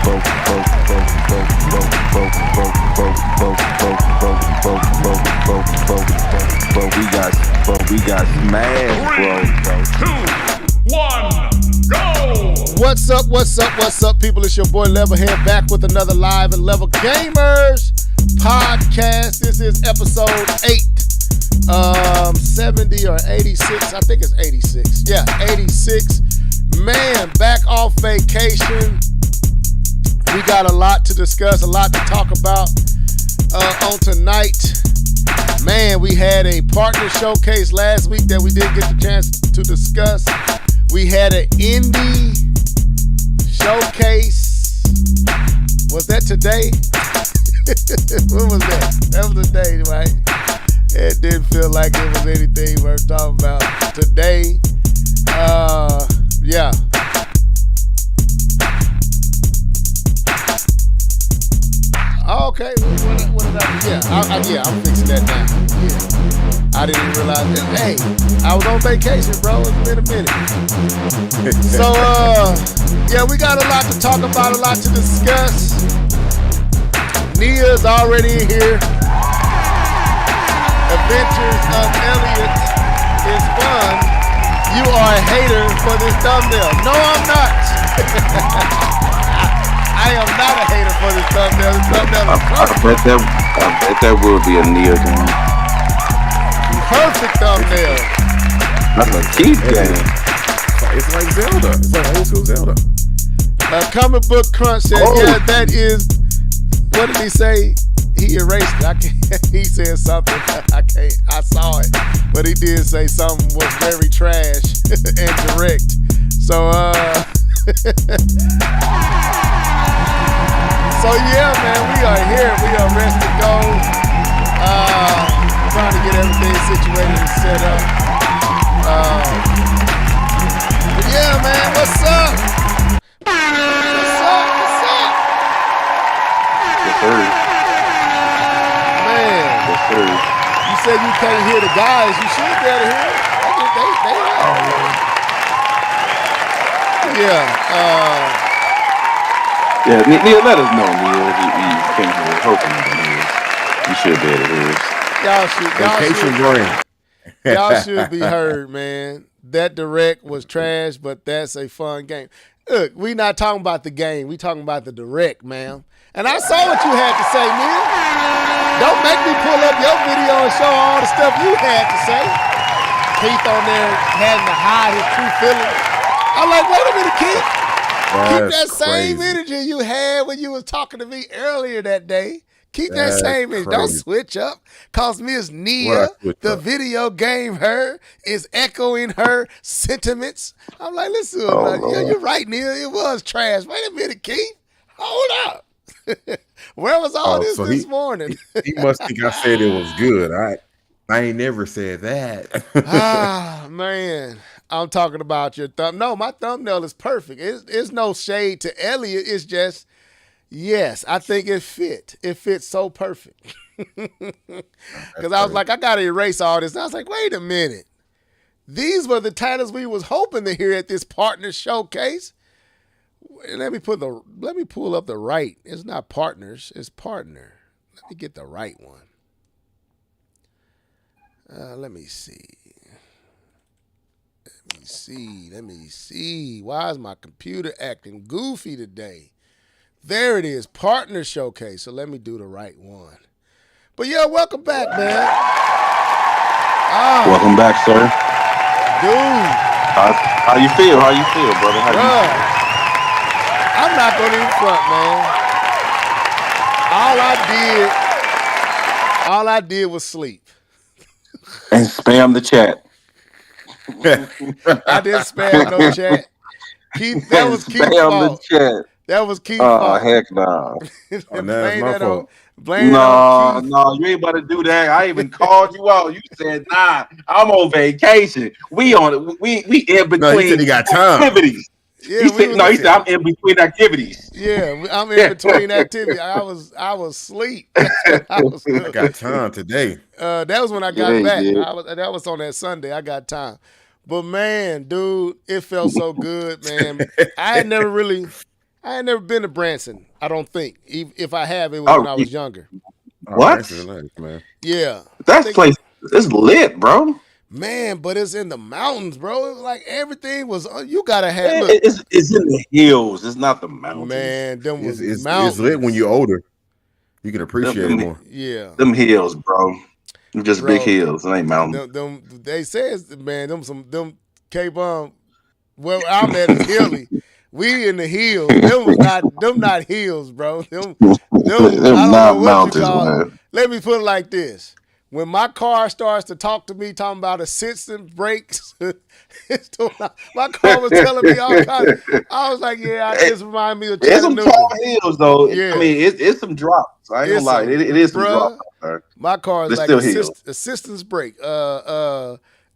We got smashed, bro. 3, 2, 1, go! What's up, people? It's your boy Levelhead back with another Live and Level Gamers podcast. This is episode 8, 70 or 86. I think it's 86. Yeah, 86. Man, back off vacation. We got a lot to discuss, a lot to talk about on tonight. Man, we had a partner showcase last week that we didn't get the chance to discuss. We had an indie showcase. Was that today? When was that? That was the day, right? It didn't feel like it was anything worth talking about today. Yeah. Okay, what did I do? Yeah, I'm fixing that now. Yeah. I didn't even realize that. Hey, I was on vacation, bro. It's been a minute. So, yeah, we got a lot to talk about, a lot to discuss. Nia's already here. Adventures of Elliot is fun. You are a hater for this thumbnail. No, I'm not. I am not a hater for this thumbnail. This thumbnail is perfect. I bet that will be a Nia game. Perfect thumbnail. That's a Keith game. It's like Zelda. It's like old school Zelda. Comic Book Crunch said, yeah, that is, what did he say? He erased it. I can't, he said something. I saw it. But he did say something was very trash and direct. So, So yeah, man, we are here. We are ready to go. Trying to get everything situated and set up. But yeah, man, what's up? What's up? Yes, sir. Man, Yes, sir. you said you can't hear the guys. You should be able to hear them. Yeah. Yeah, Nia, let us know, Nia. You came here hoping that you should be able to hear us. Y'all should be heard, man. That direct was trash, but that's a fun game. Look, we not talking about the game. We talking about the direct, man. And I saw what you had to say, Nia. Don't make me pull up your video and show all the stuff you had to say. Keith on there having to hide his true feelings. I'm like, wait a minute, Keith. Keep that same energy you had when you was talking to me earlier that day. Keep that same energy. Don't switch up. Cause Miss Nia, the video game her, is echoing her sentiments. I'm like, listen, yeah, you're right, Nia. It was trash. Wait a minute, Keith. Hold up. Where was all this morning? He must think I said it was good. I ain't never said that. Man. I'm talking about your thumb. No, my thumbnail is perfect. It's no shade to Elliot. It's just, yes, I think it fit. It fits so perfect. Because I was like, I got to erase all this. And I was like, wait a minute. These were the titles we was hoping to hear at this partner showcase. Let me pull up the right. It's not partners. It's partner. Let me get the right one. Let me see. Let me see. Why is my computer acting goofy today? There it is, partner showcase. So let me do the right one. But yeah, welcome back, man. Welcome back, sir. Dude. How you feel, brother? I'm not going to even front, man. All I did was sleep. And spam the chat. I didn't spam no chat. That was Keith's fault. That was Keith's fault. Oh, heck no. That's my fault. No, you ain't about to do that. I even called you out. You said, nah, I'm on vacation. We in between. No, he said he got time. Activities. Yeah, he said I'm in between activities. Yeah, I'm in between activities. I was asleep. I got time today. That was when I got back. That was on that Sunday. I got time. But man, dude, it felt so good, man. I I ain't never been to Branson. I don't think. If I have, it was when I was younger. What? Nice, man. Yeah, That place is lit, bro. man. But it's in the mountains, bro. It was like everything was. You gotta have. Man, Look, it's in the hills. It's not the mountains. man, them was It's mountains. lit when you're older. You can appreciate it more. Yeah, Them hills, bro. Them just Bro, big hills. It ain't mountains. them they says, man, them K-Bomb. Well, I'm at is hilly. We in the hills. Them not hills, bro. Them I don't know not what mountains, you call it. man. Let me put it like this. When my car starts to talk to me, talking about assistant brakes, my car was telling me all kinds. I was like, yeah, this remind me of There's some Chattanooga. tall hills, though. Yeah. I mean, it's some drops. I ain't gonna lie. It is some Bruh, drops. Right? My car is There's like still hills. assistance brake.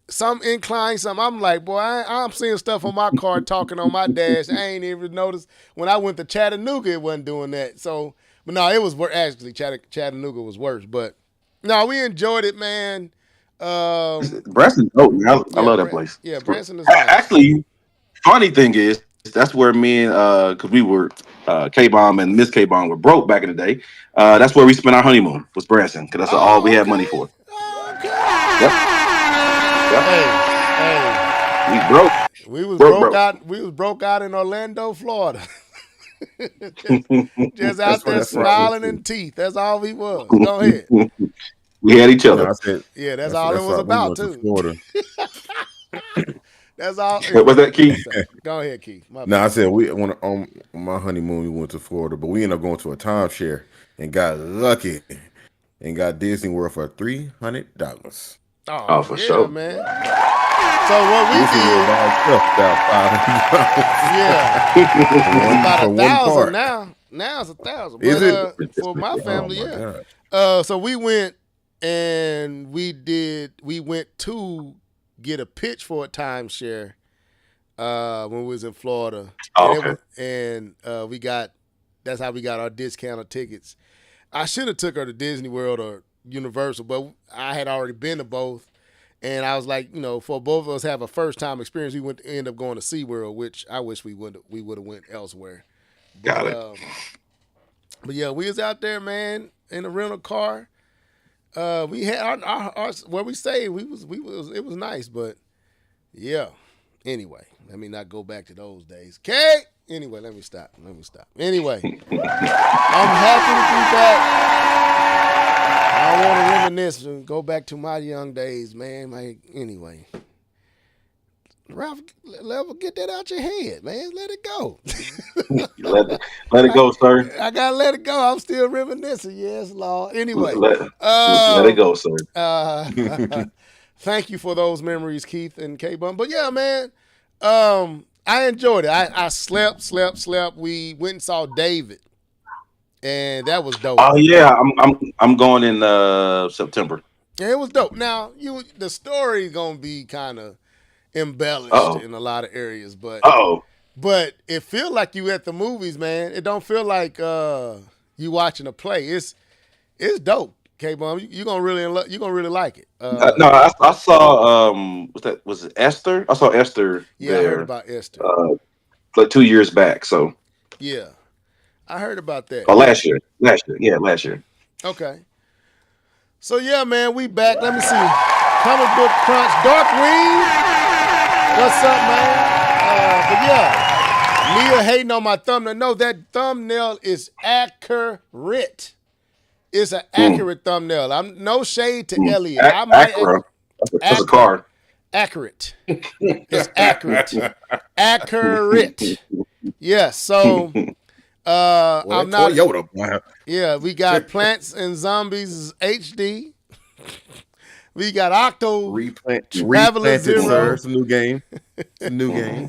Some incline, some. I'm like, boy, I'm seeing stuff on my car talking on my dash. I ain't even noticed. When I went to Chattanooga, it wasn't doing that. So, but no, it was actually Chattanooga was worse. But no, we enjoyed it, man. Branson's dope, man. I love that place. Yeah, Branson is nice. Actually, funny thing is, that's where me and because we were K-Bomb and Miss K-Bomb were broke back in the day. That's where we spent our honeymoon, was Branson, because that's all we had money for. Okay. Yep. Hey, We broke. we was Broke, broke broke. out. We was broke out in Orlando, Florida. just out there that's where I smiling went and teeth. That's all we was. Go ahead. We had each other. I said, Yeah, that's all it was about too. Florida. That's all. What was that, Keith? Go ahead, Keith. My No, I bad. said on my honeymoon we went to Florida, but we ended up going to a timeshare and got lucky and got Disney World for $300. Oh, for yeah, sure. man. So what we Disney World did, by itself about yeah, it's about for 1,000 part. now. Now it's 1,000. But Is it? for my family, Oh, my yeah. God. So we went and we went to get a pitch for a timeshare when we was in Florida. Oh, And okay. we got that's how we got our discounted tickets. I should have took her to Disney World or Universal, but I had already been to both. And I was like, for both of us have a first time experience, we end up going to SeaWorld, which I wish we would have went elsewhere. Got it. But yeah, we was out there, man, in a rental car. We had our where we stayed. It was nice, but yeah. Anyway, let me not go back to those days. Okay. Anyway, let me stop. Anyway, I'm happy to be back. I don't want to reminisce and go back to my young days, man. Anyway. Ralph, get that out your head, man. Let it go. Let it go, sir. I gotta let it go. I'm still reminiscing. Yes, Lord. Anyway, Let it go, sir. Thank you for those memories, Keith and K-Bum. But yeah, man, I enjoyed it. I slept. We went and saw David, and that was dope. Oh yeah, I'm going in September. Yeah, it was dope. Now the story gonna be kind of embellished Uh-oh. in a lot of areas, but Oh, but it feel like you at the movies, man. It don't feel like you watching a play. It's dope, K-Bum. You gonna really like it. no, I saw was it Esther? I saw Esther Yeah, I there heard about Esther. like 2 years back. So Yeah, I heard about that. last year. Last year. Okay. So yeah, man, we back. Let me see. Comic Book Crunch, Darkwing. What's up, man? But yeah, Mia hating on my thumbnail. No, that thumbnail is accurate. It's an accurate thumbnail. I'm no shade to Elliot. I might Acura. That's a car. accurate. It's accurate. Accurate. Yes. So I'm not. Toyota. Yeah, we got Plants and Zombies HD. We got Octo Traveler Replanted, Zero. sir. It's a new game.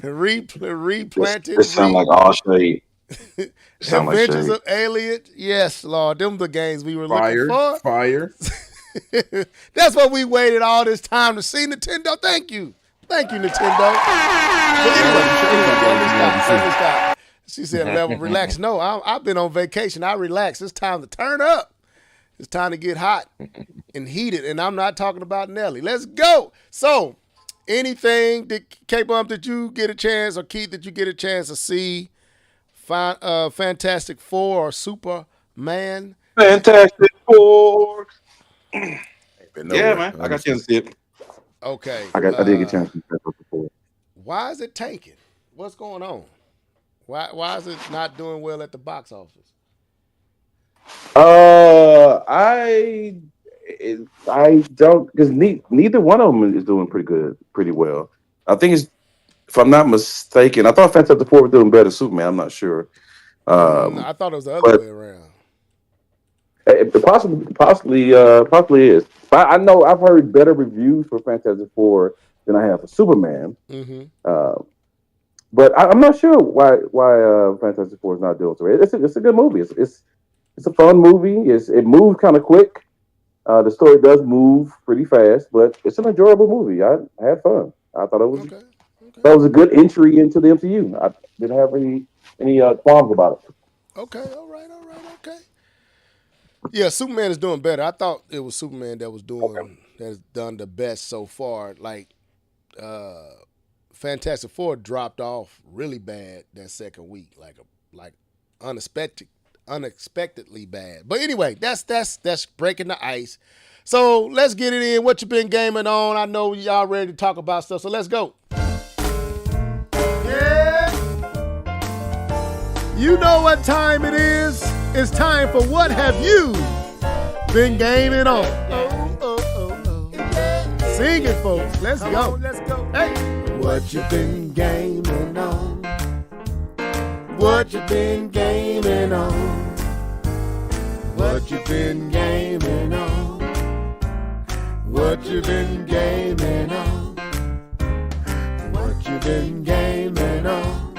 Replanted. It sound like all shade. It sound like Adventures shade. of Elliot. Yes, Lord. Them the games we were looking for. Fire. That's what we waited all this time to see. Nintendo, thank you. Thank you, Nintendo. But anyway, let me stop. She said, level, relax. No, I've been on vacation. I relax. It's time to turn up. It's time to get hot and heated. And I'm not talking about Nelly. Let's go. So, anything that K-Bump that you get a chance, or Keith that you get a chance to see Fantastic Four or Superman. Fantastic Four. Ain't been Yeah, nowhere. man. I got a chance to see it. Okay. I did get a chance to see Fantastic Four. Why is it tanking? What's going on? Why is it not doing well at the box office? I don't because neither one of them is doing pretty well. I think it's if I'm not mistaken. I thought Fantastic Four was doing better than Superman. I'm not sure. I thought it was the other But way around. it possibly is. But I know I've heard better reviews for Fantastic Four than I have for Superman. Mm-hmm. But I'm not sure why Fantastic Four is not doing so. It's a good movie. It's a fun movie. It moves kind of quick. The story does move pretty fast, but it's an enjoyable movie. I had fun. I thought it was Okay. that was a good entry into the MCU. I didn't have any qualms about it. Okay. All right. Okay. Yeah, Superman is doing better. I thought it was Superman that has done the best so far. Like, Fantastic Four dropped off really bad that second week, like unexpectedly bad. But anyway, that's breaking the ice. So let's get it in. What you been gaming on? I know y'all ready to talk about stuff, so let's go. Yeah. You know what time it is. It's time for What Have You Been Gaming On? Sing it, folks. Let's go. Let's go. Hey. What you been gaming on? What you been gaming on? What you been gaming on? What you been gaming on? What you been gaming on?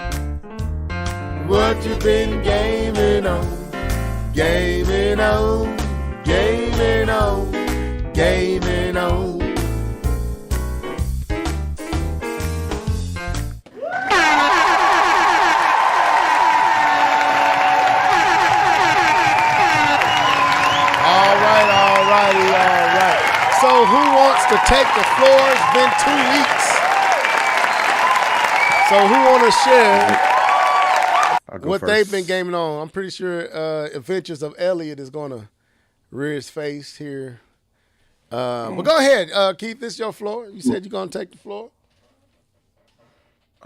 What you been gaming on? Gaming on, gaming on, gaming on. All right. So who wants to take the floor? It's been 2 weeks. So who want to share what first. they've been gaming on? I'm pretty sure Adventures of Elliot is going to rear his face here. But go ahead, Keith. This is your floor. You said you're going to take the floor.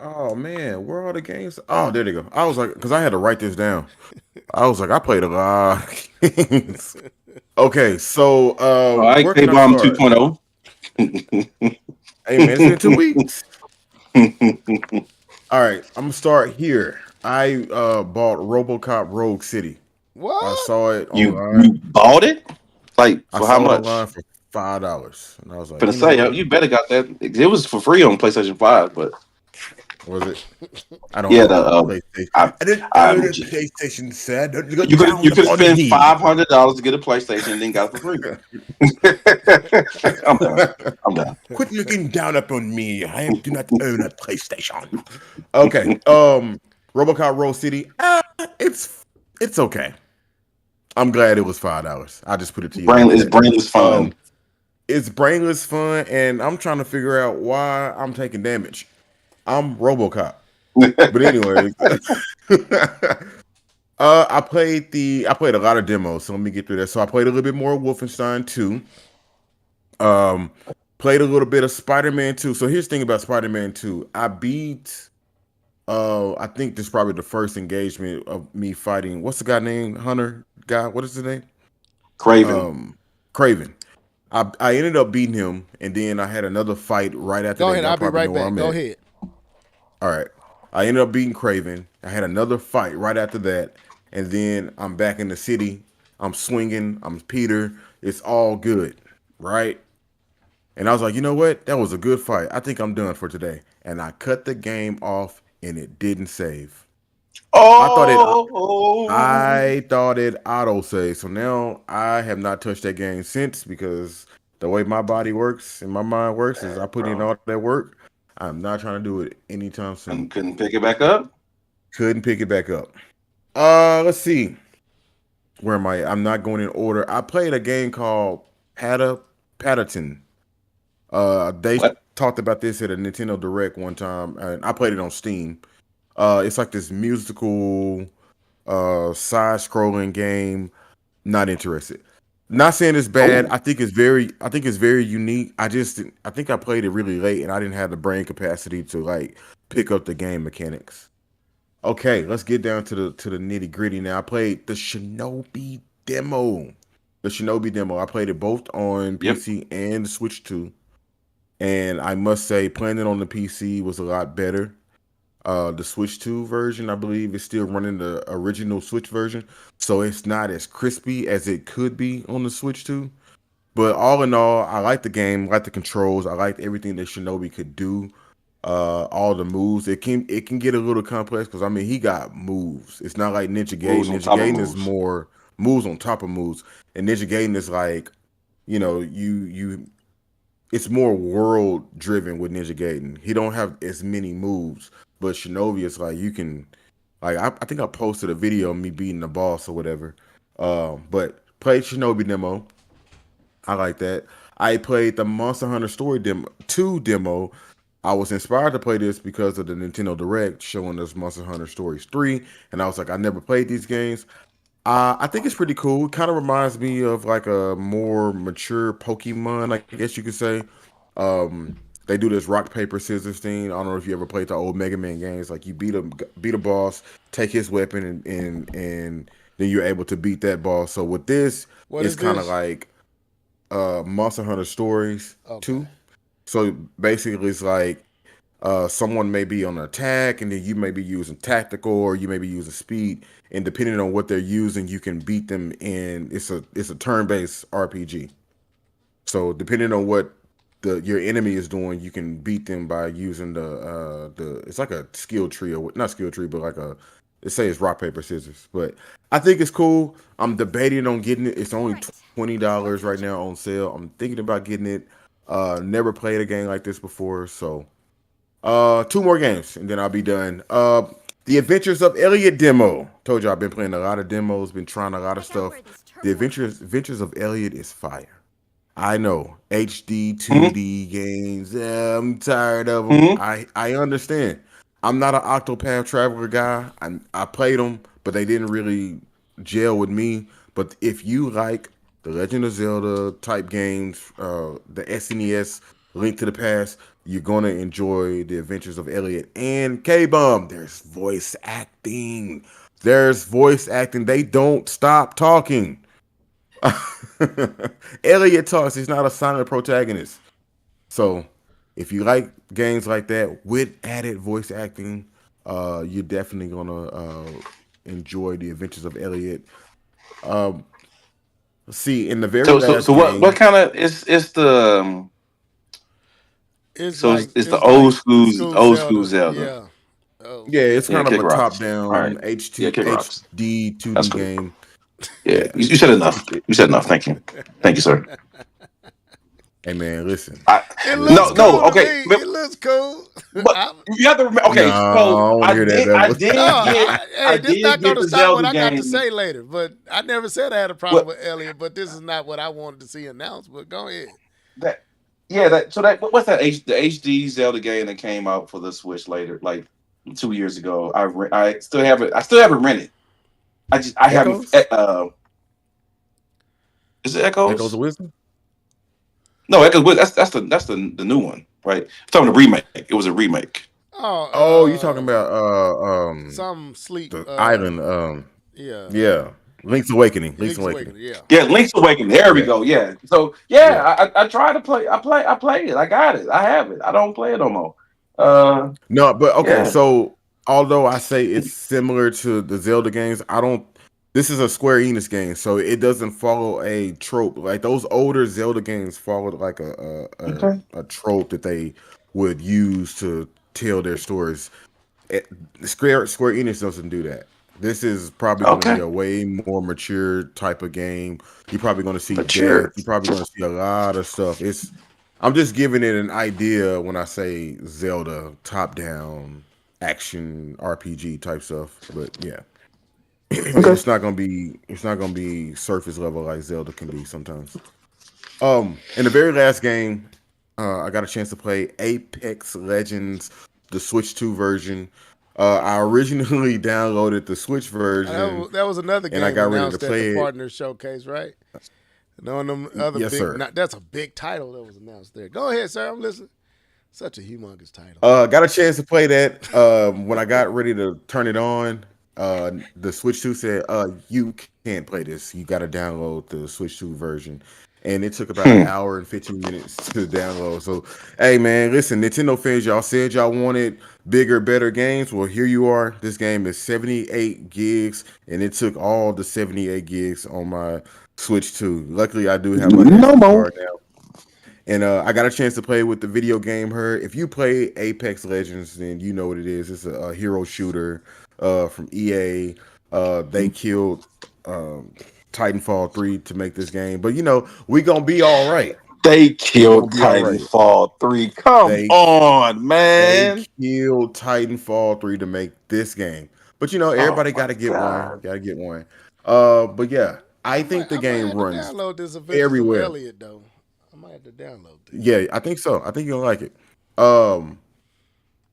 Oh man, where are all the games? Oh, there they go. I was like, because I had to write this down. I was like, I played a lot of games. Okay, so I where K can I Bomb start? 2.0. Hey man, it's been 2 weeks. All right, I'm gonna start here. I bought RoboCop Rogue City. What? I saw it You online. bought it? Like I for saw how it much? online for $5, and I was like, Gonna you know say what? you better got that. It was for free on PlayStation 5, but Was it? I don't yeah, own the a PlayStation. I, I didn't I'm own a j- PlayStation, sir. Don't you could spend $500 to get a PlayStation and then got it for free. I'm done. Quit looking down upon me. I do not own a PlayStation. Okay. RoboCop Rogue City. It's okay. I'm glad it was $5. I just put it to you. It's brainless fun. It's brainless fun, and I'm trying to figure out why I'm taking damage. I'm RoboCop. But anyway, I played a lot of demos, so let me get through that. So I played a little bit more Wolfenstein 2. Played a little bit of Spider-Man 2. So here's the thing about Spider-Man 2. I beat I think this is probably the first engagement of me fighting. What's the guy named Hunter guy? What is his name? Craven. Craven. I ended up beating him, and then I had another fight right after Go that. ahead. Y'all I'll be probably right know where back. I'm Go at. ahead. All right. I ended up beating Craven. I had another fight right after that. And then I'm back in the city. I'm swinging. I'm Peter. It's all good. Right? And I was like, you know what? That was a good fight. I think I'm done for today. And I cut the game off and it didn't save. I thought it auto saved. So now I have not touched that game since, because the way my body works and my mind works is I put in all that work. I'm not trying to do it anytime soon. Couldn't pick it back up. Couldn't pick it back up. Let's see. Where am I? I'm not going in order. I played a game called Patterton. They What? talked about this at a Nintendo Direct one time, and I played it on Steam. It's like this musical side scrolling game. Not interested. Not saying it's bad. Oh. I think it's very unique. I think I played it really late and I didn't have the brain capacity to like pick up the game mechanics. Okay, let's get down to the nitty gritty now. I played the Shinobi demo. The Shinobi demo. I played it both on Yep. PC and the Switch 2. And I must say, playing it on the PC was a lot better. The Switch 2 version, I believe, is still running the original Switch version. So it's not as crispy as it could be on the Switch 2. But all in all, I like the game, I like the controls, I like everything that Shinobi could do. All the moves. It can get a little complex because I mean he got moves. It's not like Ninja Gaiden. Moves on Ninja top of Gaiden is moves. more moves on top of moves. And Ninja Gaiden is like, you it's more world driven with Ninja Gaiden. He don't have as many moves, but Shinobi is like you can like I think I posted a video of me beating the boss or whatever. But played Shinobi demo. I like that. I played the Monster Hunter Story demo 2 demo. I was inspired to play this because of the Nintendo Direct showing us Monster Hunter Stories 3, and I was like, I never played these games. I think it's pretty cool. It kind of reminds me of like a more mature Pokemon, I guess you could say. They do this rock paper scissors thing. I don't know if you ever played the old Mega Man games. Like you beat a boss, take his weapon, and then you're able to beat that boss. So with this, What it's is kind of this? like Monster Hunter Stories Okay. 2. So basically, it's like someone may be on an attack, and then you may be using tactical, or you may be using speed, and depending on what they're using, you can beat them. In it's a turn-based RPG. So depending on what your enemy is doing, you can beat them by using the it's like a skill tree or not skill tree, but like a let's say it's rock paper scissors. But I think it's cool. I'm debating on getting it. It's only $20 right now on sale. I'm thinking about getting it. Never played a game like this before, so two more games and then I'll be done. The Adventures of Elliot demo. Told you I've been playing a lot of demos, been trying a lot of stuff. The Adventures of Elliot is fire. I know HD Mhm. 2D games. I'm tired of them. Mhm. I understand. I'm not an Octopath Traveler guy. I played them, but they didn't really gel with me. But if you like the Legend of Zelda type games, the SNES, Link to the Past, you're gonna enjoy the Adventures of Elliot and K-Bum. There's voice acting. There's voice acting. They don't stop talking. Elliot talks. He's not a silent protagonist. So, if you like games like that with added voice acting, you're definitely gonna enjoy the Adventures of Elliot. Um, see, in the very So last what game, kind of is the It's so like it's the it's like school old school Zelda. Zelda. Yeah. Oh, yeah, it's Yeah, kind of kick a rocks. All right. top-down Yeah, kick rocks. HD That's 2D cool. game. Yeah, Yeah. you said enough. You said enough. Thank you. Thank you, sir. Hey man, listen. it No, looks no. cool to Okay, me. It looks cool. but I'm- you have to remember. No, Okay, I so don't want to hear that. I That did No, get hey, this not gonna the stop what Zelda I got to game. say later. But I never said I had a problem What with Elliot. But this is not what I wanted to see announced. But go ahead. that? Yeah, that what's that? The HD Zelda game that came out for the Switch later, like 2 years ago. I still have it. I still have it rented. I haven't. Echoes? Is it Echoes Echoes? of Wisdom? No, Echoes. That's the new one, right? I'm talking the remake. It was a remake. Oh, Oh, you talking about some sleep? Mm. the island? Yeah, Yeah, Link's Awakening. Link's Awakening. Yeah. Yeah, Link's Awakening. There we Yeah. go. Yeah. So yeah, I tried to play. I play it. I got it. I have it. I don't play it no more. No, but okay. Yeah. So although I say it's similar to the Zelda games, I don't. This is a Square Enix game, so it doesn't follow a trope. Like those older Zelda games followed like Okay. a trope that they would use to tell their stories. Square Enix doesn't do that. This is probably going to be Okay. a way more mature type of game. You're probably going to see Mature. death. You're probably going to see a lot of stuff. I'm just giving it an idea when I say Zelda top down action RPG type stuff. But yeah, Okay. it's not gonna be surface level like Zelda can be sometimes. In the very last game, I got a chance to play Apex Legends, the Switch 2 version. I originally downloaded the Switch version, That was another game and I got ready to announced at play the it. partner showcase, right? And on them other Yes, big, sir. that's a big title that was announced there. Go ahead, sir. I'm listening. Such a humongous title. Got a chance to play that. When I got ready to turn it on, the Switch 2 said, you can't play this. You got to download the Switch 2 version. And it took about an hour and 15 minutes to download. So, hey, man, listen, Nintendo fans, y'all said y'all wanted bigger, better games. Well, here you are. This game is 78 gigs, and it took all the 78 gigs on my Switch 2. Luckily, I do have my No SD more. card now. And I got a chance to play with the video game Her. If you play Apex Legends, then you know what it is. It's a hero shooter from EA. They killed Titanfall 3 to make this game. But, we going to be all right. They killed We'll be all right. Titanfall 3. Come on, man. They killed Titanfall 3 to make this game. But, everybody got to get one. Got to get one. But, yeah, I think the game runs download this very well. Elliot, though. I might have to download this. Yeah, I think so. I think you'll like it.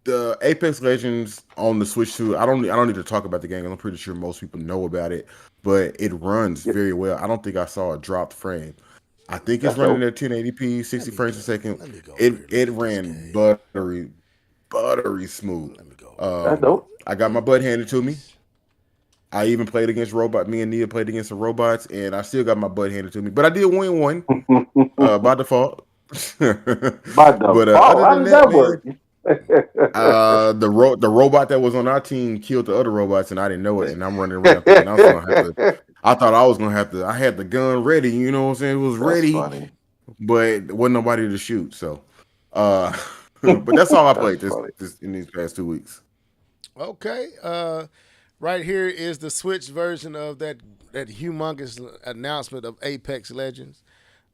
The Apex Legends on the Switch 2, I don't need to talk about the game. I'm pretty sure most people know about it, but it runs very well. I don't think I saw a dropped frame. I think it's running at 1080p, 60 frames a second. It ran buttery smooth. That's dope. I got my butt handed to me. I even played against robot. Me and Nia played against the robots, and I still got my butt handed to me. But I did win one by default. By default. Other How than does that, that work? the robot that was on our team killed the other robots, and I didn't know it. And I'm running around thinking I was gonna have to. I thought I was gonna have to. I had the gun ready. You know what I'm saying? It was ready, Funny. but there wasn't nobody to shoot. So, but that's all I played this in these past 2 weeks. Okay. Right here is the Switch version of that humongous announcement of Apex Legends.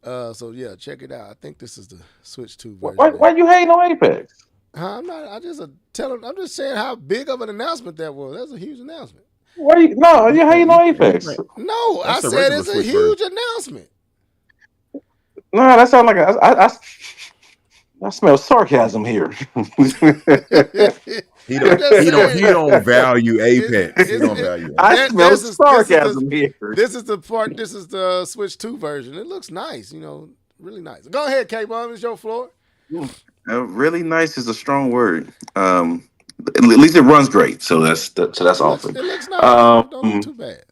So yeah, check it out. I think this is the Switch 2 version. Why you hating on Apex? I'm not. I'm just saying how big of an announcement that was. That's a huge announcement. You hating on Apex? No, That's I the said regular it's a Switch huge announcement. No, that sounds like I smell sarcasm here. He don't value Apex. He don't value Apex. I smell sarcasm here. This is the part. This is the Switch 2 version. It looks nice. Really nice. Go ahead, K-Bomb. It's your floor. Really nice is a strong word. At least it runs great, so that's awesome. It looks nice. Don't look too bad.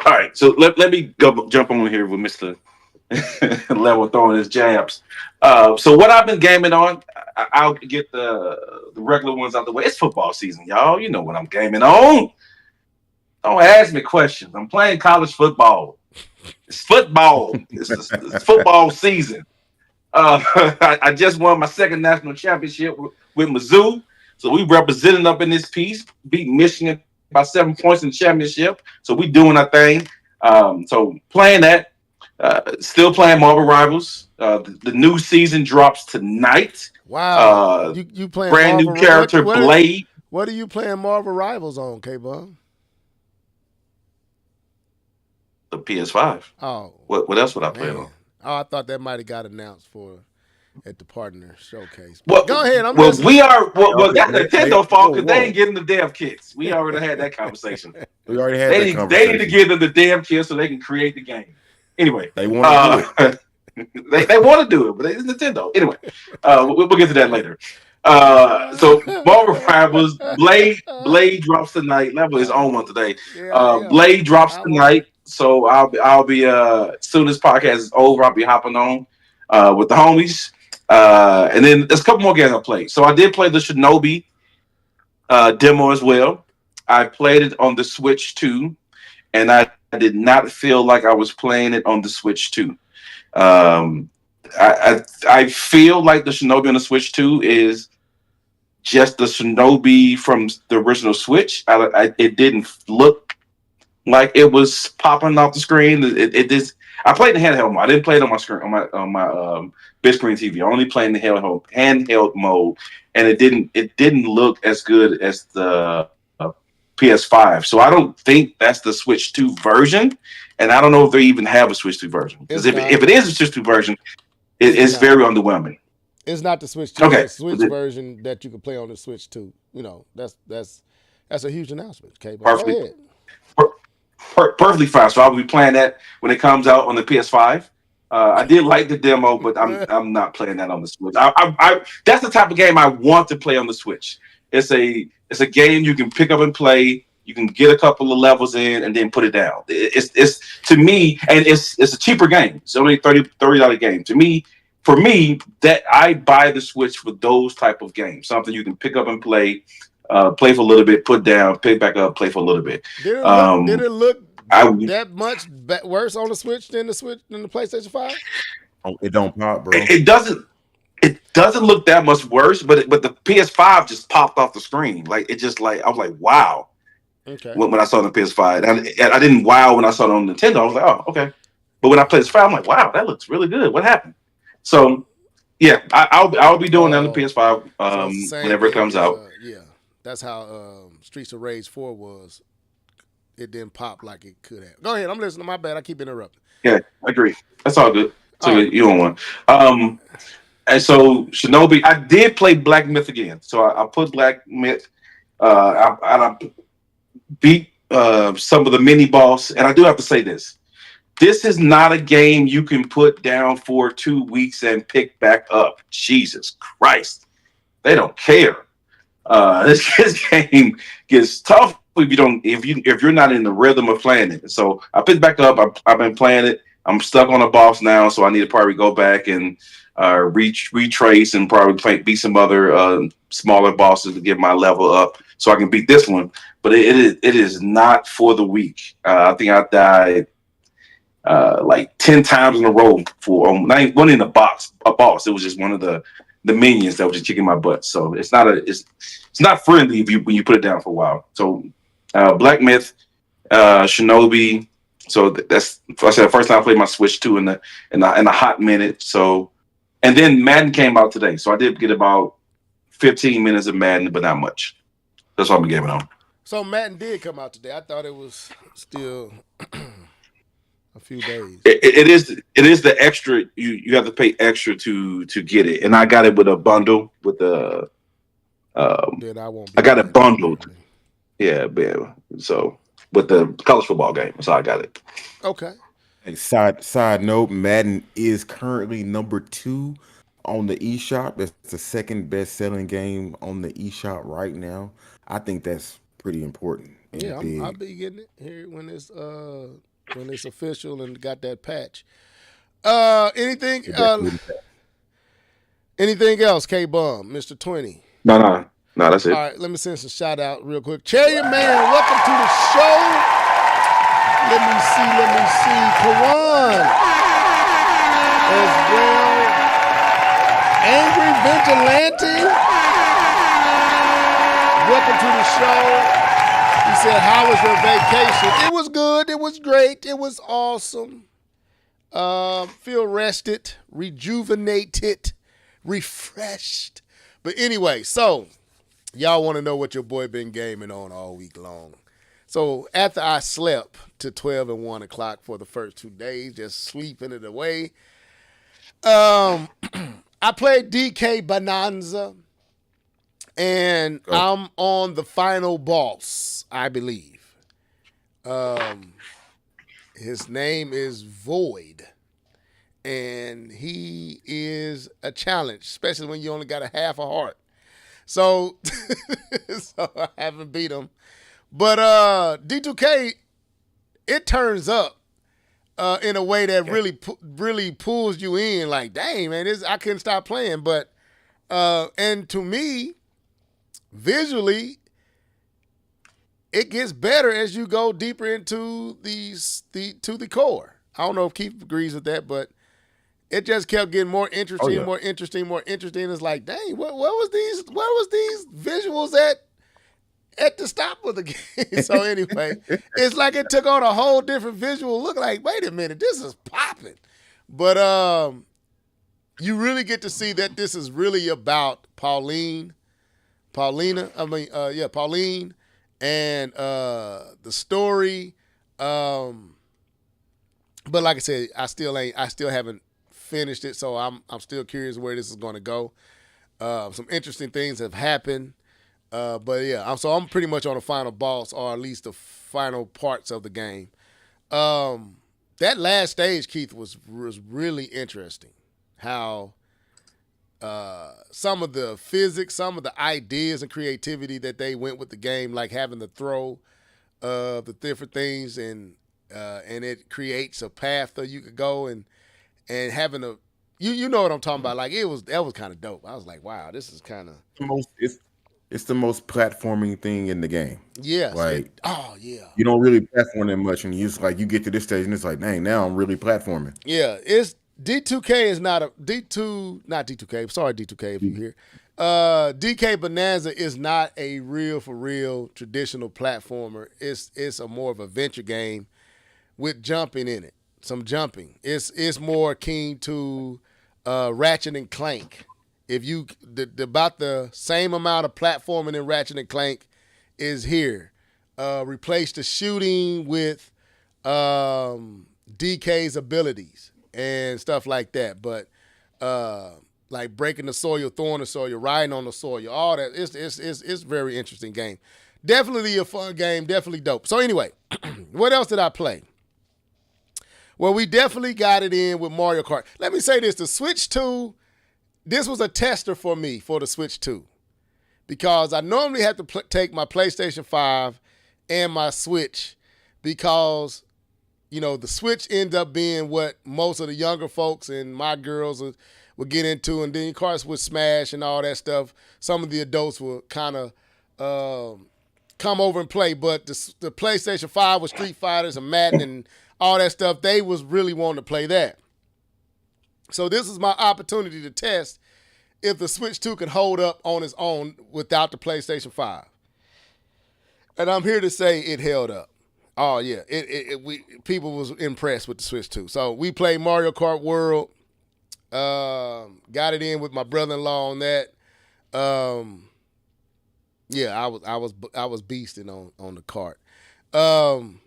All right, so let me jump on here with Mr. Level throwing his jabs. So what I've been gaming on, I'll get the regular ones out the way. It's football season, y'all. You know what I'm gaming on. Don't ask me questions. I'm playing college football. It's football. It's football season. I just won my second national championship with Mizzou. So we representing up in this piece, beat Michigan by 7 points in the championship. So we doing our thing. So playing that, still playing Marvel Rivals. The new season drops tonight. Wow. You playing brand Marvel, new character, Blade. What are you playing Marvel Rivals on, K-Bomb? The PS5. Oh. What else would I play on? Oh, I thought that might have got announced at the partner showcase. Well, go ahead. Well, that's Nintendo fault because they ain't getting the damn kits. We already had that conversation. We already had that conversation. They need to give them the damn kits so they can create the game. Anyway, they want to do it. They want to do it, but it's Nintendo. Anyway, we'll get to that later. So Marvel Rivals, Blade drops tonight. Level is on one today. Blade drops tonight. So I'll be as soon as podcast is over, I'll be hopping on with the homies. And then there's a couple more games I played. So I did play the Shinobi demo as well. I played it on the Switch 2, and I did not feel like I was playing it on the Switch 2. I feel like the Shinobi on the Switch 2 is just the Shinobi from the original Switch. It didn't look like it was popping off the screen. It just. I played the handheld mode. I didn't play it on my screen on my big screen TV. I only played in the handheld mode, and it didn't look as good as the PS5. So I don't think that's the Switch 2 version, and I don't know if they even have a Switch 2 version. Because if it is a Switch 2 version, it's very underwhelming. It's not the Switch 2. Okay. It's the Switch version that you can play on the Switch 2. You know, that's a huge announcement. Okay, but go Perfectly, ahead. perfectly fine. So I'll be playing that when it comes out on the PS5. I did like the demo, but I'm not playing that on the Switch. That's the type of game I want to play on the Switch. It's a game you can pick up and play. You can get a couple of levels in and then put it down. It's to me, and it's a cheaper game. It's only $30 game. For me, that I buy the Switch for those type of games. Something you can pick up and play for a little bit, put down, pick back up, play for a little bit. Did it look that much worse on the Switch than the PlayStation 5? It don't pop, bro. It doesn't. It doesn't look that much worse, but the PS5 just popped off the screen. Like it just like I was like, wow. Okay. When I saw the PS5, and I didn't wow when I saw it on Nintendo. I was like, oh, okay. But when I played PS5, I'm like, wow, that looks really good. What happened? So, yeah, I'll be doing that on the PS5 whenever it comes out. Yeah, that's how Streets of Rage 4 was. It didn't pop like it could have. Go ahead. I'm listening. My bad. I keep interrupting. Yeah, I agree. That's all good. So you on one. And so Shinobi, I did play Black Myth again. So I put Black Myth. I beat some of the mini boss, and I do have to say this. This is not a game you can put down for 2 weeks and pick back up. Jesus Christ, they don't care. This game gets tough if you're not in the rhythm of playing it. So I picked back up. I've been playing it. I'm stuck on a boss now, so I need to probably go back and retrace and probably beat some other smaller bosses to get my level up so I can beat this one. But it is not for the weak. I think I died like 10 times in a row for not one in a boss. It was just one of the minions that was just kicking my butt. So it's not friendly when you put it down for a while. So Black Myth, Shinobi. So that's I said the first time I played my Switch 2 in a hot minute. So and then Madden came out today. So I did get about 15 minutes of Madden, but not much. That's what I'm gaming on. So Madden did come out today. I thought it was still a few days. It is the extra. You have to pay extra to get it, and I got it with a bundle with the. Then I won't. I got it bundled. Yeah, so with the college football game, so I got it. Okay. Hey, side note, Madden is currently number 2 on the eShop. It's the second best selling game on the eShop right now. I think that's pretty important. Yeah, I'll be getting it here when it's official and got that patch. Anything else, K-Bum, Mr. 20? No, that's it. All right, let me send some shout out real quick. Cherry Man, welcome to the show. Let me see. Kawan as well. Angry Vigilante, welcome to the show. He said, how was your vacation? It was good. It was great. It was awesome. Feel rested, rejuvenated, refreshed. But anyway, so y'all want to know what your boy been gaming on all week long. So after I slept to 12 and 1 o'clock for the first 2 days, just sleeping it away, I played DK Bonanza, and I'm on the final boss, I believe. His name is Void, and he is a challenge, especially when you only got a half a heart. So, so I haven't beat him. But D2K, it turns up in a way that really pulls you in. Like, dang, man, I couldn't stop playing. But and to me, visually, it gets better as you go deeper into the core. I don't know if Keith agrees with that, but it just kept getting more interesting, more interesting. It's like, dang, where was these visuals at the stop of the game? So anyway, it's like it took on a whole different visual look. Like, wait a minute, this is popping. But you really get to see that this is really about Pauline, and the story. But like I said, I still haven't finished it, so I'm still curious where this is going to go. Some interesting things have happened, but yeah, I'm pretty much on the final boss, or at least the final parts of the game. That last stage, Keith, was really interesting. How some of the physics, some of the ideas and creativity that they went with the game, like having the throw of the different things, and it creates a path that you could go, and having a you know what I'm talking about. Like that was kind of dope. I was like, wow, this is kind of It's the most platforming thing in the game. yes. Like Yeah. you don't really platform that much, and you just like you get to this stage, and it's like, dang, now I'm really platforming. Yeah, it's D2K is not a not D2K. Sorry, D2K if you hear. DK Bonanza is not a real for real traditional platformer. It's a more of a venture game with jumping in it. Some jumping. It's more akin to Ratchet and Clank. If you about the same amount of platforming in Ratchet and Clank is here. Replace the shooting with DK's abilities and stuff like that. But like breaking the soil, throwing the soil, riding on the soil, all that. It's very interesting game. Definitely a fun game. Definitely dope. So anyway, what else did I play? Well, we definitely got it in with Mario Kart. Let me say this: the Switch 2, this was a tester for me for the Switch 2, because I normally have to take my PlayStation 5 and my Switch, because the Switch ends up being what most of the younger folks and my girls would get into, and then of course with Smash and all that stuff, some of the adults will kind of come over and play. But the PlayStation 5 with Street Fighters and Madden and all that stuff, they was really wanting to play that. So this is my opportunity to test if the Switch 2 can hold up on its own without the PlayStation 5. And I'm here to say it held up. Oh yeah, people was impressed with the Switch 2. So we played Mario Kart World. Got it in with my brother-in-law on that. Yeah, I was beasting on the cart.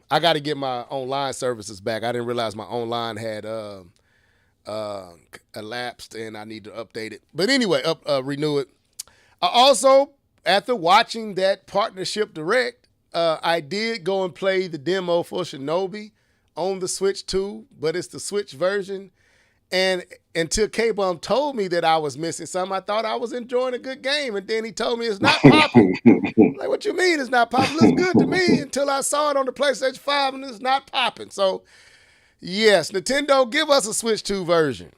I got to get my online services back. I didn't realize my online had elapsed, and I need to update it. But anyway, renew it. I also, after watching that partnership direct, I did go and play the demo for Shinobi on the Switch 2, but it's the Switch version. And until K-Bum told me that I was missing something, I thought I was enjoying a good game. And then he told me it's not popping. Like, what you mean it's not popping? It looks good to me until I saw it on the PlayStation 5 and it's not popping. So, yes, Nintendo, give us a Switch 2 version,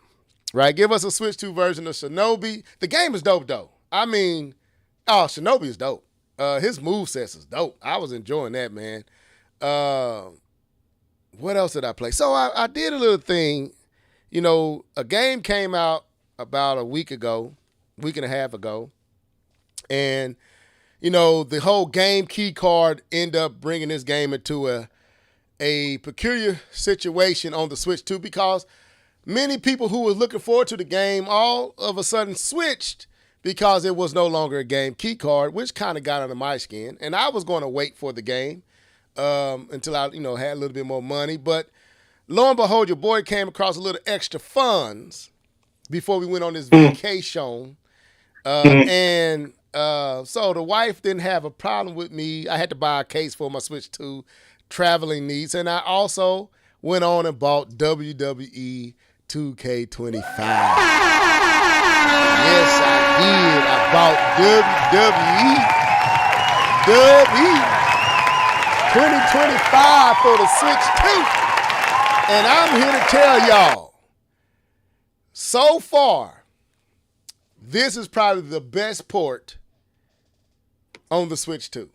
right? Give us a Switch 2 version of Shinobi. The game is dope, though. I mean, Shinobi is dope. His movesets is dope. I was enjoying that, man. What else did I play? So I did a little thing. A game came out about a week and a half ago. And, the whole game key card ended up bringing this game into a peculiar situation on the Switch 2, because many people who were looking forward to the game all of a sudden switched because it was no longer a game key card, which kind of got under my skin. And I was going to wait for the game until I, had a little bit more money. But lo and behold, your boy came across a little extra funds before we went on this vacation. So the wife didn't have a problem with me. I had to buy a case for my Switch 2 traveling needs. And I also went on and bought WWE 2K25. Yes, I did. I bought WWE 2025 for the Switch 2. And I'm here to tell y'all, so far, this is probably the best port on the Switch 2.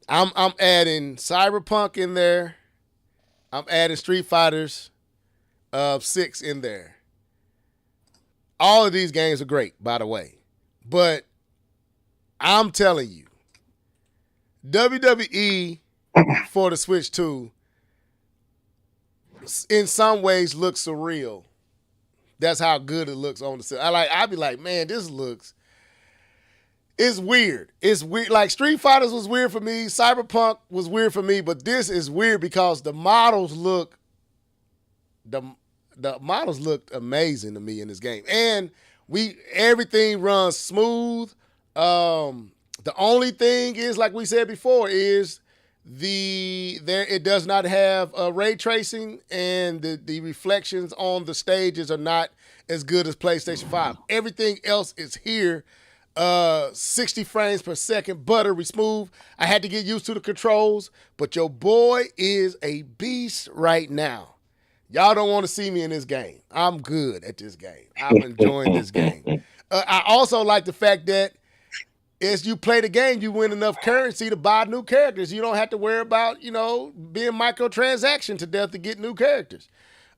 I'm adding Cyberpunk in there. I'm adding Street Fighters 6 in there. All of these games are great, by the way. But I'm telling you, WWE for the Switch 2 in some ways looks surreal. That's how good it looks on the. I'd be like, man, this looks. It's weird. It's weird. Like Street Fighters was weird for me. Cyberpunk was weird for me, but this is weird because the models look. the models looked amazing to me in this game, and everything runs smooth. The only thing is, like we said before, is it does not have ray tracing, and the reflections on the stages are not as good as PlayStation 5. Everything else is here. 60 frames per second, buttery smooth. I had to get used to the controls, but your boy is a beast right now. Y'all don't want to see me in this game. I'm good at this game. I'm enjoying this game. I also like the fact that as you play the game, you win enough currency to buy new characters. You don't have to worry about, being microtransaction to death to get new characters.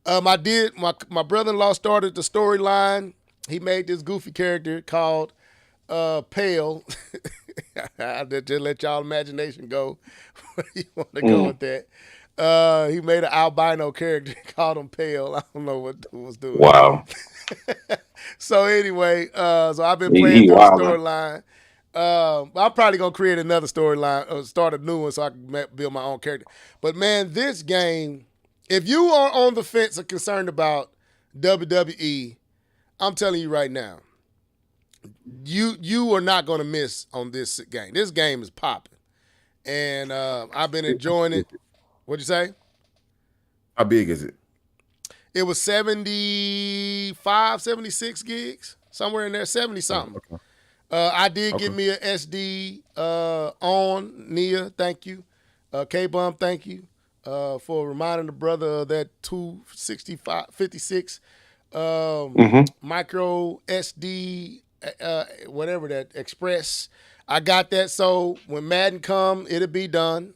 My brother-in-law started the storyline. He made this goofy character called Pale. I'll just let y'all imagination go where you want to go with that. He made an albino character, called him Pale. I don't know what was doing. Wow. So anyway, so I've been playing through the storyline. I'm probably gonna create another storyline or start a new one so I can build my own character. But man, this game, if you are on the fence or concerned about WWE, I'm telling you right now, you are not gonna miss on this game. This game is popping, and I've been enjoying it. What'd you say? How big is it? It was 75, 76 gigs, somewhere in there, 70 something. Okay. I did give me a SD on Nia, thank you. K-Bum, thank you for reminding the brother of that 256 micro SD, whatever that Express. I got that, so when Madden come, it'll be done.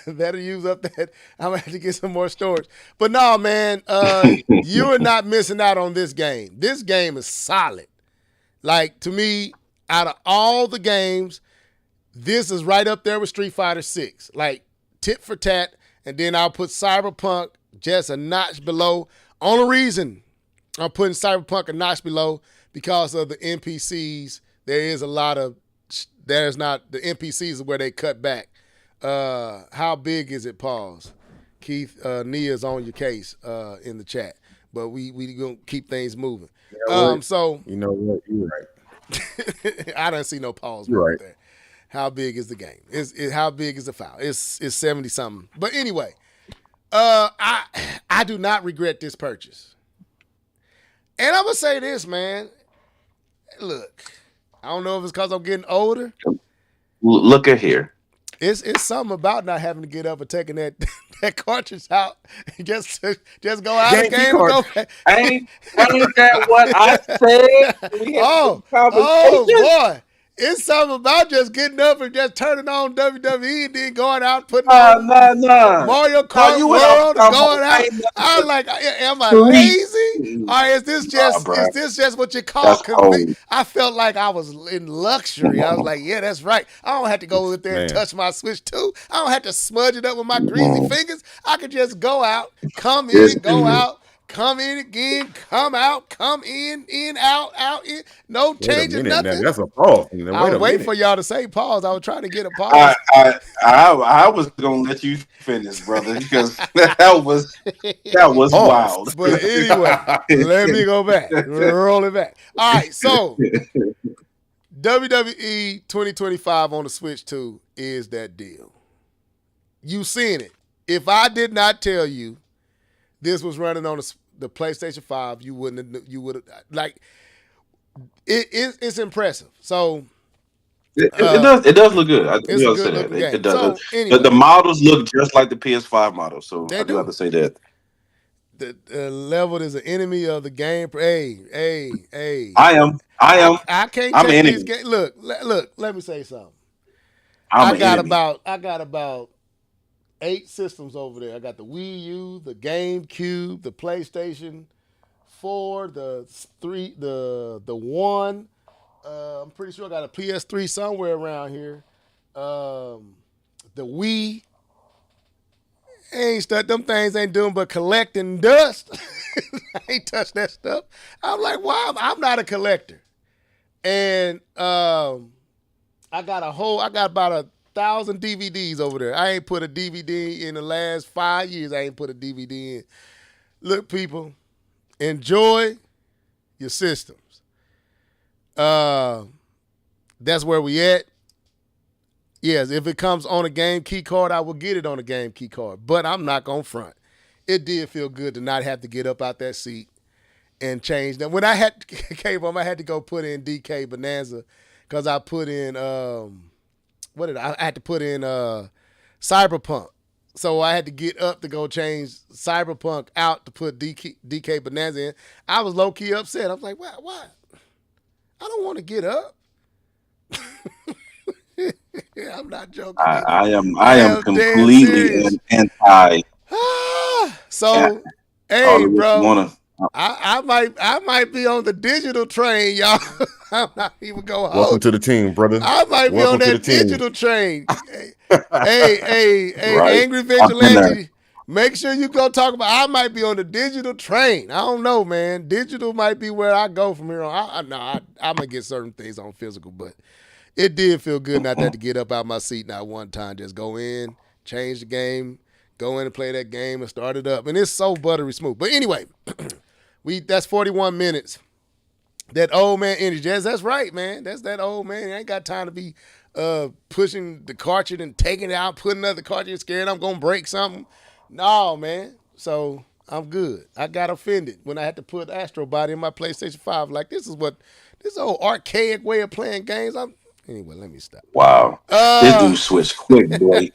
That'll use up that. I'm gonna have to get some more storage. But no, man, you are not missing out on this game. This game is solid. Like, to me, out of all the games, this is right up there with Street Fighter 6. Like, tit for tat, and then I'll put Cyberpunk just a notch below. Only reason I'm putting Cyberpunk a notch below because of the NPCs. There's not, the NPCs is where they cut back. How big is it? Pause. Keith, Nia's on your case in the chat, but we gonna keep things moving. So you know what? You're right. I don't see no pause. You're right there. How big is the game? How big is the file? It's 70 something. But anyway, I do not regret this purchase. And I'm gonna say this, man. Look, I don't know if it's because I'm getting older. Look at here. It's something about not having to get up and taking that cartridge out and just go out of the game and go back. Ain't that what I said? Oh boy. It's something about just getting up and just turning on WWE and then going out and putting on Mario Kart World and going out. I was like, am I lazy? Or is this just what you call convenience? I felt like I was in luxury. I was like, yeah, that's right. I don't have to go in there and touch my Switch 2. I don't have to smudge it up with my greasy fingers. I could just go out, come in, go out. Come in again, come out, come in, out, in. No changing nothing. Now, that's a pause. I was waiting for y'all to say pause. I was trying to get a pause. I was gonna let you finish, brother, because that was wild. But anyway, let me go back. Roll it back. All right, so WWE 2025 on the Switch 2 is that deal. You seen it. If I did not tell you this was running on the PlayStation 5, you would have, like, it's impressive. So it does look good. It's a good looking game. It does. So, anyway, the models look just like the PS5 models, so I do have to say that. The level is an enemy of the game. Hey. I am. I can't I'm take an these games. Look, let me say something. I got about 8 systems over there. I got the Wii U, the GameCube, the PlayStation 4, the 3, the 1. I'm pretty sure I got a PS3 somewhere around here. The Wii. Them things ain't doing but collecting dust. I ain't touched that stuff. I'm like, why? I'm not a collector. And I got about 1,000 DVDs over there. I ain't put a DVD in the last 5 years. I ain't put a DVD in. Look, people, enjoy your systems. That's where we at. Yes, if it comes on a game key card, I will get it on a game key card. But I'm not going to front. It did feel good to not have to get up out that seat and change them. When I had K-Bum, I had to go put in DK Bonanza because I put in I had to put in Cyberpunk. So I had to get up to go change Cyberpunk out to put DK Bonanza in. I was low-key upset. I was like, why? I don't want to get up. I'm not joking. I am completely anti. So, hey, bro, Wanna, I might be on the digital train, y'all. I'm not even going. Welcome to the team, brother. I might be Welcome on to that the team. digital train. hey, Right. Angry Vigilante. Make sure you go talk about. I might be on the digital train. I don't know, man. Digital might be where I go from here on. I'm gonna get certain things on physical, but it did feel good not to have to get up out my seat not one time. Just go in, change the game, go in and play that game and start it up. And it's so buttery smooth. But anyway, that's 41 minutes. That old man energy. That's right, man. That's that old man. I ain't got time to be pushing the cartridge and taking it out, putting another cartridge, scared I'm going to break something. No, man. So I'm good. I got offended when I had to put Astro Body in my PlayStation 5. Like, this old archaic way of playing games. Anyway, let me stop. wow. This dude switched quick, boy.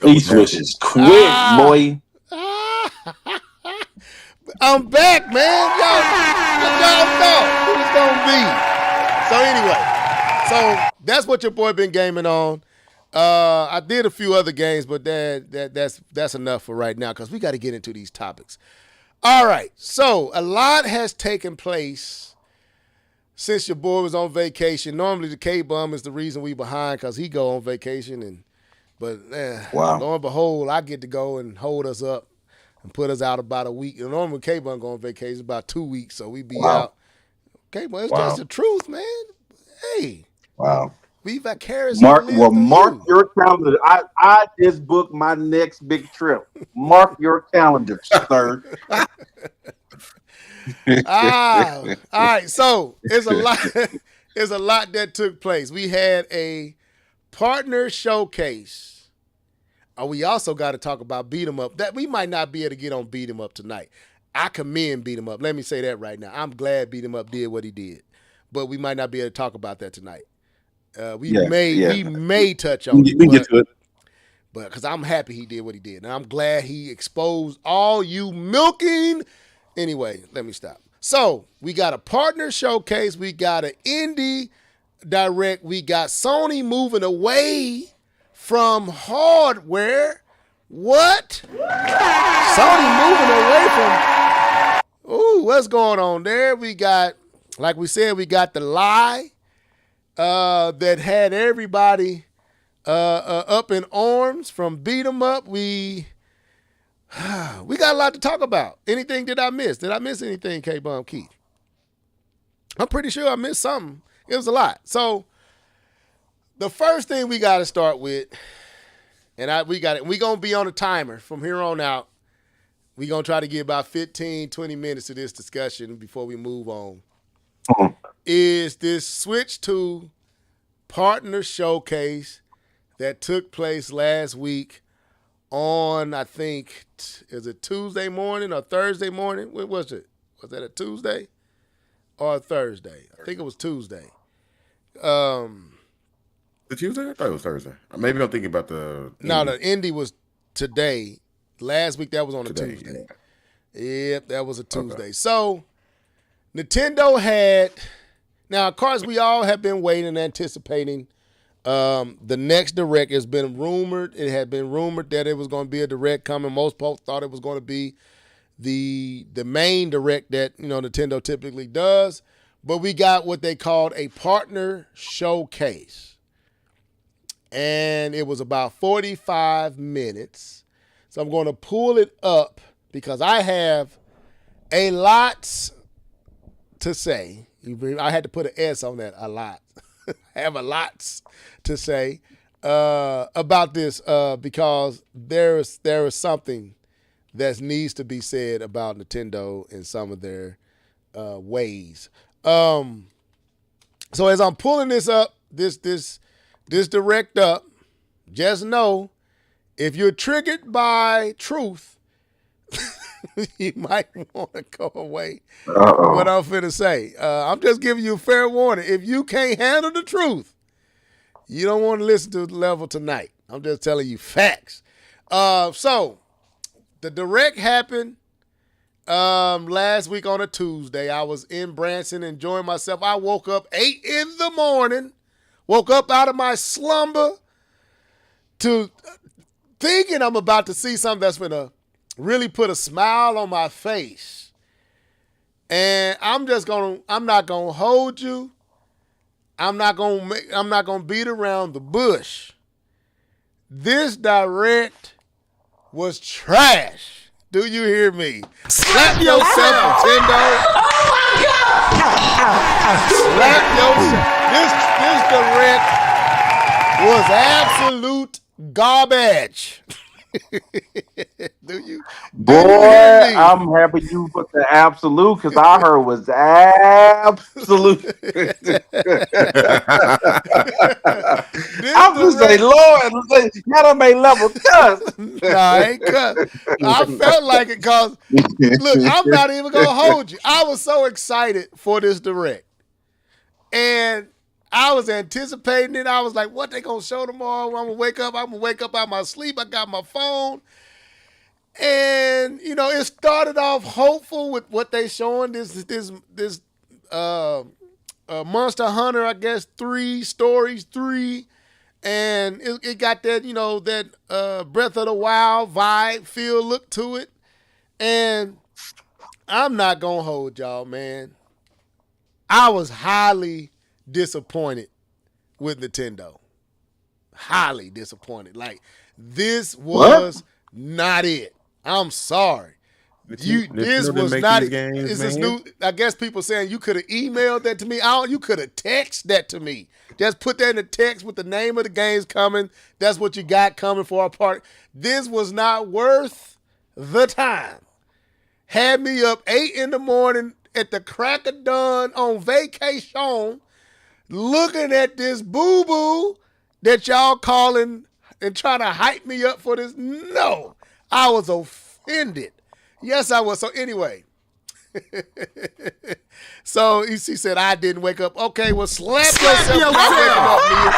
He switches quick, boy. I'm back, man. Y'all know who it's gonna be. So anyway, that's what your boy been gaming on. I did a few other games, but that's enough for right now because we got to get into these topics. All right, so a lot has taken place since your boy was on vacation. Normally the K-Bum is the reason we behind because he go on vacation, but Wow. lo and behold, I get to go and hold us up and put us out about a week. And normally K-Bum go on vacation about 2 weeks, so we be out. K-Bum, it's just the truth, man. Hey, Wow. we vicariously Mark live through you. your calendar. I just booked my next big trip. Mark your calendar, sir. All right. So it's a lot. It's a lot that took place. We had a partner showcase. We also got to talk about Beat 'em Up. That we might not be able to get on Beat 'em Up tonight. I commend Beat 'em Up. Let me say that right now. I'm glad Beat 'em Up did what he did, but we might not be able to talk about that tonight. We may touch on We it. can get to it. But because I'm happy he did what he did. And I'm glad he exposed all you milking. Anyway, let me stop. So we got a partner showcase. We got an indie direct. We got Sony moving away from hardware. What? Sony moving away from. Ooh, what's going on there? We got, like we said, we got the lie that had everybody up in arms from Beat 'em Up. We got a lot to talk about. Anything did I miss? Did I miss anything, K-Bum Keith? I'm pretty sure I missed something. It was a lot. So the first thing we got to start with, and we got it. We're going to be on a timer from here on out. We're going to try to get about 15, 20 minutes to this discussion before we move on. Is this Switch 2 partner showcase that took place last week on, I think, is it Tuesday morning or Thursday morning? When was it? Was that a Tuesday or a Thursday? I think it was Tuesday. The Tuesday? I thought it was Thursday. Maybe I'm thinking about the. No, the Indy was today. Last week, that was on a Today, Tuesday. yeah. Yep, that was a Tuesday. Okay. So, Nintendo had, now, of course, we all have been waiting and anticipating. The next Direct has been rumored. It had been rumored that it was going to be a Direct coming. Most folks thought it was going to be the main Direct that, Nintendo typically does. But we got what they called a partner showcase. And it was about 45 minutes. So I'm going to pull it up because I have a lot to say. I had to put an S on that, a lot. I have a lot to say about this because there is something that needs to be said about Nintendo and some of their ways. So as I'm pulling this up, this direct up, just know if you're triggered by truth, you might want to go away. What I'm finna say. I'm just giving you a fair warning. If you can't handle the truth, you don't want to listen to the level tonight. I'm just telling you facts. So the direct happened last week on a Tuesday. I was in Branson enjoying myself. I woke up 8 in the morning, woke up out of my slumber to thinking I'm about to see something that's going to really put a smile on my face. And I'm not going to hold you. I'm not going to beat around the bush. This direct was trash. Do you hear me? Slap yourself, Nintendo. Slap yourself. This direct was absolute garbage. Boy, I'm happy you put the absolute because I heard was absolute. I'm just saying, Lord, y'all done made level cuss. Nah, I ain't cuss. I felt like it because, look, I'm not even going to hold you. I was so excited for this direct. And I was anticipating it. I was like, what they going to show tomorrow? I'm going to wake up. I'm going to wake up out of my sleep. I got my phone. And, you know, it started off hopeful with what they showing. This Monster Hunter, I guess, 3 stories, 3. And it got that, you know, that Breath of the Wild vibe, feel, look to it. And I'm not going to hold y'all, man. I was highly disappointed with Nintendo. Highly disappointed. Like, this was not it. I'm sorry. This was not it. This is new. I guess people saying you could have emailed that to me. You could have texted that to me. Just put that in the text with the name of the games coming. That's what you got coming for our party. This was not worth the time. Had me up 8 in the morning at the crack of dawn on vacation, looking at this boo-boo that y'all calling and trying to hype me up for this. No, I was offended. Yes, I was. So anyway, so he said I didn't wake up. Okay, well, slap yourself for not waking up, Mia,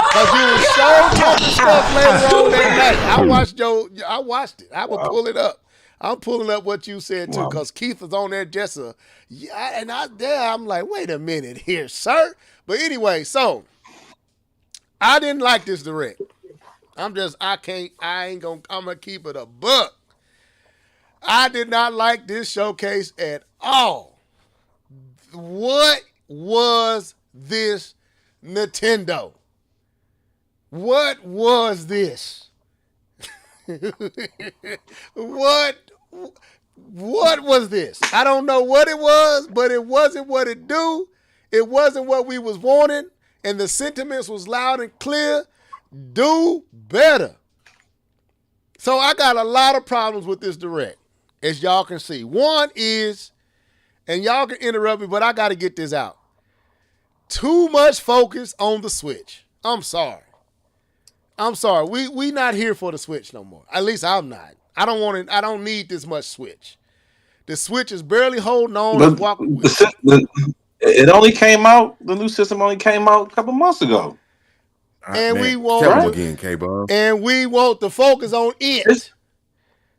because you were so talking stuff later on that night. I watched it. I will pull it up. I'm pulling up what you said too, because Keith was on there just I'm like, wait a minute here, sir. But anyway, so I didn't like this direct. I'm gonna keep it a buck. I did not like this showcase at all. What was this Nintendo? What was this? What was this? I don't know what it was, but it wasn't what it do. It wasn't what we was wanting, and the sentiments was loud and clear. Do better. So I got a lot of problems with this direct, as y'all can see. One is, and y'all can interrupt me, but I got to get this out. Too much focus on the Switch. I'm sorry. We not here for the Switch no more. At least I'm not. I don't need this much Switch. The Switch is barely holding on. It only came out. The new system only came out a couple months ago. And we want the focus on it.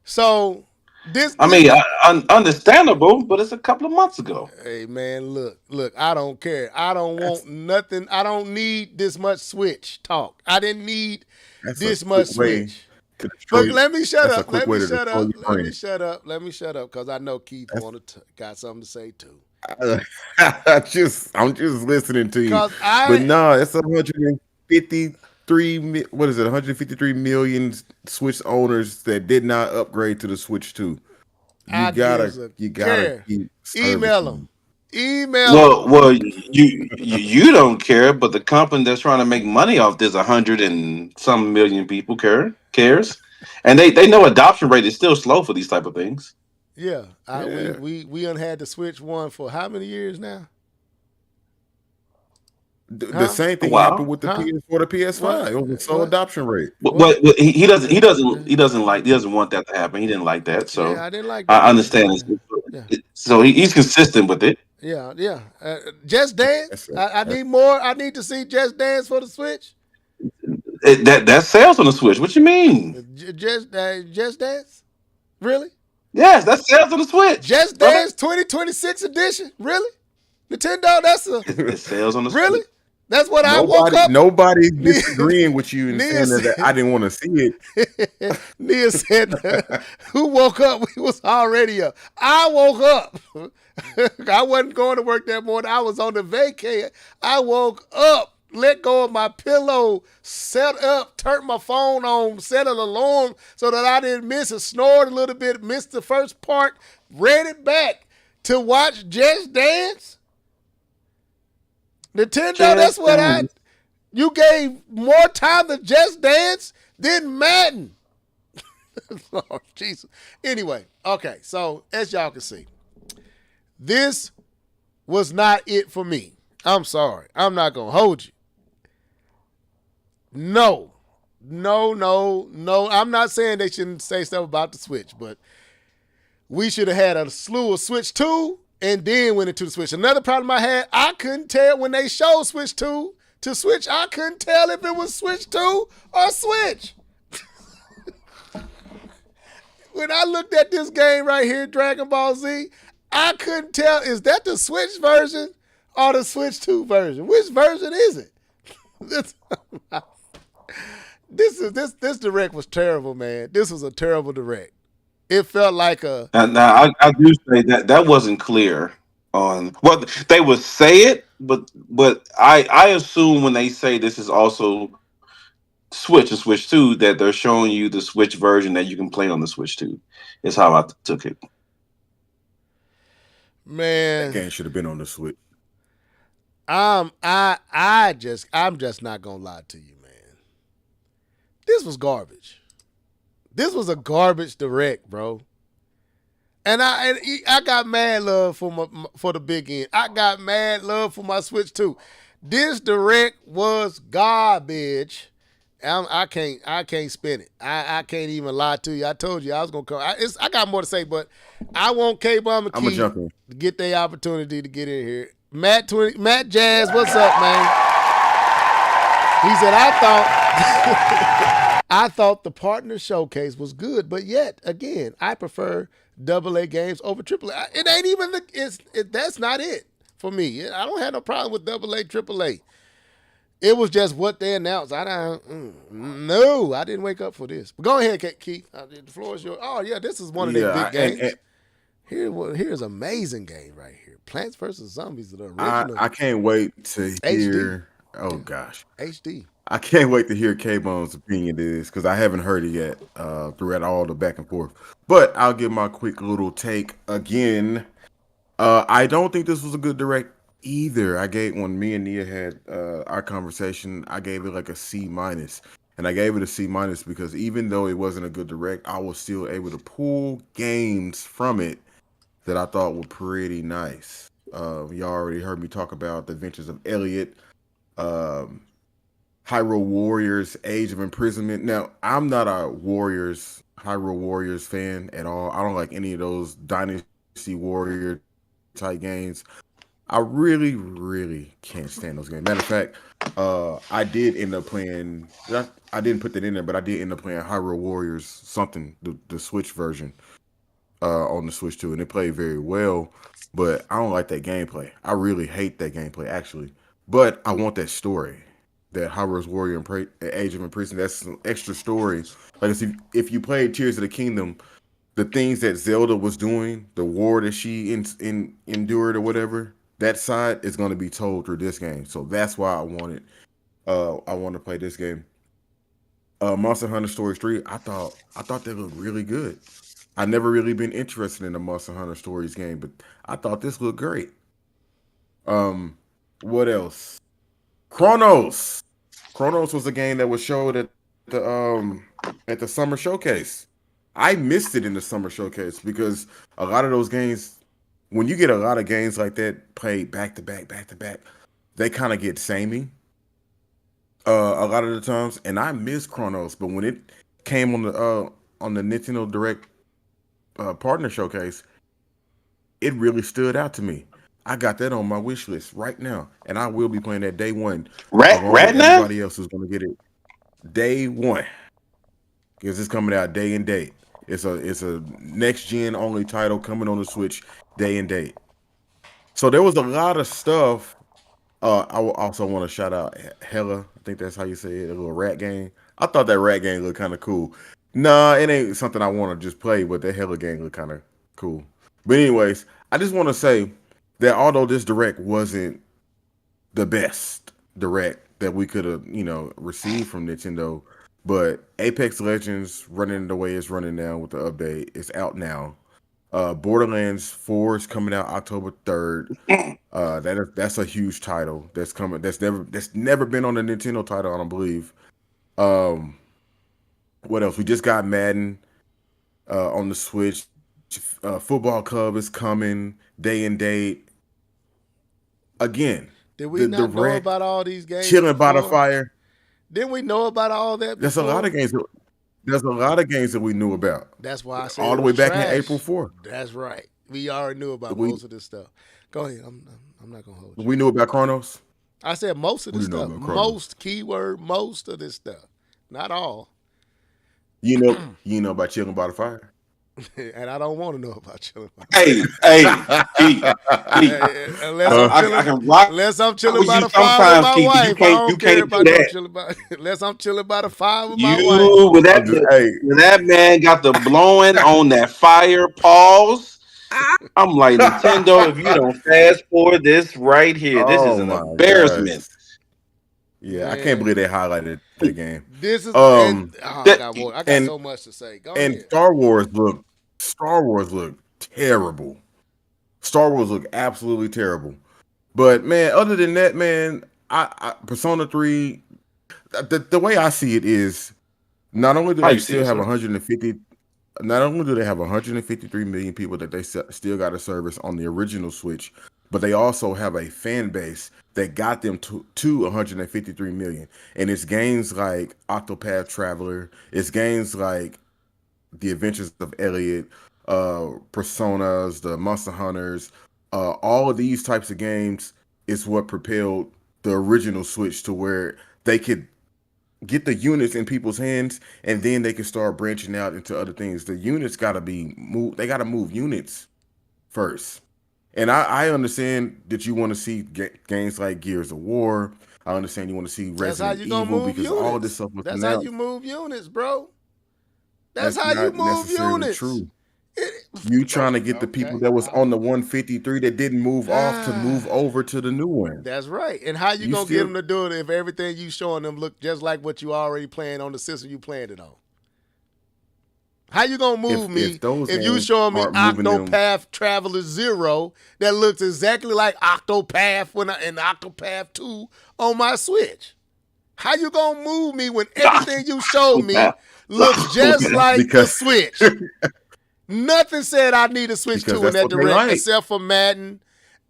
So this. I mean, understandable, but it's a couple of months ago. Hey man, look. I don't care. I don't want nothing. I don't need this much Switch talk. I didn't need this much Switch. But let me shut up. Let me shut up, because I know Keith got something to say too. I'm just listening to you. But no, it's 153. What is it? 153 million Switch owners that did not upgrade to the Switch 2. You gotta keep email them. Well, you don't care, but the company that's trying to make money off this 100 and some million people cares. And they know adoption rate is still slow for these type of things. Yeah, Yeah. we done had the Switch one for how many years now? The Huh? same thing Wow. happened with the Huh? PS4 to PS5. It was a slow What? adoption rate. But he doesn't want that to happen. He didn't like that. Yeah, So I didn't like that I either. understand. Yeah. So he's consistent with it. Yeah. Just Dance. That's I need more. I need to see Just Dance for the Switch. That sells on the Switch. What you mean? Just Dance. Really? Yes, that sells on the Switch. Just Right? Dance 2026 edition. Really? Nintendo. That's a It sells on the really. Switch. That's what I woke up. Nobody's Nia- disagreeing with you and Nia saying that said- I didn't want to see it. Nia said, "Who woke up? We was already up. I woke up. I wasn't going to work that morning. I was on the vacay. I woke up, let go of my pillow, set up, turned my phone on, set an alarm so that I didn't miss it. Snored a little bit, missed the first part, read it back to watch Just Dance. Nintendo, that's what Dance. you gave more time to Just Dance than Madden." Lord Jesus. Anyway, okay, so as y'all can see, this was not it for me. I'm sorry. I'm not going to hold you. No. I'm not saying they shouldn't say stuff about the Switch, but we should have had a slew of Switch 2 and then went into the Switch. Another problem I had, I couldn't tell when they showed Switch 2 to Switch. I couldn't tell if it was Switch 2 or Switch. When I looked at this game right here, Dragon Ball Z, I couldn't tell, is that the Switch version or the Switch 2 version? Which version is it? This direct was terrible, man. This was a terrible direct. It felt like a Now I do say that wasn't clear on well they would say it, but I assume when they say this is also Switch and Switch 2 that they're showing you the Switch version that you can play on the Switch 2. Is how I took it. man. That game should have been on the Switch. I'm just not gonna lie to you, man. This was garbage. This was a garbage direct, bro. And I got mad love for the big end. I got mad love for my Switch too. This direct was garbage. I can't spin it. I can't even lie to you. I told you I was gonna come. I got more to say, but I want K-Bomb and I'm gonna Key jump in. to get their opportunity to get in here. Matt Jazz, what's up, man? He said, I thought the partner showcase was good, but yet again, I prefer AA games over AAA. It ain't even that's not it for me. I don't have no problem with AA, AAA. It was just what they announced. I didn't wake up for this. But go ahead, Keith. The floor is yours. Oh yeah, this is one of their big games. Here's an amazing game right here. Plants vs. Zombies, the original. I can't wait to hear. HD. Oh gosh, HD. I can't wait to hear K-Bone's opinion of this because I haven't heard it yet throughout all the back and forth. But I'll give my quick little take again. I don't think this was a good direct either. I gave when me and Nia had our conversation, I gave it like a C minus, and I gave it a C minus because even though it wasn't a good direct, I was still able to pull games from it that I thought were pretty nice. Y'all already heard me talk about the Adventures of Elliot. Hyrule Warriors, Age of Imprisonment. Now, I'm not a Hyrule Warriors fan at all. I don't like any of those Dynasty Warrior type games. I really, really can't stand those games. Matter of fact, I did end up playing. I didn't put that in there, but I did end up playing Hyrule Warriors something, the Switch version, on the Switch too, and it played very well. But I don't like that gameplay. I really hate that gameplay, actually. But I want that story. That Hyrule's Warrior and Age of Imprisonment, that's some extra story. Like if you played Tears of the Kingdom, the things that Zelda was doing, the war that she endured or whatever, that side is going to be told through this game. So that's why I want to play this game. Monster Hunter Stories 3, I thought they looked really good. I never really been interested in the Monster Hunter Stories game, but I thought this looked great. What else? Chronos was a game that was showed at the at the summer showcase. I missed it in the summer showcase because a lot of those games, when you get a lot of games like that played back to back, they kind of get samey a lot of the times. And I miss Chronos, but when it came on the Nintendo Direct partner showcase, it really stood out to me. I got that on my wish list right now, and I will be playing that day one. Along with everybody else who's going to get it day one, because it's coming out day and date. It's a next gen only title coming on the Switch day and date. So there was a lot of stuff. I also want to shout out Hella. I think that's how you say it. A little rat game. I thought that rat game looked kind of cool. Nah, it ain't something I want to just play, but that Hella game looked kind of cool. But anyways, I just want to say that although this direct wasn't the best direct that we could have, received from Nintendo, but Apex Legends running the way it's running now with the update, it's out now. Borderlands 4 is coming out October 3rd. That's a huge title that's coming. That's never been on the Nintendo title, I don't believe. What else? We just got Madden on the Switch. Football Club is coming day and date. Again, did we not know about all these games? Chilling by the fire. Didn't we know about all that before? There's a lot of games. There's a lot of games that we knew about. That's why I said all the way back in April 4th. That's right. We already knew about most of this stuff. Go ahead. I'm not gonna hold you. We knew about Chronos. I said most of this stuff. Most keyword. Most of this stuff. Not all. You know about Chilling by the Fire. And I don't want to know about Chilling by Unless I'm chilling by the fire with my wife. I don't care about chilling by. Unless I'm chilling by the fire with my wife. When that man got the blowing on that fire pause, I'm like, Nintendo, if you don't fast forward this right here, this is an embarrassment. Gosh. Yeah, man. I can't believe they highlighted the game. This is I got so much to say. Go ahead. Star Wars looked terrible. Star Wars looked absolutely terrible. But man, other than that, man, I Persona 3, the way I see it is, not only do they still have 150. Not only do they have 153 million people that they still got a service on the original Switch, but they also have a fan base that got them to 153 million. And it's games like Octopath Traveler, it's games like The Adventures of Elliot, Personas, the Monster Hunters, all of these types of games is what propelled the original Switch to where they could get the units in people's hands, and then they can start branching out into other things. The units got to be moved. They got to move units first. And I understand that you want to see games like Gears of War. I understand you want to see Resident Evil because units. All of this stuff was That's announced. How you move units, bro. That's how you move units. True. You trying to get the people that was on the 153 that didn't move off to move over to the new one. That's right. And how you gonna get them to do it if everything you showing them look just like what you already playing on the system you playing it on? How you gonna move if you showing me Octopath Traveler 0 that looks exactly like Octopath and Octopath 2 on my Switch? How you gonna move me when everything you showed me looks just like the Switch? Nothing said I need a Switch 2 in that direct except for Madden,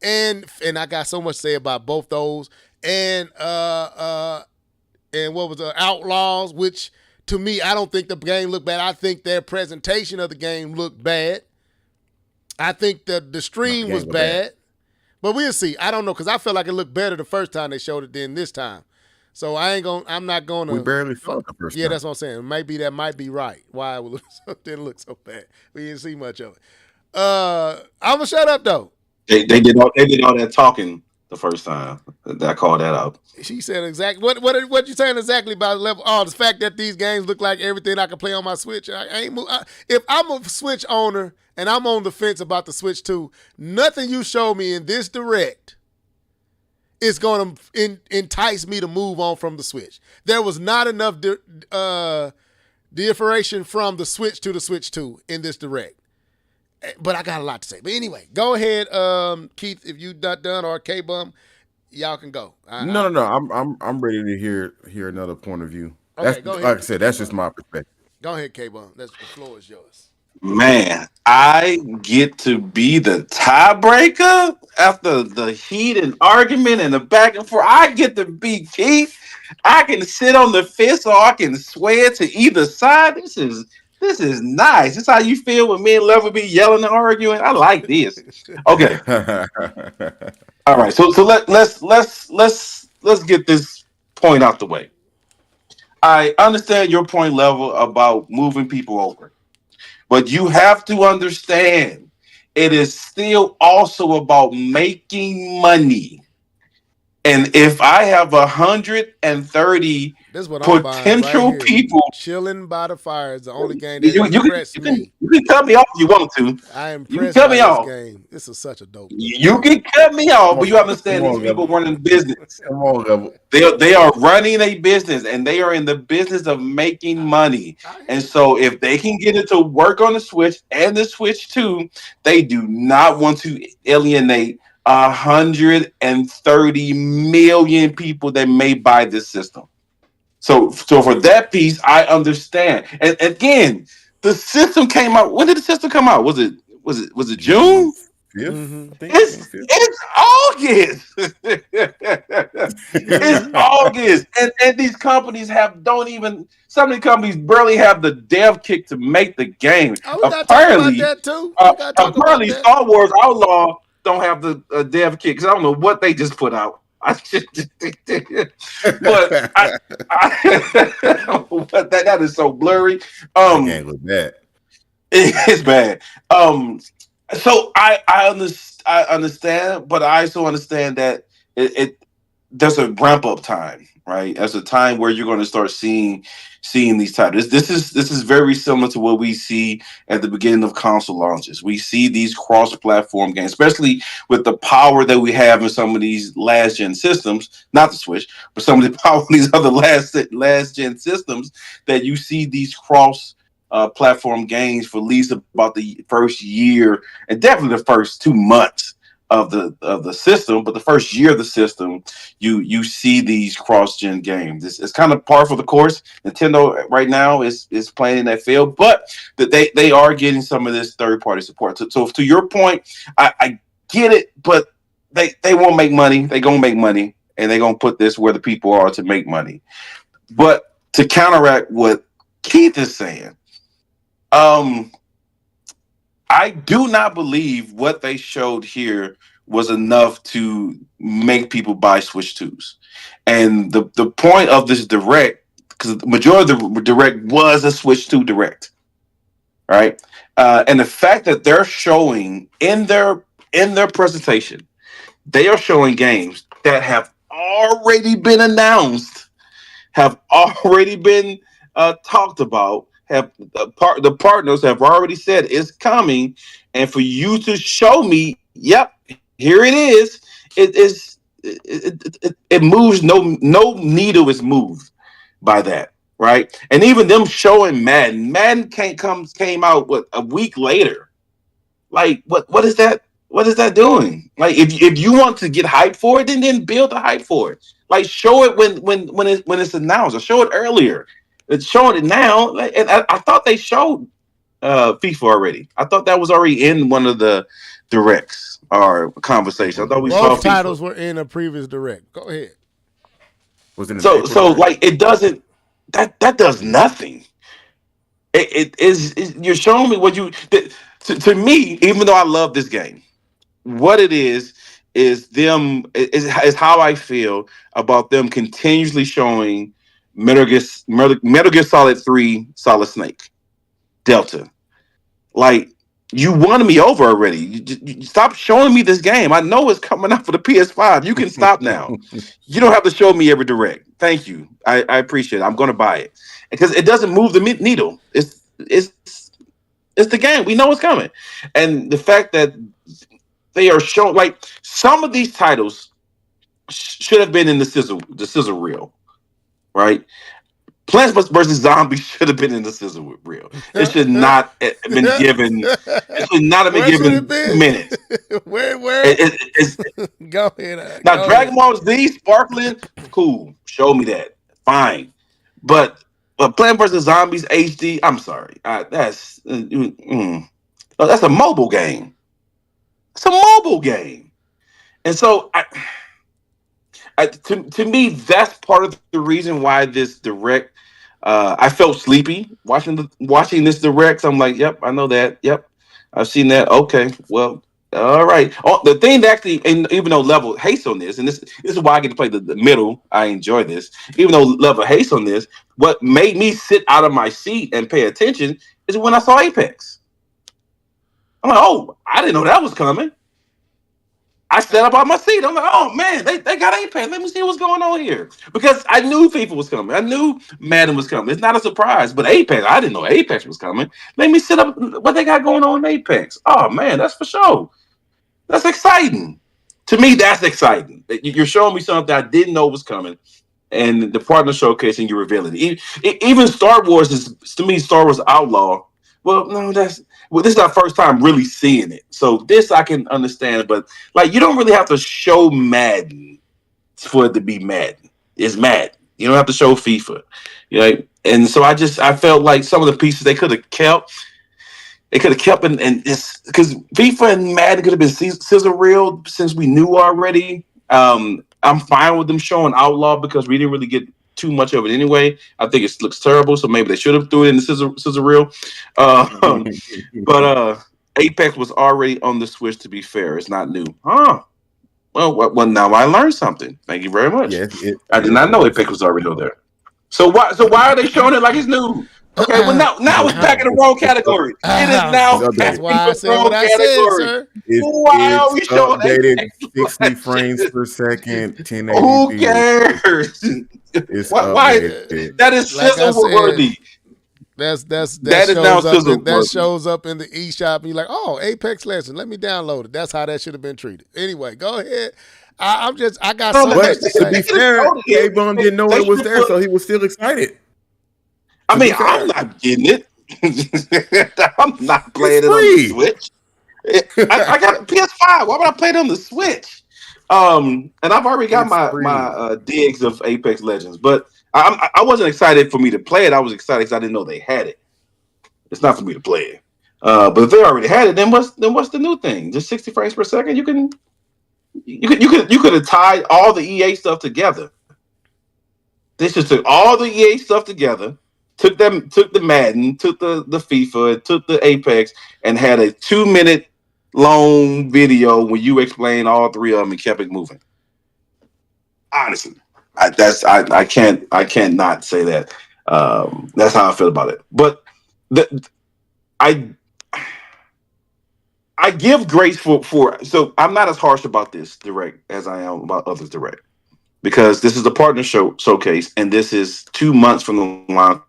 and I got so much to say about both those, and what was Outlaws, which to me I don't think the game looked bad. I think their presentation of the game looked bad. I think the stream was bad, but we'll see. I don't know because I felt like it looked better the first time they showed it than this time. So I'm not gonna. We barely saw it the first time. Yeah, that's what I'm saying. That might be right. Why it didn't look so bad. We didn't see much of it. I'm gonna shut up though. They did all that talking the first time. I called that out. She said exactly what you saying exactly about the level. Oh, the fact that these games look like everything I can play on my Switch. If I'm a Switch owner and I'm on the fence about the Switch 2, nothing you show me in this direct is going to entice me to move on from the Switch. There was not enough differentiation from the Switch to the Switch 2 in this direct. But I got a lot to say. But anyway, go ahead, Keith, if you not done, or K-Bum, y'all can go. No. I'm ready to hear another point of view. Okay, go ahead. Like I said, that's just my perspective. Go ahead, K-Bone. The floor is yours. Man, I get to be the tiebreaker after the heat and argument and the back and forth. I get to be Keith. I can sit on the fence or I can swear to either side. This is nice. This is how you feel when me and Level be yelling and arguing. I like this. Okay. All right. So let's get this point out the way. I understand your point, Level, about moving people over. But you have to understand, it is still also about making money. And if I have 130 This is what I'm buying right potential here. people, Chilling by the fire is the only game that you, you, can, impressed you, can, me. you can cut me off if you want to. I am You can impressed cut by me this off. game. This is such a dope game. You can cut me off, but you Come understand on, these people Gabble. running business. Come on, Gabble. They are running a business and they are in the business of making money. And so if they can get it to work on the Switch and the Switch 2, they do not want to alienate 130 million people that may buy this system. So for that piece, I understand. And again, the system came out. When did the system come out? Was it June? 5th, Mhm. I think. It's August. It's August, and these companies don't even. Some of these companies barely have the dev kit to make the game. Oh, we gotta talk about Apparently, that too. We gotta talk about apparently, that. Star Wars Outlaw don't have the dev kit because I don't know what they just put out. But but that is so blurry. That game was bad. It's bad. So I understand, but I also understand that it there's a ramp up time, right? There's a time where you're going to start seeing these titles. This is very similar to what we see at the beginning of console launches. We see these cross platform games, especially with the power that we have in some of these last gen systems, not the Switch, but some of the power in these other last gen systems, that you see these cross platform games for at least about the first year and definitely the first 2 months of the system. But the first year of the system, you see these cross-gen games. It's kind of par for the course. Nintendo right now is playing in that field, but that they are getting some of this third-party support. So to your point, I get it, but they won't make money. They're gonna make money, and they're gonna put this where the people are to make money. But to counteract what Keith is saying, I do not believe what they showed here was enough to make people buy Switch 2s. And the point of this direct, because the majority of the direct was a Switch 2 direct, right? And the fact that they're showing in their presentation, they are showing games that have already been announced, have already been talked about, have the partners have already said it's coming, and for you to show me, yep, here it is. It moves. No needle is moved by that, right? And even them showing Madden came out a week later. Like what is that? What is that doing? Like if you want to get hype for it, then build the hype for it. Like show it when it's announced, or show it earlier. It's showing it now, and I thought they showed FIFA already. I thought that was already in one of the directs or conversations. I thought we saw Both titles FIFA. were in a previous direct. Go ahead. Was it So like it doesn't that does nothing. It is you're showing me what you to me, even though I love this game, what it is them is how I feel about them continuously showing Metal Gear Solid 3 Solid Snake Delta. Like you won me over already. You stop showing me this game. I know it's coming out for the PS5. You can stop now. You don't have to show me every direct. Thank you. I appreciate it. I'm going to buy it because it doesn't move the needle. It's the game. We know it's coming, and the fact that they are showing like some of these titles should have been in the sizzle reel, right? Plants vs. Zombies should have been in the sizzle reel. It should not have been given. It should not have been given 2 minutes. Where? It's, Go ahead. now, Dragon Ball Z, Sparkling, cool. Show me that. Fine. But Plant vs. Zombies HD. I'm sorry, that's that's a mobile game. It's a mobile game, and so to me, that's part of the reason why this direct. I felt sleepy watching this direct. So I'm like, yep, I know that. Yep, I've seen that. Okay, well, all right. Oh, the thing that actually, and even though Level hates on this, and this is why I get to play the middle. I enjoy this. Even though Level hates on this, what made me sit out of my seat and pay attention is when I saw Apex. I'm like, oh, I didn't know that was coming. I sat up on my seat. I'm like, oh man, they got Apex. Let me see what's going on here. Because I knew FIFA was coming. I knew Madden was coming. It's not a surprise. But Apex, I didn't know Apex was coming. Let me sit up what they got going on in Apex. Oh man, that's for sure. That's exciting. To me, that's exciting. You're showing me something I didn't know was coming. And the partner showcase and you reveal it. Even Star Wars is, to me, Star Wars Outlaw. Well, no, this is our first time really seeing it. So this I can understand, but like you don't really have to show Madden for it to be Madden. It's Madden. You don't have to show FIFA. You know? And so I felt like some of the pieces they could have kept. They could have kept and it's because FIFA and Madden could have been scissor reel since we knew already. I'm fine with them showing Outlaw because we didn't really get too much of it anyway. I think it looks terrible, so maybe they should have threw it in the scissor reel. But Apex was already on the Switch. To be fair, it's not new. Huh? Well, now I learned something. Thank you very much. Yeah, I did not know Apex was already on there. So why are they showing it like it's new? Okay, well now it's back in the wrong category. It is now That's why I said what I said, sir. Why are we showing updated 60 frames per second, 1080p? Who cares? It's why? That is sizzle worthy. That shows up in the eShop and you're like, oh, Apex Legends, let me download it. That's how that should have been treated. Anyway, go ahead. I got so much to say. To be fair, K-Bone didn't know it was there, so he was still excited. I mean, I'm not getting it. I'm not playing it on the Switch. I got a PS5. Why would I play it on the Switch? And I've already got my digs of Apex Legends, but I wasn't excited for me to play it. I was excited because I didn't know they had it. It's not for me to play it. But if they already had it, then what's the new thing? Just 60 frames per second? You could have tied all the EA stuff together. This just took all the EA stuff together. Took the Madden, took the FIFA, took the Apex, and had a 2-minute long video when you explain all three of them and kept it moving. Honestly, I can't not say that. That's how I feel about it. But I give grace for so I'm not as harsh about this direct as I am about others direct because this is a partner showcase and this is 2 months from the launch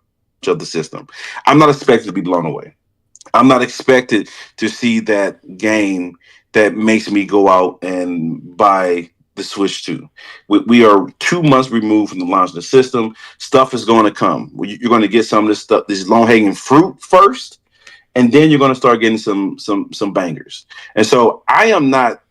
of the system. I'm not expected to be blown away. I'm not expected to see that game that makes me go out and buy the Switch 2. We are 2 months removed from the launch of the system. Stuff is going to come. You're going to get some of this stuff, this low-hanging fruit first, and then you're going to start getting some bangers. And so I am not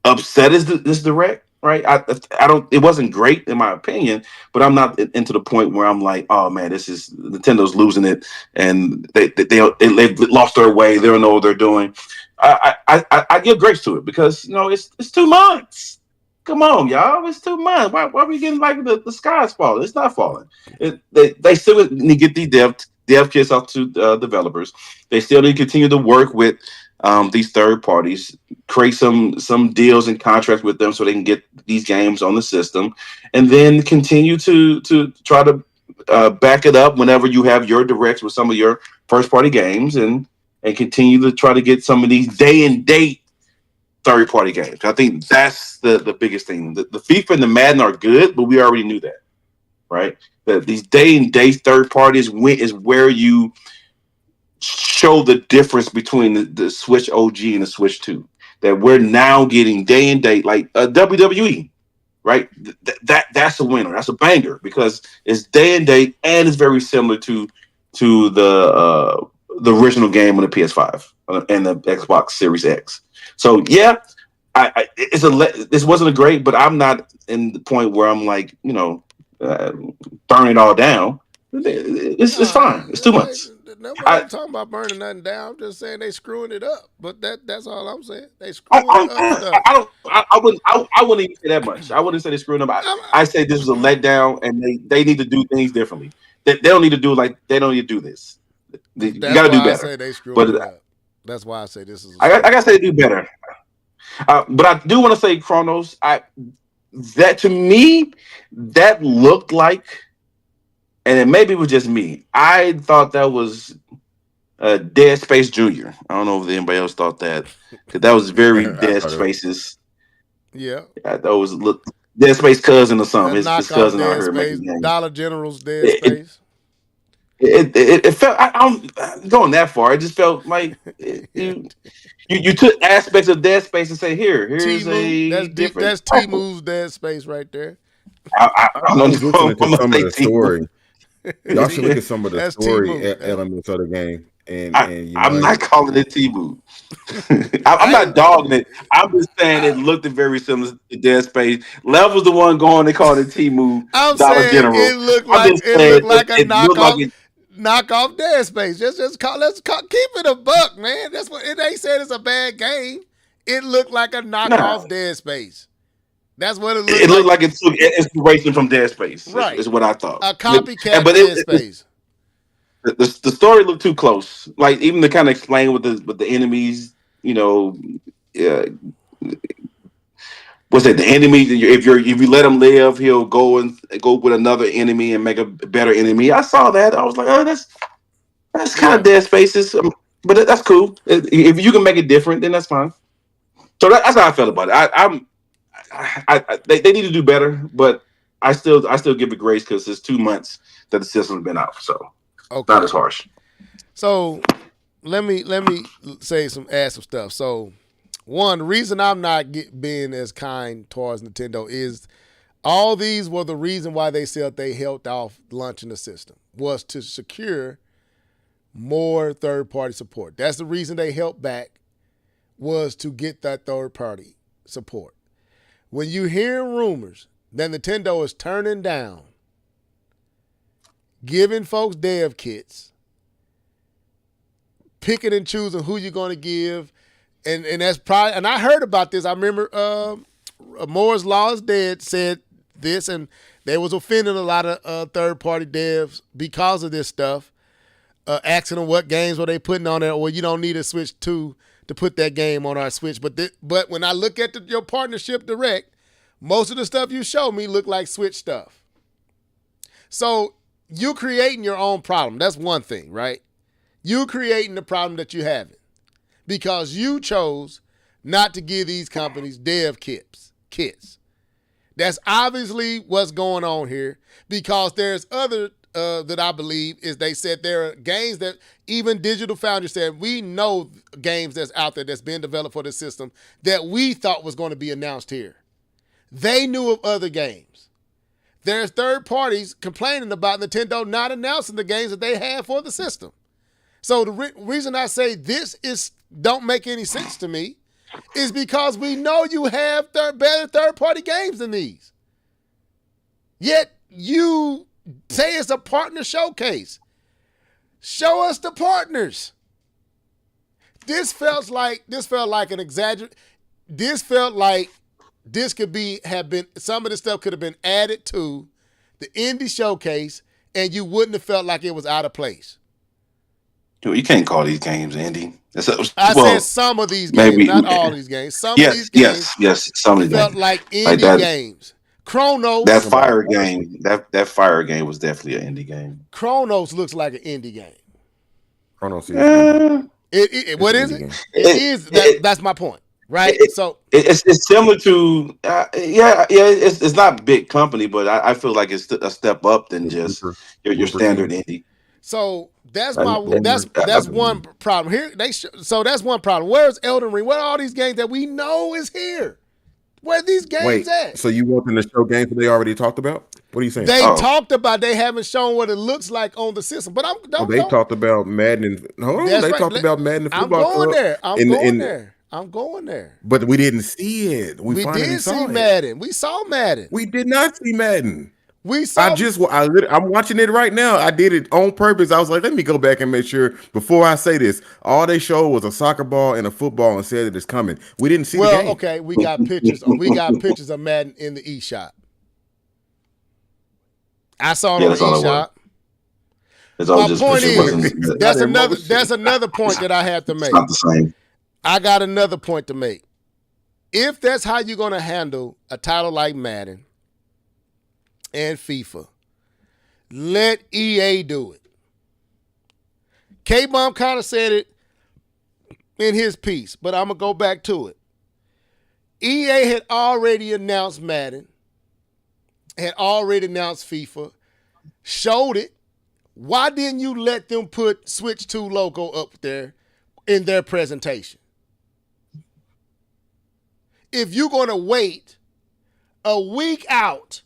upset as this direct. Right, I don't. It wasn't great in my opinion, but I'm not into the point where I'm like, oh man, this is Nintendo's losing it, and they've lost their way. They don't know what they're doing. I give grace to it because it's 2 months. Come on, y'all, it's 2 months. Why are we getting like the sky's falling? It's not falling. They still need to get these dev kits out to developers. They still need to continue to work with these third parties, create some deals and contracts with them so they can get these games on the system, and then continue to try to back it up whenever you have your directs with some of your first party games, and continue to try to get some of these day and date third party games. I think that's the biggest thing. The FIFA and the Madden are good, but we already knew that, right? That these day and date third parties is where you show the difference between the Switch OG and the Switch 2. That we're now getting day and date like WWE, right? That's a winner. That's a banger because it's day and date and it's very similar to the original game on the PS5 and the Xbox Series X. So yeah, this wasn't a great, but I'm not in the point where I'm like, burn it all down. It's fine. It's too much. Nobody's talking about burning nothing down. I'm just saying they screwing it up. But that's all I'm saying. They I, screwing up stuff. I wouldn't even say that much. I wouldn't say they're screwing up. I say this was a letdown, and they need to do things differently. They don't need to do they don't need to do this. You got to do better. I say they screwing it up. That's why I say this is. I gotta say they do better. But I do want to say Chronos. That to me, that looked like, and it maybe was just me. I thought that was Dead Space Junior. I don't know if anybody else thought that, because that was very Dead Spaces. Yeah, that was Dead Space cousin or something. His cousin out here making games. Dollar General's Dead Space. It felt. I'm going that far. It just felt like you took aspects of Dead Space and say, here's a different. That's Timu's Dead Space right there. I was listening to some of the story. Y'all should look at some of the story elements of the game. I'm not calling it Timu. I'm not dogging it. I'm just saying it looked very similar to Dead Space. Lev was the one going. They called it Timu. Dollar General. It looked like a knockoff. Knockoff Dead Space. Let's keep it a buck, man. That's what it ain't said. It's a bad game. It looked like a knockoff Dead Space. That's what it looked like. It looked like it took inspiration from Dead Space. Right, is what I thought. A copycat Dead Space. The story looked too close. Like even to kind of explain with the enemies, what's that? The enemy. If you let him live, he'll go with another enemy and make a better enemy. I saw that. I was like, oh, that's kind of Dead Spaces, but that's cool. If you can make it different, then that's fine. So that's how I felt about it. They need to do better, but I still give it grace because it's 2 months that the system's been out, so not as harsh. So let me add some stuff. So. One, the reason I'm not being as kind towards Nintendo is all these were the reason why they said they held off launching the system, was to secure more third-party support. That's the reason they held back, was to get that third-party support. When you hear rumors that Nintendo is turning down giving folks dev kits, picking and choosing who you're going to give, and that's probably, and I heard about this. I remember Moore's Law is Dead said this, and they was offending a lot of third-party devs because of this stuff, asking them what games were they putting on there. Well, you don't need a Switch 2 to put that game on our Switch. But when I look at your partnership direct, most of the stuff you show me look like Switch stuff. So you creating your own problem. That's one thing, right? You creating the problem that you haven't. Because you chose not to give these companies dev kits. That's obviously what's going on here, because there's other that I believe is they said there are games that even Digital Foundry said, we know games that's out there that's been developed for the system that we thought was going to be announced here. They knew of other games. There's third parties complaining about Nintendo not announcing the games that they have for the system. So the reason I say this don't make any sense to me is because we know you have better third-party games than these. Yet you say it's a partner showcase. Show us the partners. This felt like an exaggeration. This felt like this have been, some of this stuff could have been added to the indie showcase, and you wouldn't have felt like it was out of place. You can't call these games indie. I said some of these games, not all these games. Some of these games some of felt like indie games. Chronos. That fire game, that fire game was definitely an indie game. Chronos looks like an indie game. Chronos is what is it? It is. That's my point, right? So it's similar to it's not big company, but I feel like it's a step up than just your standard indie. So that's one problem here. So that's one problem. Where's Elden Ring? Where are all these games that we know is here? Where are these games at? So you want them to show games that they already talked about? What are you saying? They talked about. They haven't shown what it looks like on the system. But they talked about Madden. Talked about Madden football. I'm going there. But we didn't see it. We did see Madden. We saw Madden. We did not see Madden. I'm watching it right now. I did it on purpose. I was like, let me go back and make sure before I say this. All they showed was a soccer ball and a football and said that it's coming. We didn't see the game. Okay, we got pictures. We got pictures of Madden in the eShop. I saw it on the eShop. My point is, that's another point that I have to make. It's not the same. I got another point to make. If that's how you're going to handle a title like Madden and FIFA, let EA do it. K-Bomb kind of said it in his piece, but I'm going to go back to it. EA had already announced Madden, had already announced FIFA, showed it. Why didn't you let them put Switch 2 logo up there in their presentation? If you're going to wait a week out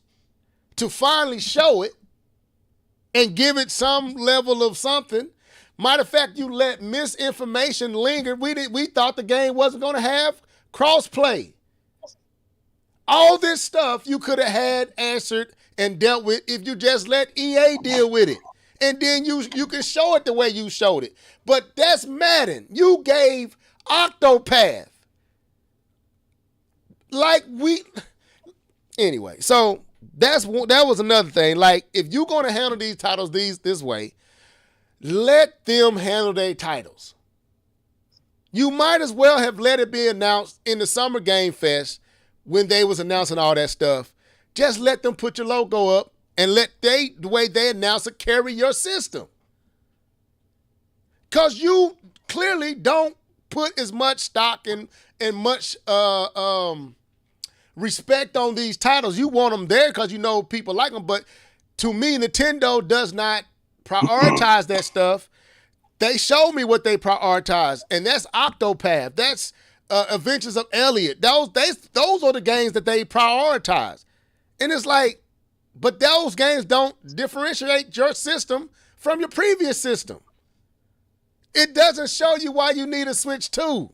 to finally show it and give it some level of something, matter of fact, you let misinformation linger. We thought the game wasn't going to have cross-play. All this stuff you could have had answered and dealt with if you just let EA deal with it. And then you can show it the way you showed it. But that's Madden. You gave Octopath. Anyway, so that was another thing. Like, if you're going to handle these titles this way, let them handle their titles. You might as well have let it be announced in the Summer Game Fest when they was announcing all that stuff. Just let them put your logo up and let the way they announce it, carry your system. Because you clearly don't put as much stock and much respect on these titles. You want them there because you know people like them. But to me, Nintendo does not prioritize that stuff. They show me what they prioritize, and that's Octopath. That's Adventures of Elliot. Those are the games that they prioritize. And it's like, but those games don't differentiate your system from your previous system. It doesn't show you why you need a Switch 2.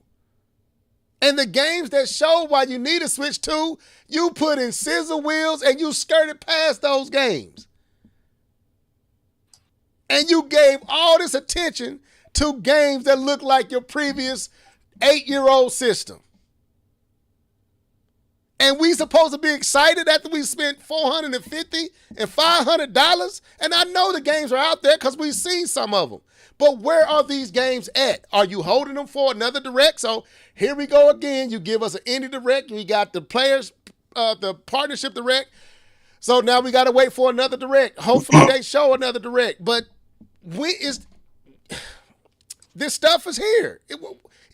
And the games that show why you need a Switch 2, you put in scissor wheels and you skirted past those games. And you gave all this attention to games that look like your previous 8-year-old system. And we supposed to be excited after we spent $450 and $500? And I know the games are out there because we've seen some of them. But where are these games at? Are you holding them for another direct? So here we go again. You give us an indie direct. We got the players, the partnership direct. So now we got to wait for another direct. Hopefully they show another direct. But this stuff is here.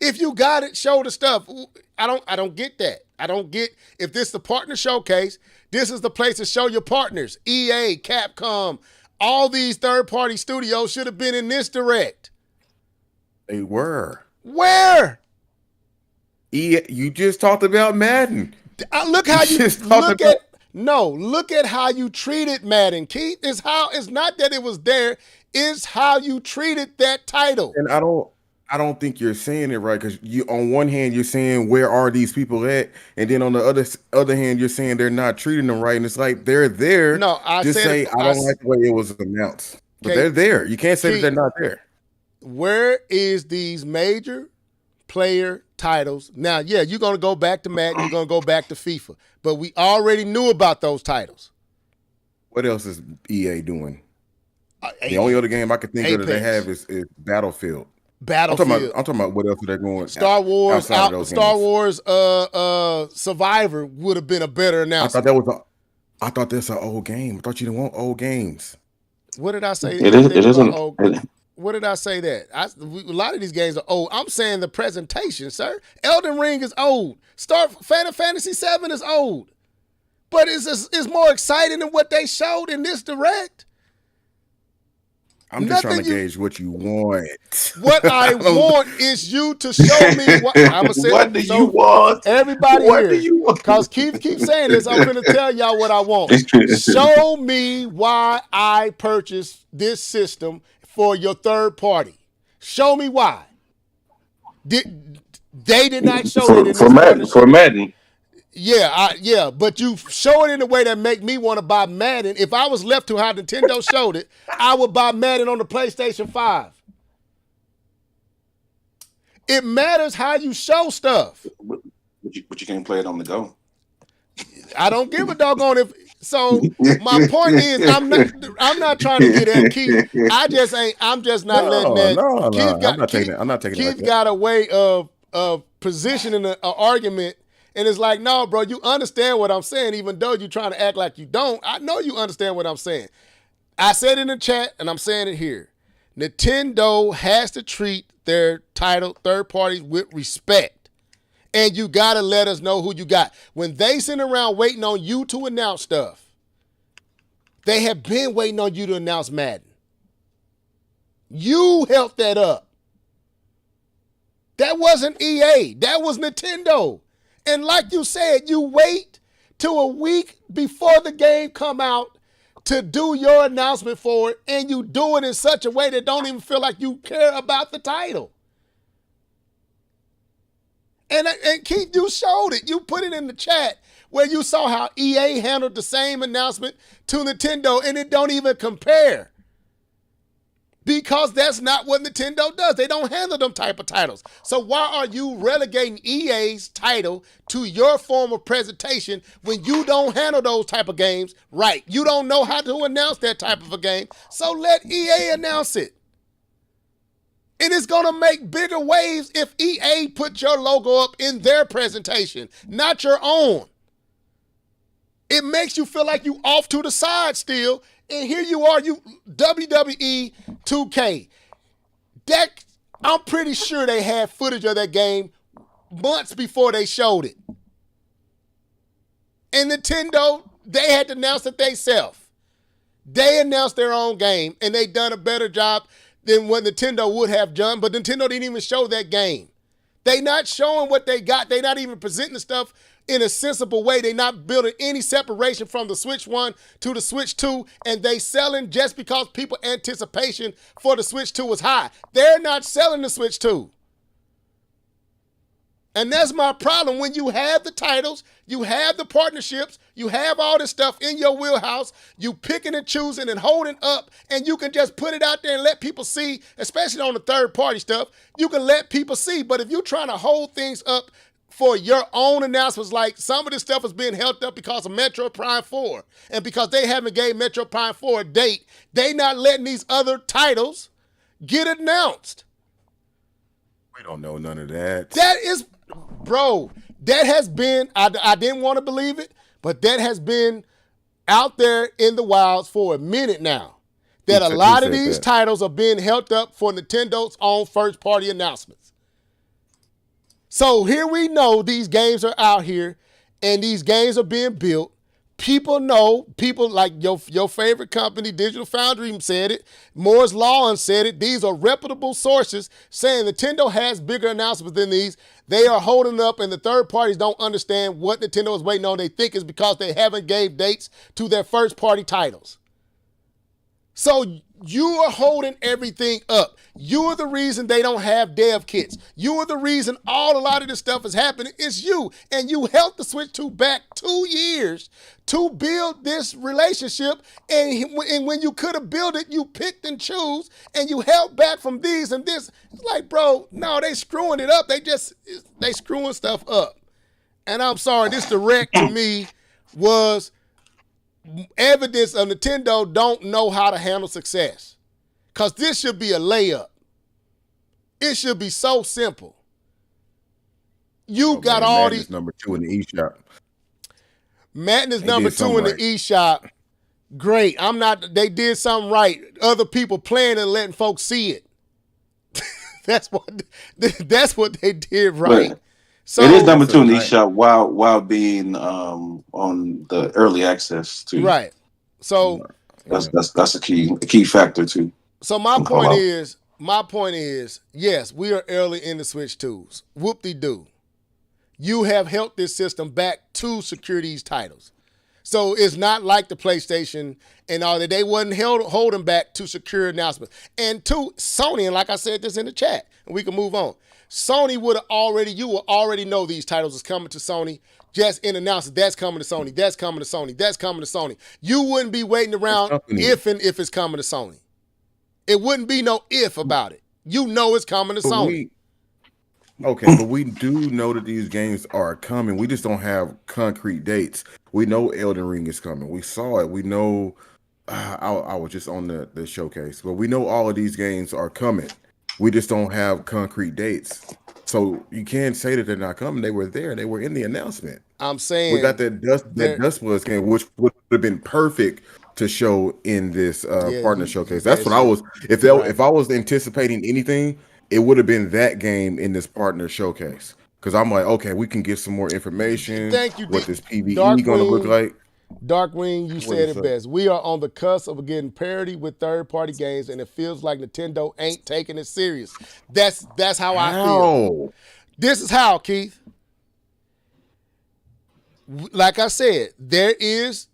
If you got it, show the stuff. I don't get that. I don't get, if this is the partner showcase, this is the place to show your partners. EA, Capcom, all these third-party studios should have been in this direct. They were. Where? You just talked about Madden. Look how you look at how you treated Madden, Keith. It's not that it was there, it's how you treated that title. And I don't think you're saying it right, because you, on one hand, you're saying where are these people at, and then on the other hand, you're saying they're not treating them right, and it's like they're there. No, I don't like the way it was announced, but they're there. You can't say that they're not there. Where is these major player titles now? Yeah, you're gonna go back to Madden, you're gonna go back to FIFA, but we already knew about those titles. What else is EA doing? The only other game I can think of that they have is Battlefield. I'm talking about what else are they going? Star Wars Survivor would have been a better announcement. I thought that's an old game. I thought you didn't want old games. What did I say? It isn't. What did I say that? A lot of these games are old. I'm saying the presentation, sir. Elden Ring is old. Final Fantasy VII is old. But it's more exciting than what they showed in this direct. I'm just trying to gauge what you want. What I want is you to show me what I'm gonna say. What do you want? Everybody what here, do you want? Because keep saying this. I'm gonna tell y'all what I want. Show me why I purchased this system for your third party. Show me why. They did not show it in for Madden. Yeah, but you show it in a way that make me want to buy Madden. If I was left to how Nintendo showed it, I would buy Madden on the PlayStation 5. It matters how you show stuff. But you can't play it on the go. I don't give a doggone if. So my point is, I'm not trying to get at Keith. I'm just not letting that. No, Keith I'm not taking it. I'm not taking it. Keith Like that. got a way of positioning an argument, and it's like, no, bro, you understand what I'm saying, even though you're trying to act like you don't. I know you understand what I'm saying. I said it in the chat, and I'm saying it here. Nintendo has to treat their title third parties with respect. And you got to let us know who you got. When they sit around waiting on you to announce stuff, they have been waiting on you to announce Madden. You helped that up. That wasn't EA. That was Nintendo. And like you said, you wait till a week before the game come out to do your announcement for it, and you do it in such a way that don't even feel like you care about the title. And Keith, you showed it. You put it in the chat where you saw how EA handled the same announcement to Nintendo, and it don't even compare. Because that's not what Nintendo does. They don't handle them type of titles. So why are you relegating EA's title to your form of presentation when you don't handle those type of games right? You don't know how to announce that type of a game. So let EA announce it. And it's going to make bigger waves if EA put your logo up in their presentation, not your own. It makes you feel like you off to the side still. And here you are, you WWE 2K. I'm pretty sure they had footage of that game months before they showed it. And Nintendo, they had to announce it themselves. They announced their own game, and they done a better job than what Nintendo would have done, but Nintendo didn't even show that game. They not showing what they got. They not even presenting the stuff in a sensible way. They not building any separation from the Switch 1 to the Switch 2, and they selling just because people anticipation for the Switch 2 was high. They're not selling the Switch 2. And that's my problem. When you have the titles, you have the partnerships, you have all this stuff in your wheelhouse, you picking and choosing and holding up, and you can just put it out there and let people see, especially on the third party stuff, you can let people see. But if you're trying to hold things up for your own announcements, like some of this stuff is being held up because of Metro Prime 4, and because they haven't gave Metro Prime 4 a date, they not letting these other titles get announced. We don't know none of that. That is, bro, that has been, I didn't want to believe it, but that has been out there in the wilds for a minute now. That a lot of these titles are being held up for Nintendo's own first-party announcements. So here we know these games are out here, and these games are being built. People know, people like your favorite company, Digital Foundry said it, Moore's Law said it. These are reputable sources saying Nintendo has bigger announcements than these. They are holding up, and the third parties don't understand what Nintendo is waiting on. They think it's because they haven't gave dates to their first-party titles. So you are holding everything up. You are the reason they don't have dev kits. You are the reason a lot of this stuff is happening. It's you. And you held the Switch 2 back 2 years to build this relationship. And when you could have built it, you picked and chose, and you held back from these and this. It's like, bro, no, they screwing it up. They screwing stuff up. And I'm sorry, this direct to me was evidence of Nintendo don't know how to handle success. Because this should be a layup. It should be so simple. You got all these. Number 2 in the eShop. Madden is number 2 in the eShop. Great. They did something right. Other people playing and letting folks see it. That's what they did right. But so it is number 2 in the eShop while being on the early access too. Right. So that's a key factor too. So my point is, yes, we are early in the Switch 2s. Whoop-de-doo. You have helped this system back to secure these titles. So it's not like the PlayStation and all that. They wasn't holding back to secure announcements. And two, Sony, and like I said this in the chat, and we can move on. Sony you would already know these titles is coming to Sony just in announcing that's coming to Sony, that's coming to Sony, that's coming to Sony. You wouldn't be waiting around company. if it's coming to Sony. It wouldn't be no if about it. You know it's coming to Sony. But we do know that these games are coming. We just don't have concrete dates. We know Elden Ring is coming. We saw it. We know. I was just on the showcase, but we know all of these games are coming. We just don't have concrete dates. So you can't say that they're not coming. They were there. They were in the announcement. I'm saying We got that Dustblood game, which would have been perfect to show in this partner showcase. That's what I was. If I was anticipating anything, it would have been that game in this partner showcase. Because I'm like, okay, we can get some more information. Thank you, what this PvE Darkwing, going to look like. Darkwing, you said it best. We are on the cusp of getting parity with third-party games, and it feels like Nintendo ain't taking it serious. That's how I feel. This is how, Keith. Like I said, there is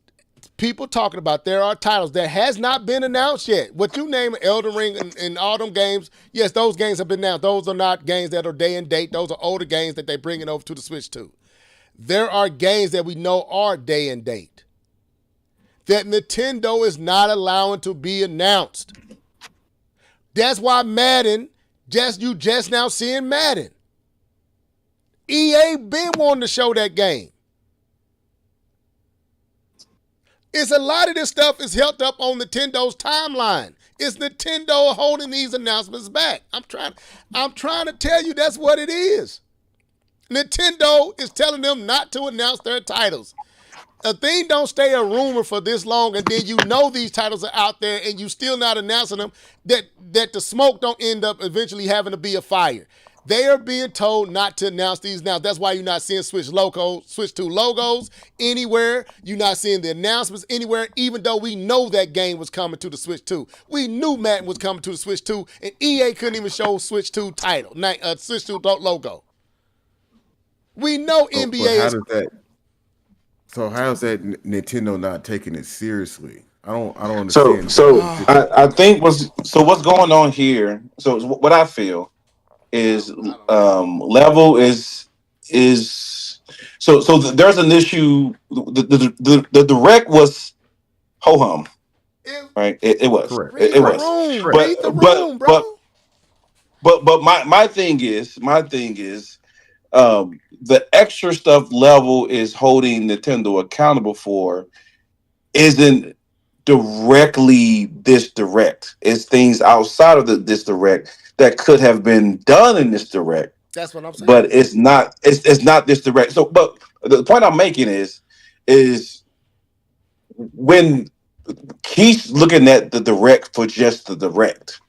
people talking about there are titles that has not been announced yet. What you name Elden Ring and all them games, yes, those games have been announced. Those are not games that are day and date. Those are older games that they're bringing over to the Switch too. There are games that we know are day and date that Nintendo is not allowing to be announced. That's why Madden, you just now seeing Madden. EA been wanting to show that game. It's a lot of this stuff is held up on Nintendo's timeline. It's Nintendo holding these announcements back. I'm trying to tell you that's what it is. Nintendo is telling them not to announce their titles. A thing don't stay a rumor for this long, and then you know these titles are out there, and you still not announcing them. That the smoke don't end up eventually having to be a fire. They are being told not to announce these now. That's why you're not seeing Switch 2 logos anywhere. You're not seeing the announcements anywhere, even though we know that game was coming to the Switch 2. We knew Madden was coming to the Switch 2, and EA couldn't even show Switch 2 title, Switch 2 logo. We know NBA is. So how's that Nintendo not taking it seriously? I don't understand. I think what's going on here. So what I feel is level is so there's an issue. The direct was ho hum, right? It was. Correct. It was. But my thing is the extra stuff level is holding Nintendo accountable for isn't directly this direct. It's things outside of this direct that could have been done in this direct. That's what I'm saying. But it's not this direct. So, but the point I'm making is when he's looking at the direct for just the direct.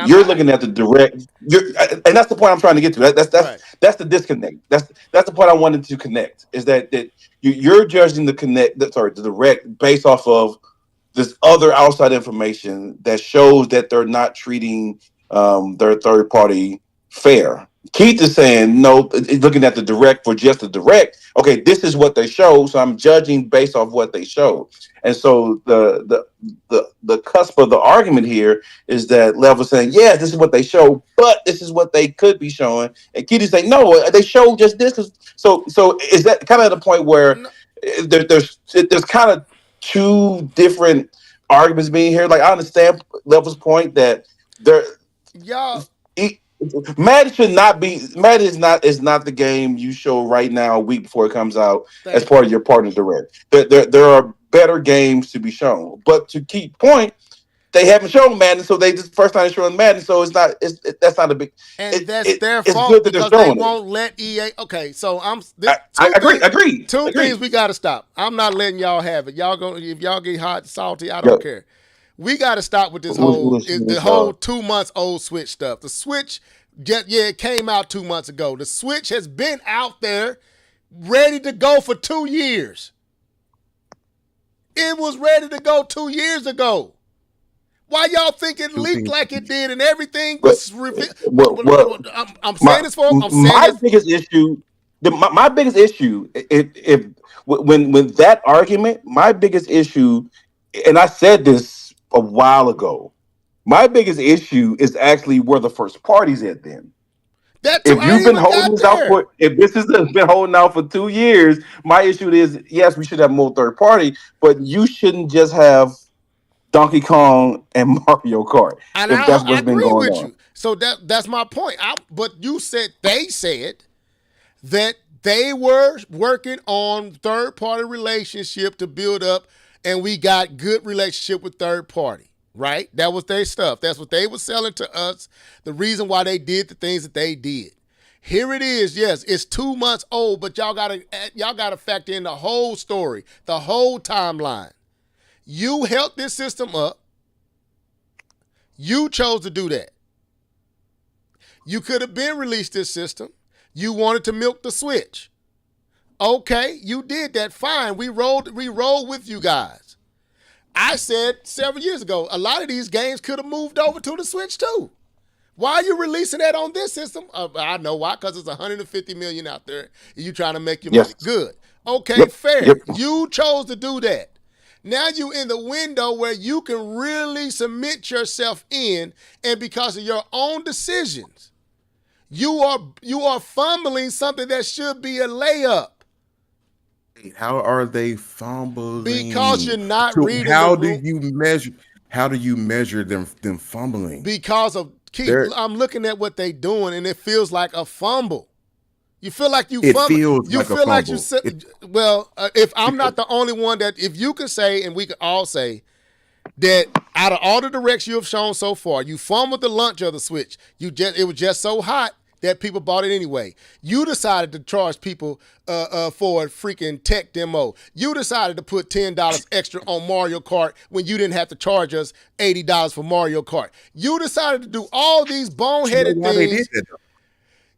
You're looking at the direct. And that's the point I'm trying to get to. That's the disconnect. That's the point I wanted to connect. Is that you're judging the direct based off of this other outside information that shows that they're not treating their third party fair. Keith is saying no, looking at the direct for just the direct. Okay, this is what they show, so I'm judging based off what they show. And so the cusp of the argument here is that Level saying, yeah, this is what they show, but this is what they could be showing. And Keith is saying, no, they show just this. So is that kind of the point where there's kind of two different arguments being here? Like I understand Level's point that Madden should not be. Madden is not the game you show right now a week before it comes out as part of your partner direct. There are better games to be shown, but to keep point, they haven't shown Madden, so this is the first time they're showing Madden, so it's not. That's not a big. And that's their fault because they won't let EA. Okay, so I agree. Two things we got to stop. I'm not letting y'all have it. If y'all get hot and salty, I don't care. We got to stop with this whole 2 months old Switch stuff. The Switch, it came out 2 months ago. The Switch has been out there ready to go for 2 years. It was ready to go 2 years ago. Why y'all think it leaked like it did and everything was revealed? I'm saying this for my biggest issue. My biggest issue, when that argument, my biggest issue, and I said this a while ago, my biggest issue is actually where the first party's at then. That too, If I you've ain't been even holding got this out there. for, if this has been holding out for 2 years, my issue is yes, we should have more third party, but you shouldn't just have Donkey Kong and Mario Kart And if that's I what's been agree going with on. you. So that's my point. But you said they said that they were working on third party relationship to build up, and we got good relationship with third party. Right? That was their stuff. That's what they were selling to us. The reason why they did the things that they did. Here it is. Yes, it's 2 months old, but y'all gotta factor in the whole story, the whole timeline. You held this system up. You chose to do that. You could have been released this system. You wanted to milk the switch. Okay, you did that. Fine. We rolled with you guys. I said several years ago, a lot of these games could have moved over to the Switch too. Why are you releasing that on this system? I know why, because it's 150 million out there. And you trying to make your money. Yes. Good. Okay, Yep. fair. Yep. You chose to do that. Now you in the window where you can really submit yourself in, and because of your own decisions, you are fumbling something that should be a layup. How are they fumbling? Because you're not So reading how the do rule. you measure? How do you measure them fumbling? Because of Keith, They're- I'm looking at what they doing, and it feels like a fumble. You feel like you It fumble. feels You like a feel like you fumble. said. Well, if I'm not the only one that, if you can say, and we can all say that out of all the directs you have shown so far, you fumbled the launch of the Switch. It was just so hot that people bought it anyway. You decided to charge people for a freaking tech demo. You decided to put $10 extra on Mario Kart when you didn't have to charge us $80 for Mario Kart. You decided to do all these You boneheaded know why they things. did that, though?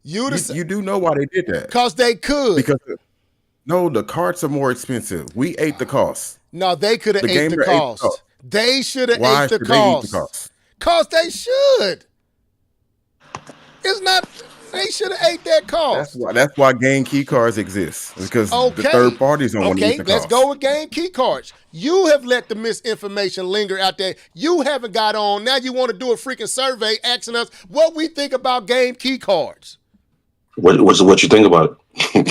You You decided do know why they did that? because they could. Because no, the carts are more expensive. We ate the cost. No, they could have The ate the gamer ate the cost. cost. They should have Why ate the should they eat the cost. cost? Cause they should. It's not. They should have ate that cost. That's why game key cards exist, because the Okay. third parties don't want to eat Okay, the let's cost. go with game key cards. You have let the misinformation linger out there. You haven't got on. Now you want to do a freaking survey asking us what we think about game key cards. What you think about it?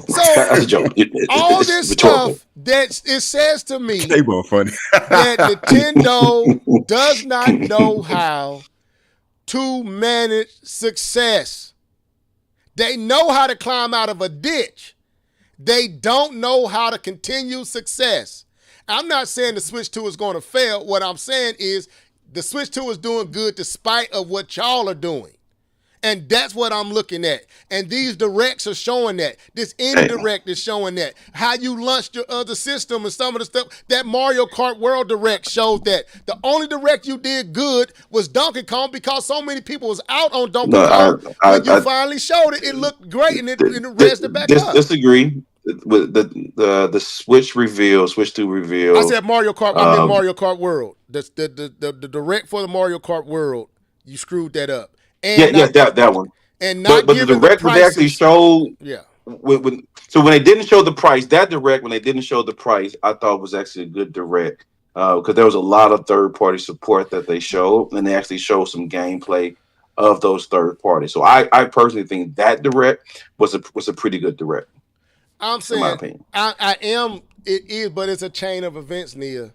So That's a joke. all It's this rhetorical. stuff that it says to me They were funny. that Nintendo does not know how to manage success. They know how to climb out of a ditch. They don't know how to continue success. I'm not saying the Switch 2 is going to fail. What I'm saying is the Switch 2 is doing good despite of what y'all are doing. And that's what I'm looking at. And these directs are showing that. This indirect is showing that. How you launched your other system and some of the stuff. That Mario Kart World Direct showed that. The only direct you did good was Donkey Kong because so many people was out on Donkey Kong. When you finally showed it, it looked great and it raised it back up. Disagree with the Switch reveal, Switch 2 reveal. I said Mario Kart. I meant Mario Kart World. The direct for the Mario Kart World, you screwed that up. And that one. And not But the giving direct the when they actually prices. showed, Yeah. So when they didn't show the price, that direct when they didn't show the price, I thought was actually a good direct because there was a lot of third party support that they showed, and they actually showed some gameplay of those third parties. So I personally think that direct was a pretty good direct. I'm saying, in my opinion. I am. It is, but it's a chain of events, Nia.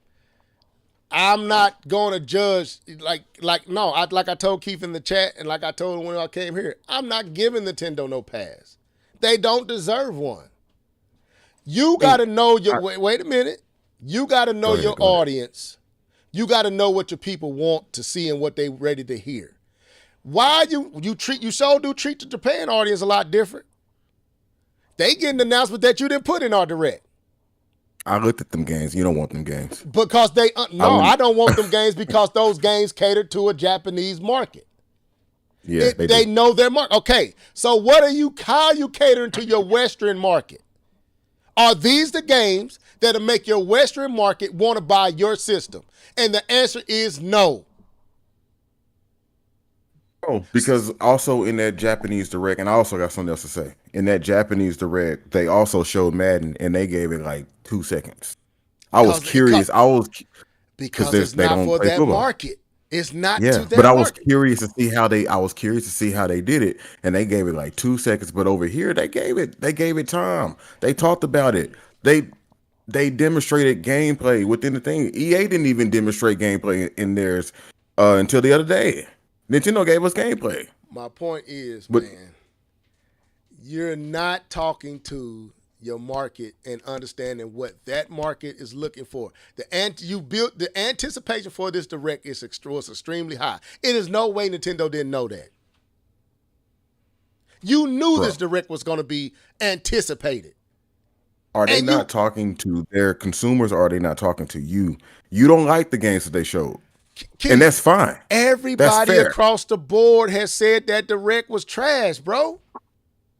I'm not going to judge like I told Keith in the chat, and like I told him when I came here. I'm not giving Nintendo no pass. They don't deserve one. You got to know your. Wait a minute. You got to know your audience. You got to know what your people want to see and what they ready to hear. Why you treat the Japan audience a lot different. They get an announcement that you didn't put in our direct. I looked at them games. You don't want them games. Because I don't want them games because those games cater to a Japanese market. Yeah, They know their market. Okay, so how are you catering to your Western market? Are these the games that'll make your Western market want to buy your system? And the answer is no. Oh, because also in that Japanese direct, and I also got something else to say. In that Japanese direct, they also showed Madden, and they gave it like 2 seconds. I was curious. Because it's they not don't for play that football. market. It's not to Yeah, that but I was market. curious to see how they. I was curious to see how they did it, and they gave it like 2 seconds. But over here, they gave it time. They talked about it. They demonstrated gameplay within the thing. EA didn't even demonstrate gameplay in theirs until the other day. Nintendo gave us gameplay, My point is, but man, you're not talking to your market and understanding what that market is looking for. The anticipation for this direct was extremely high. It is no way Nintendo didn't know that. You knew bro, this direct was going to be anticipated. are they And not talking to their consumers, or are they not talking to you? You don't like the games that they showed, and that's fine. That's everybody fair. across the board has said that direct was trash, bro.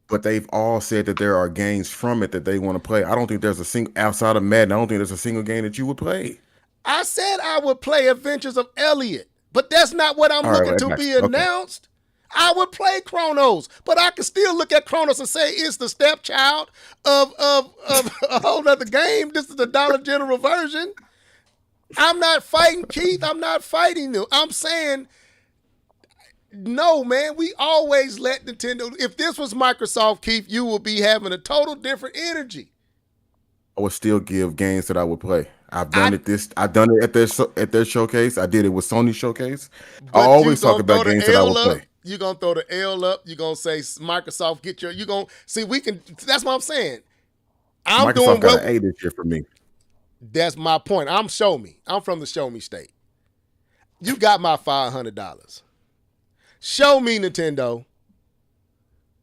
But they've all said that there are games from it that they want to play. I don't think there's a single outside of Madden. I don't think there's a single game that you would play. I said I would play Adventures of Elliot, but that's not what I'm All right, looking well, to that's be okay. announced. I would play Chronos, but I can still look at Chronos and say it's the stepchild of a whole other game. This is the Dollar General version. I'm not fighting Keith. I'm not fighting you. I'm saying, no, man, we always let Nintendo. If this was Microsoft, Keith, you would be having a total different energy. I would still give games that I would play. I've done it. I've done it at their showcase. I did it with Sony showcase. I But you always talk gonna about throw games the that I L would up. play. You gonna throw the L up. You gonna say Microsoft get your. You gonna see we can. That's what I'm saying. I'm Microsoft doing got what. an A this year for me. That's my point. I'm show me. I'm from the show me state. You got my $500. Show me, Nintendo.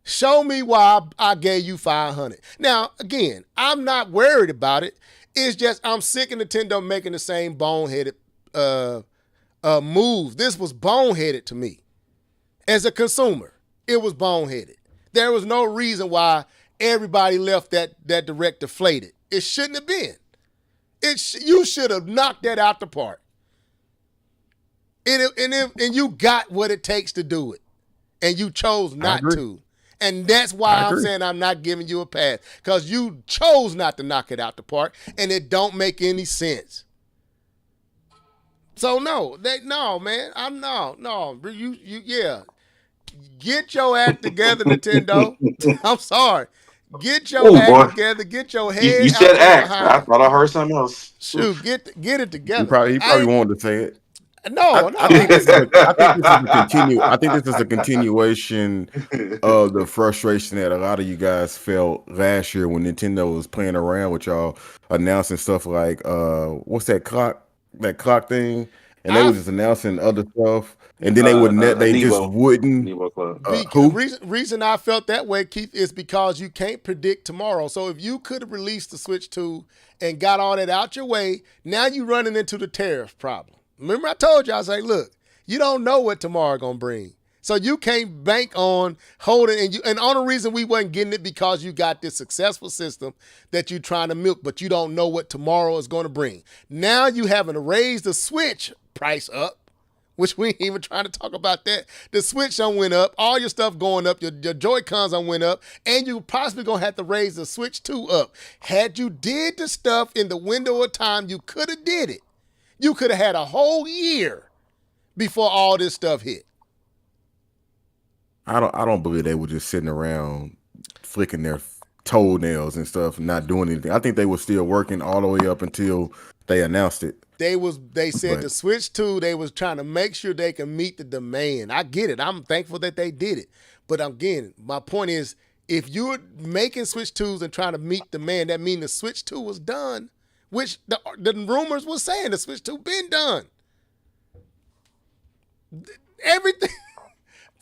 Show me why I gave you $500. Now, again, I'm not worried about it. It's just I'm sick of Nintendo making the same boneheaded move. This was boneheaded to me. As a consumer, it was boneheaded. There was no reason why everybody left that direct deflated. It shouldn't have been. You should have knocked that out the park. And you got what it takes to do it. And you chose not to. And that's why I'm saying I'm not giving you a pass. Because you chose not to knock it out the park. And it don't make any sense. So no, man. Yeah. Get your act together, Nintendo. I'm sorry. Get your act together. Get your head You out said from act. behind. I thought I heard something else. Shoot, get it together. He probably wanted to say it. No. I think this is I think this is a continuation of the frustration that a lot of you guys felt last year when Nintendo was playing around with y'all, announcing stuff like what's that clock thing, and they were just announcing other stuff, and then they just wouldn't. Reason I felt that way, Keith, is because you can't predict tomorrow. So if you could have released the Switch 2 and got all that out your way, now you running into the tariff problem. Remember I told you, I was like, look, you don't know what tomorrow gonna bring. So you can't bank on holding, and the only reason we wasn't getting it because you got this successful system that you're trying to milk, but you don't know what tomorrow is gonna bring. Now you having to raise the Switch price up, which we ain't even trying to talk about that. The Switch done went up, all your stuff going up, your Joy-Cons done went up, and you possibly gonna have to raise the Switch 2 up. Had you did the stuff in the window of time, you could have did it. You could have had a whole year before all this stuff hit. I don't believe they were just sitting around flicking their toenails and stuff and not doing anything. I think they were still working all the way up until they announced it. They said the Switch 2, they was trying to make sure they can meet the demand. I get it. I'm thankful that they did it. But again, my point is, if you're making Switch 2s and trying to meet demand, that means the Switch 2 was done, which the rumors was saying the Switch 2 been done. Everything.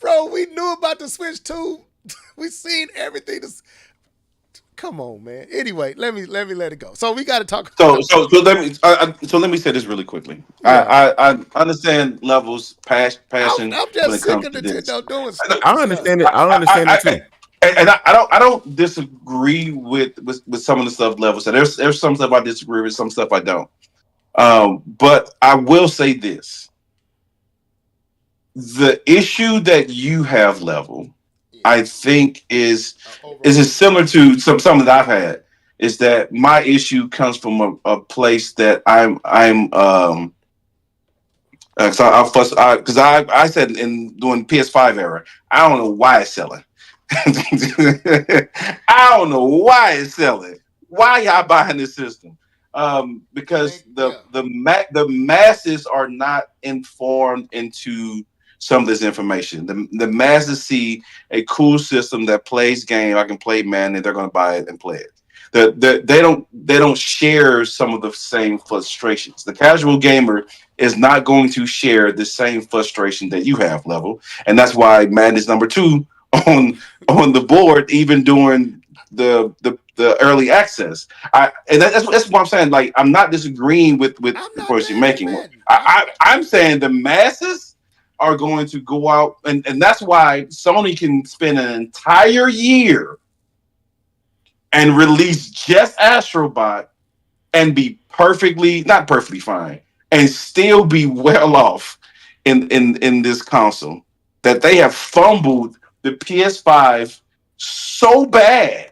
Bro, we knew about the Switch 2. We seen everything. Come on, man. Anyway, let me let it go. So we got to talk. So let me say this really quickly. Yeah. I understand levels, passion. I'm just sick of Nintendo doing stuff. I understand it. I understand it too. And I don't disagree with some of the stuff levels. So there's some stuff I disagree with, some stuff I don't. But I will say this. The issue that you have, level, I think is similar to some that I've had. Is that my issue comes from a place that I'm I said in doing PS5 era, I don't know why it's selling. I don't know why it's selling. Why y'all buying this system? Because the masses are not informed into some of this information. The masses see a cool system that plays game. I can play man, and they're going to buy it and play it. They don't share some of the same frustrations. The casual gamer is not going to share the same frustration that you have, Level, and that's why Madden is number 2 on the board, even during the early access. That's what I'm saying. Like, I'm not disagreeing with the point you're making. I'm saying the masses are going to go out, and that's why Sony can spend an entire year and release just Astrobot and be not perfectly fine, and still be well off in this console, that they have fumbled the PS5 so bad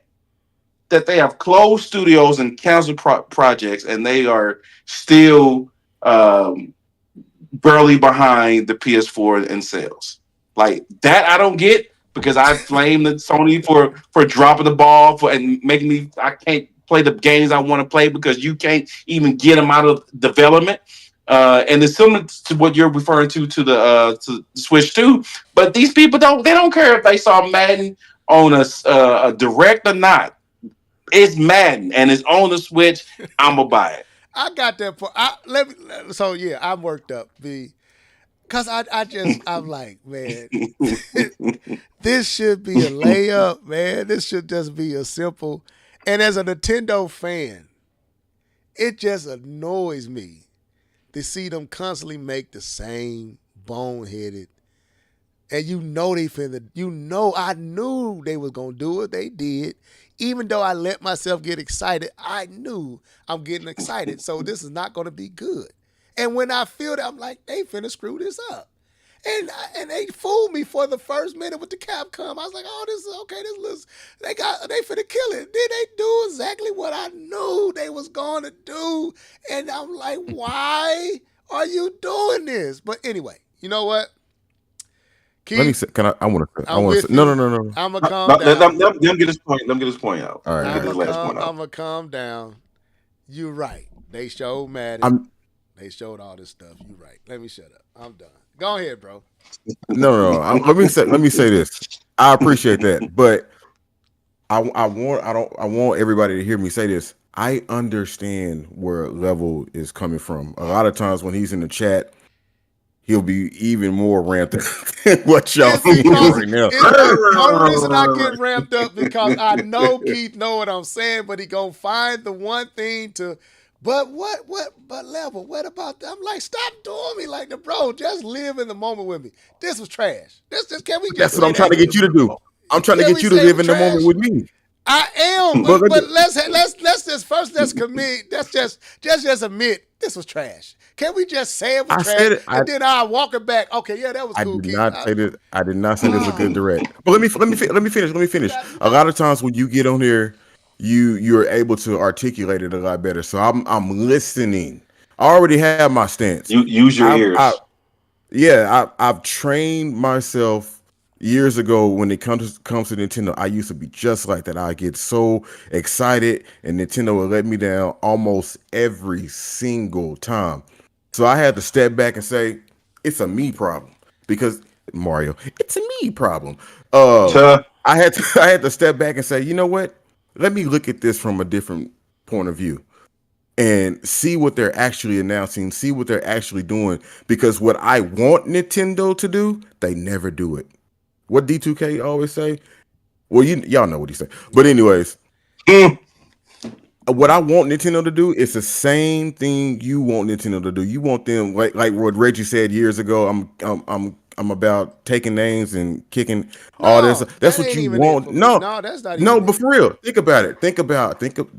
that they have closed studios and canceled projects, and they are still barely behind the PS4 in sales. Like that, I don't get, because I blame the Sony for dropping the ball and making me. I can't play the games I want to play because you can't even get them out of development. And it's similar to what you're referring to the Switch 2. But these people don't care if they saw Madden on a direct or not. It's Madden and it's on the Switch. I'm gonna buy it. I got that point. So yeah, I'm worked up. Cause I'm like, man, this should be a layup, man. This should just be a simple. And as a Nintendo fan, it just annoys me to see them constantly make the same boneheaded. And they finna, I knew they was gonna do it. They did. Even though I let myself get excited, I knew I'm getting excited. So this is not gonna be good. And when I feel that, I'm like, they finna screw this up. And they fooled me for the first minute with the Capcom. I was like, oh, this is okay. They finna kill it. Then they do exactly what I knew they was going to do. And I'm like, why are you doing this? But anyway, you know what? Keith, let me say, I want to say, no. I'm going to calm down. Let me get this point. Let me get this point out. All right. I'm going to calm down. You're right. They showed Madden. They showed all this stuff. You're right. Let me shut up. I'm done. Go ahead, bro. No. Let me say this. I appreciate that, but I want everybody to hear me say this. I understand where Level is coming from. A lot of times when he's in the chat, he'll be even more ramped up than what y'all see right now. The only reason I get ramped up because I know Keith know what I'm saying, but he gonna find the one thing to. But Level, what about that? I'm like, stop doing me like that, bro. Just live in the moment with me. This was trash. Can we? That's what I'm trying to get you to do. I'm trying to get you to live in the moment with me. I am, but let's just commit. Let's just admit this was trash. Can we just say it was trash? And then I'll walk it back. Okay, yeah, that was cool. I did not say this was a good direct. But let me finish. A lot of times when you get on here, you're able to articulate it a lot better. So I'm listening. I already have my stance. You use your ears. I've trained myself years ago. When it comes to Nintendo, I used to be just like that. I get so excited, and Nintendo would let me down almost every single time. So I had to step back and say, it's a me problem, because Mario, it's a me problem. I had to step back and say, you know what? Let me look at this from a different point of view and see what they're actually announcing, see what they're actually doing. Because what I want Nintendo to do, they never do it. What D2K always say? Well, y'all know what he said. But anyways, what I want Nintendo to do is the same thing you want Nintendo to do. You want them like what Reggie said years ago. I'm about taking names and kicking all this. That's what you want. No, that's not. But for real, think about it.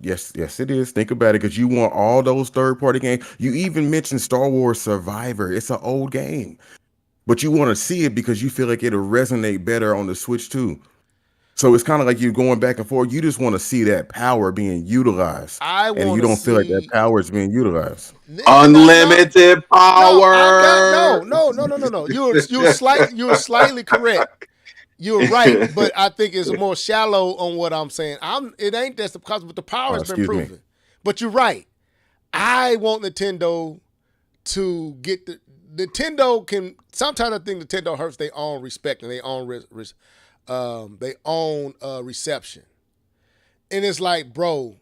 Yes, it is. Think about it, because you want all those third-party games. You even mentioned Star Wars Survivor. It's an old game, but you want to see it because you feel like it'll resonate better on the Switch too. So it's kind of like you going back and forth. You just want to see that power being utilized, I and you want to don't feel like that see power is being utilized. Unlimited power. No. You're slightly correct. You're right, but I think it's more shallow on what I'm saying. It ain't just because the power has been Excuse me. proven. But you're right. I want Nintendo to get Nintendo can. Sometimes I think Nintendo hurts their own respect and their own reception, and it's like, bro,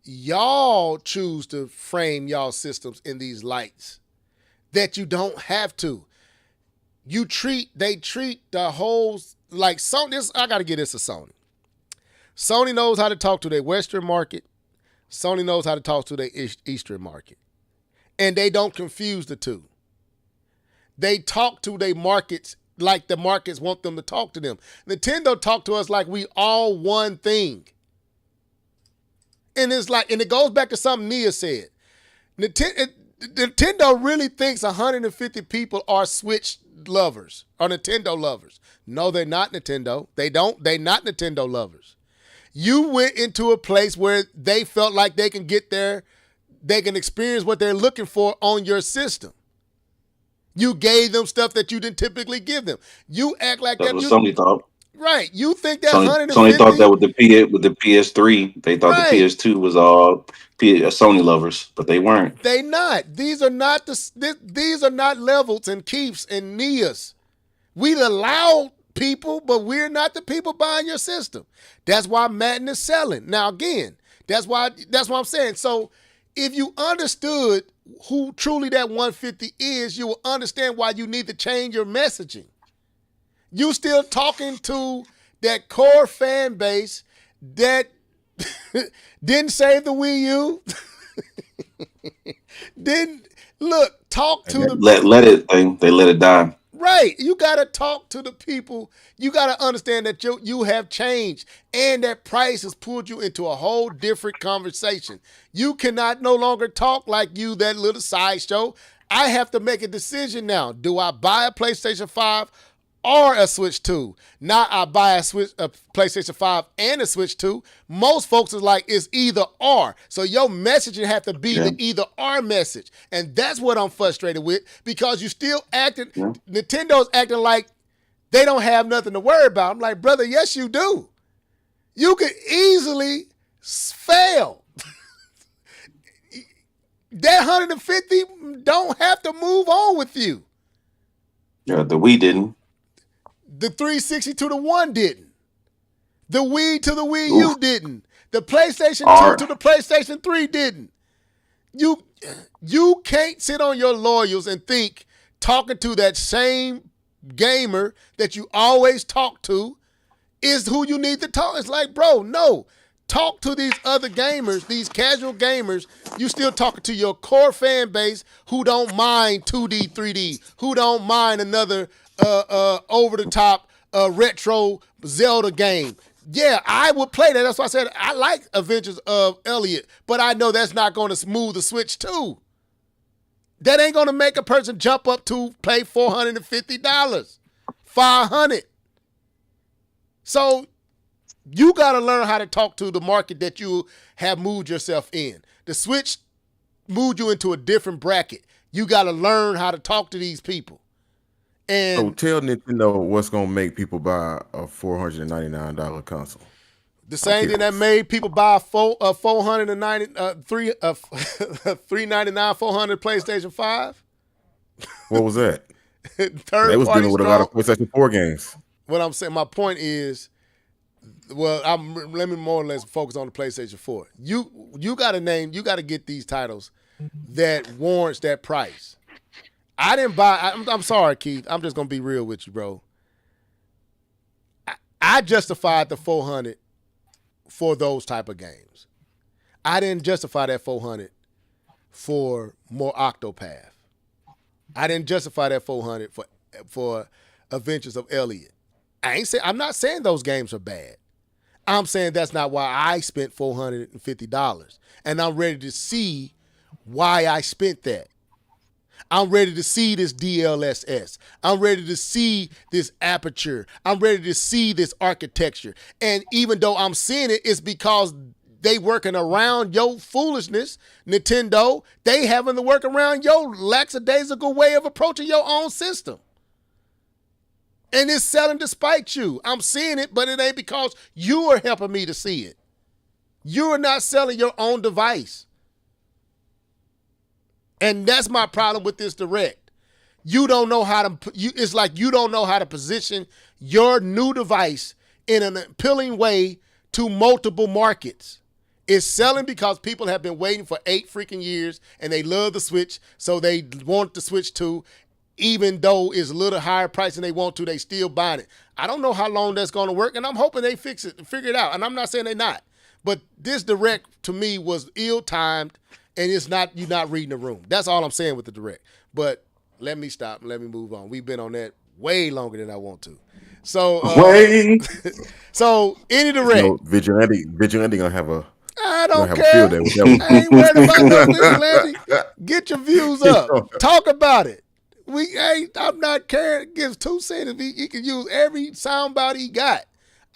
y'all choose to frame y'all systems in these lights that you don't have to. They treat the whole like Sony. I got to get this to Sony. Sony knows how to talk to their Western market. Sony knows how to talk to their Eastern market. And they don't confuse the two. They talk to their markets like the markets want them to talk to them. Nintendo talk to us like we all one thing. And it's like, and it goes back to something Nia said. Nintendo really thinks 150 people are Switch lovers or Nintendo lovers. No, they're not Nintendo. They're not Nintendo lovers. You went into a place where they felt like they can get there, they can experience what they're looking for on your system. You gave them stuff that you didn't typically give them. You act like That's that. what Sony thought. Right. You think that Sony 150. thought that with the PS3, they thought Right. the PS2 was all Sony lovers, but they weren't. They not. These are not these are not levels and keeps and Nias. We the loud people, but we're not the people buying your system. That's why Madden is selling. Now again, that's what I'm saying. So if you understood who truly that 150 is, you will understand why you need to change your messaging. You still talking to that core fan base that didn't save the Wii U. Didn't look, talk to the They let it die. right. You gotta talk to the people. You gotta understand that you have changed and that price has pulled you into a whole different conversation. You cannot no longer talk like you, that little sideshow. I have to make a decision now. Do I buy a PlayStation 5 or a Switch 2? Now I buy a PlayStation 5 and a Switch 2. Most folks is like, it's either or. So your messaging have to be the either or message. And that's what I'm frustrated with, because you still acting, Nintendo's acting like they don't have nothing to worry about. I'm like, brother, yes you do. You could easily fail. That 150 don't have to move on with you. Yeah, the Wii didn't. The 360 to the One didn't. The Wii to the Wii U didn't. The PlayStation 2 to the PlayStation 3 didn't. You can't sit on your laurels and think talking to that same gamer that you always talk to is who you need to talk. It's like, bro, no. Talk to these other gamers, these casual gamers. You still talking to your core fan base who don't mind 2D, 3D, who don't mind another over-the-top retro Zelda game. Yeah, I would play that. That's why I said I like Adventures of Elliot, but I know that's not going to smooth the Switch 2. That ain't going to make a person jump up to pay $450, $500. So you got to learn how to talk to the market that you have moved yourself in. The Switch moved you into a different bracket. You got to learn how to talk to these people. And So tell Nintendo what's gonna make people buy a $499 console. the same thing that made people buy a $399 $400 PlayStation 5. What was that? Third They was party dealing with a lot of PlayStation 4 games. What I'm saying, my point is, well, let me more or less focus on the PlayStation 4. You got to get these titles that warrants that price. I didn't buy. I'm sorry, Keith. I'm just gonna be real with you, bro. I justified the $400 for those type of games. I didn't justify that $400 for more Octopath. I didn't justify that $400 for Adventures of Elliot. I'm not saying those games are bad. I'm saying that's not why I spent $450, and I'm ready to see why I spent that. I'm ready to see this DLSS. I'm ready to see this aperture. I'm ready to see this architecture. And even though I'm seeing it, it's because they working around your foolishness, Nintendo. They having to work around your lackadaisical way of approaching your own system. And it's selling despite you. I'm seeing it, but it ain't because you are helping me to see it. You are not selling your own device. And that's my problem with this Direct. You don't know how to, it's like you don't know how to position your new device in an appealing way to multiple markets. It's selling because people have been waiting for 8 freaking years and they love the Switch, so they want the Switch 2. Even though it's a little higher price than they want to, they still buying it. I don't know how long that's going to work, and I'm hoping they fix it and figure it out. And I'm not saying they're not. But this Direct, to me, was ill-timed, and it's not, you're not reading the room. That's all I'm saying with the Direct. But let me stop and let me move on. We've been on that way longer than I want to. So, so any Direct. Vigilante gonna have a. I don't have a care. field day with that one. I ain't worried about no vigilante. Get your views up. Talk about it. I'm not caring. Gives 2 cents. He can use every soundbite he got.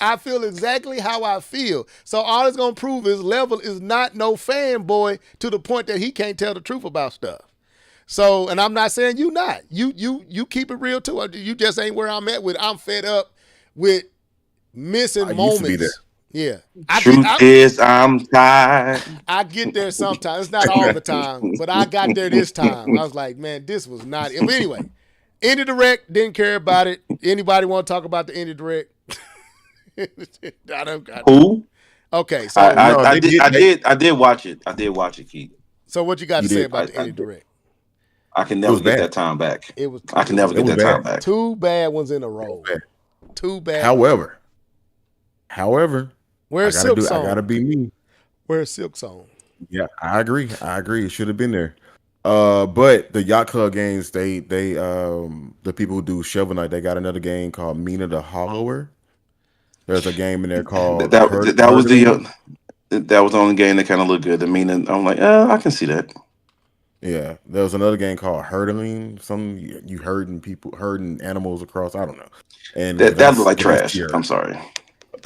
I feel exactly how I feel. So all it's gonna prove is Level is not no fanboy to the point that he can't tell the truth about stuff. So, and I'm not saying you not. You keep it real too. You just ain't where I'm at with. I'm fed up with missing moments. Used to be there. Yeah. Truth is, I'm tired. I get there sometimes. It's not all the time, but I got there this time. I was like, man, this was not it. But anyway, Indie Direct, didn't care about it. Anybody want to talk about the Indie Direct? I don't got Who? Okay, so I did watch it. I did watch it, Keith. So what you got to say about the Indie Direct? I can never get that time back. I can never get that time back. 2 bad ones in a row. 2 bad. However, where's Silk Song? I gotta be me. Where's Silk Song? Yeah, I agree. It should have been there. But the Yacht Club games, they the people who do Shovel Knight, they got another game called Mina the Hollower. There's a game in there called that was the only game that kind of looked good. The Mina, I'm like, I can see that. Yeah, there was another game called Hurdling. Some you herding animals across. I don't know. And that looked like trash. I'm sorry.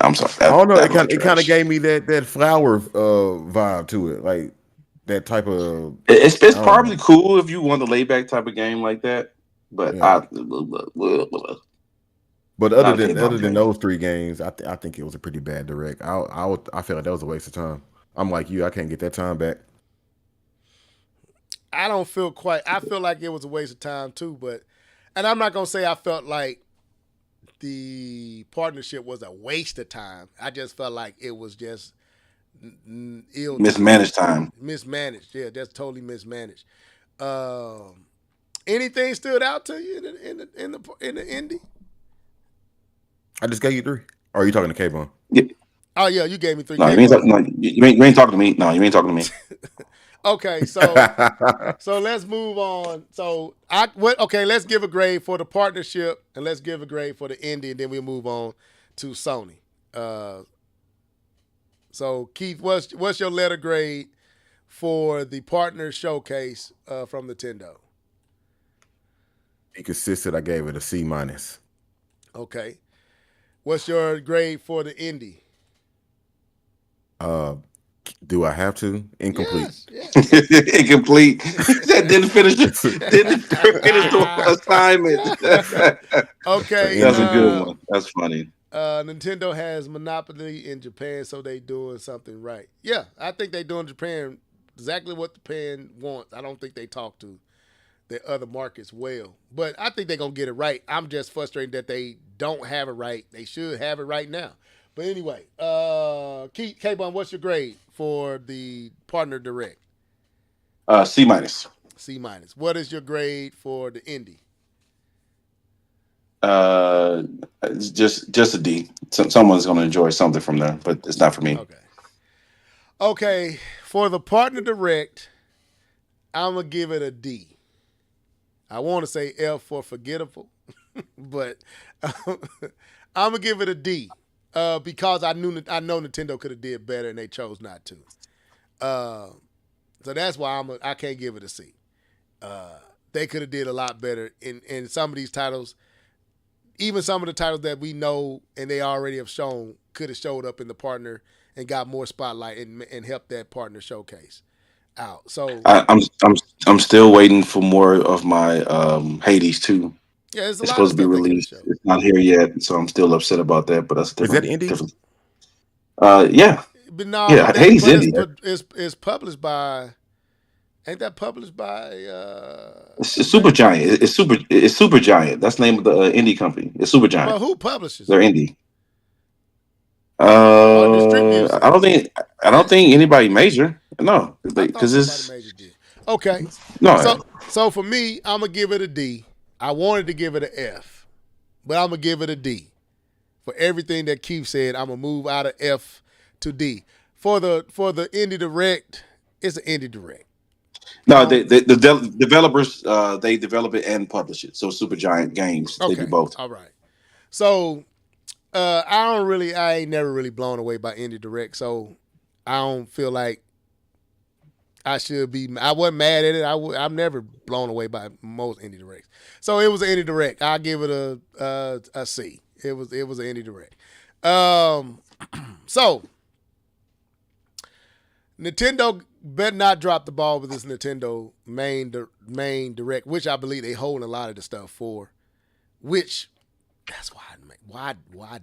I don't know. It kind of gave me that flower vibe to it, like that type of. It's probably cool if you want a laid back type of game like that, but yeah. But other than those 3 games, I think it was a pretty bad Direct. I feel like that was a waste of time. I'm like you. I can't get that time back. I don't feel quite. I feel like it was a waste of time too, and I'm not gonna say I felt like the partnership was a waste of time. I just felt like it was just mismanaged time. Mismanaged, yeah, that's totally mismanaged. Anything stood out to you in the indie? I just gave you 3. Or are you talking to K-Bone? Yeah. Oh yeah, you gave me 3. No, you ain't talking to me. No, you ain't talking to me. Okay, so let's move on. So let's give a grade for the partnership and let's give a grade for the indie, and then we'll move on to Sony. So Keith, what's your letter grade for the partner showcase from Nintendo? Be consistent. I gave it a C-. Okay. What's your grade for the indie? Do I have to? Incomplete. Yes. Incomplete. That didn't finish the assignment. Okay. That's a good one. That's funny. Nintendo has monopoly in Japan, so they doing something right. Yeah, I think they doing Japan exactly what Japan wants. I don't think they talk to the other markets well, but I think they're gonna get it right. I'm just frustrated that they don't have it right. They should have it right now. But anyway, Keith, K-Bone, what's your grade for the partner Direct? C-. C-. What is your grade for the indie? It's just a D. Someone's going to enjoy something from there, but it's not for me. Okay. For the partner Direct, I'm gonna give it a D. I want to say F for forgettable, but I'm gonna give it a D. Because I know Nintendo could have did better and they chose not to. So that's why I can't give it a C. they could have did a lot better in some of these titles. Even some of the titles that we know and they already have shown could have showed up in the partner and got more spotlight and helped that partner showcase out. So I'm still waiting for more of my Hades 2. yeah, there's a It's lot of supposed to be stuff they could have released. showed. It's not here yet, so I'm still upset about that. But that's Is that indie? different. Yeah, But no, Yeah, Hades indie. it's published by. Ain't that published by? it's Super Giant. It's Super Giant. That's the name of the indie company. It's Super Giant. Well, who publishes? They're indie. Distributes it. I don't think anybody major. No, I thought because it's somebody major did. Okay, no. so for me, I'm gonna give it a D. I wanted to give it an F, but I'm gonna give it a D. For everything that Keith said, I'm gonna move out of F to D. For the indie direct, it's an indie direct. No, the developers they develop it and publish it. So Super Giant Games, they do both. All right. So I ain't never really blown away by indie direct, so I don't feel like I should be. I wasn't mad at it. I'm never blown away by most indie directs. So it was an indie direct. I'll give it a C. It was an indie direct. So Nintendo better not drop the ball with this Nintendo main direct, which I believe they hold a lot of the stuff for. Which that's why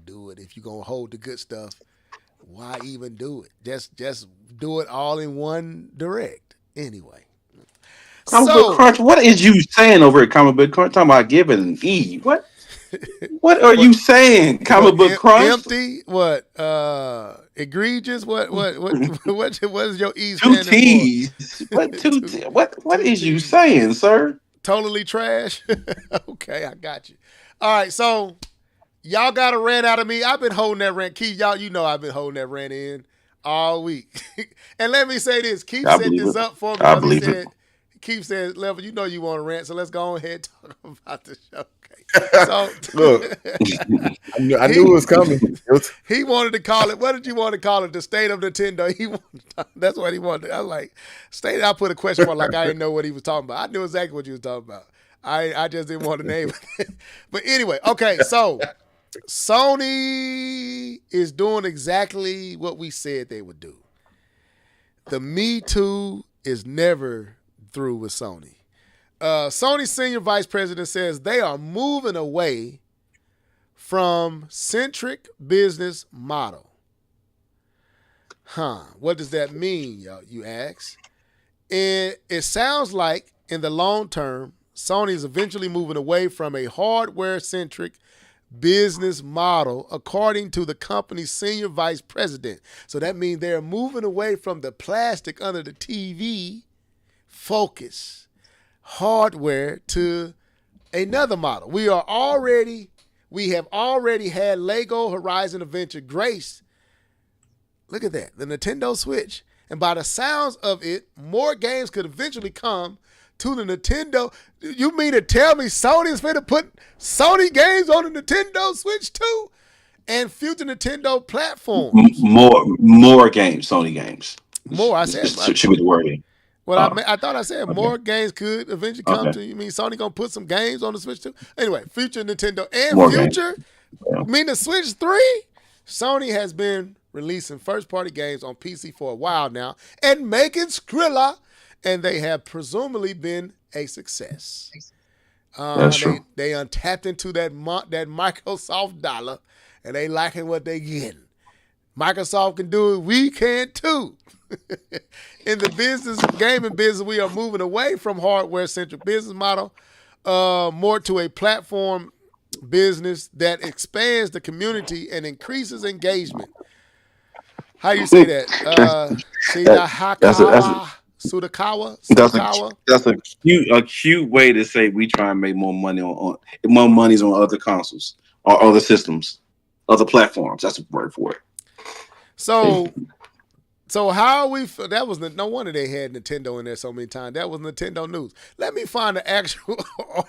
do it if you're gonna hold the good stuff? Why even do it? Just do it all in one direct. Anyway. Comic Book Crunch, what is you saying over at Comic Book Crunch? Talking about giving an E. What? What are you saying? Comic Book Crunch? Empty? What? Egregious? What is your E Two standing for? T's. What is you saying, sir? Totally trash? Okay, I got you. All right, so y'all got a rant out of me. I've been holding that rant. Keith, you know I've been holding that rant in all week. And let me say this. Keith set this up for me. I believe it. Keith said, Level, you know you want to rant, so let's go ahead and talk about the showcase. So Look, I knew it was coming. He wanted to call it, what did you want to call it? The State of Nintendo. That's what he wanted. I was like, State, I put a question mark like I didn't know what he was talking about. I knew exactly what you was talking about. I just didn't want to name it. But anyway, okay, so Sony is doing exactly what we said they would do. The Me Too is never through with Sony. Sony's senior vice president says they are moving away from centric business model. What does that mean, y'all, you ask? It sounds like in the long term, Sony is eventually moving away from a hardware-centric business model, according to the company's senior vice president. So that means they're moving away from the plastic under the TV focus hardware to another model. We have already had Lego Horizon Adventure grace. Look at that, the Nintendo Switch. And by the sounds of it, more games could eventually come to the Nintendo. You mean to tell me Sony's going to put Sony games on the Nintendo Switch too? And future Nintendo platforms. More games, Sony games. More, I said. Should be the wording. Well, I thought I said more games could eventually come to. You mean Sony gonna put some games on the Switch too? Anyway, future Nintendo and More future. Yeah. I mean the Switch 3. Sony has been releasing first-party games on PC for a while now and making Skrilla, and they have presumably been a success. That's true. They untapped into that Microsoft dollar, and they liking what they getting. Microsoft can do it. We can too. In the gaming business, we are moving away from hardware-centric business model, more to a platform business that expands the community and increases engagement. How you say that? Sudakawa. That's a cute way to say we try and make more money on more monies on other consoles or other systems, other platforms. That's a word for it. So how are we? That was no wonder they had Nintendo in there so many times. That was Nintendo news. Let me find the actual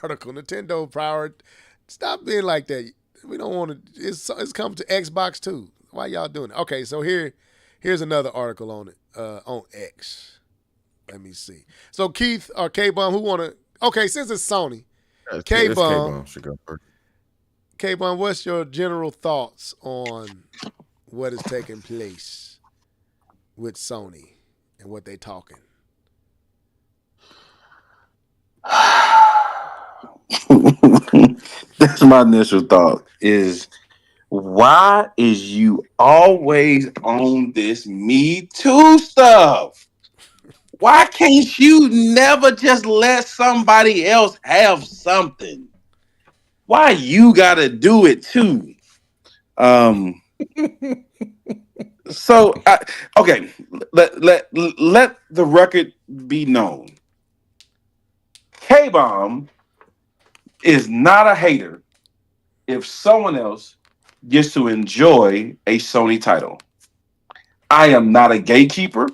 article. Nintendo powered. Stop being like that. We don't want to. It's coming to Xbox too. Why y'all doing it? Okay, so here's another article on it on X. Let me see. So Keith or K-Bum, who want to Okay, since it's Sony, It's K-Bum. K-Bum should go first. K-Bum, what's your general thoughts on what is taking place with Sony and what they talking? That's my initial thought is why is you always on this Me Too stuff? Why can't you never just let somebody else have something? Why you gotta do it too? Um okay, let the record be known. K-Bomb is not a hater if someone else gets to enjoy a Sony title. I am not a gatekeeper.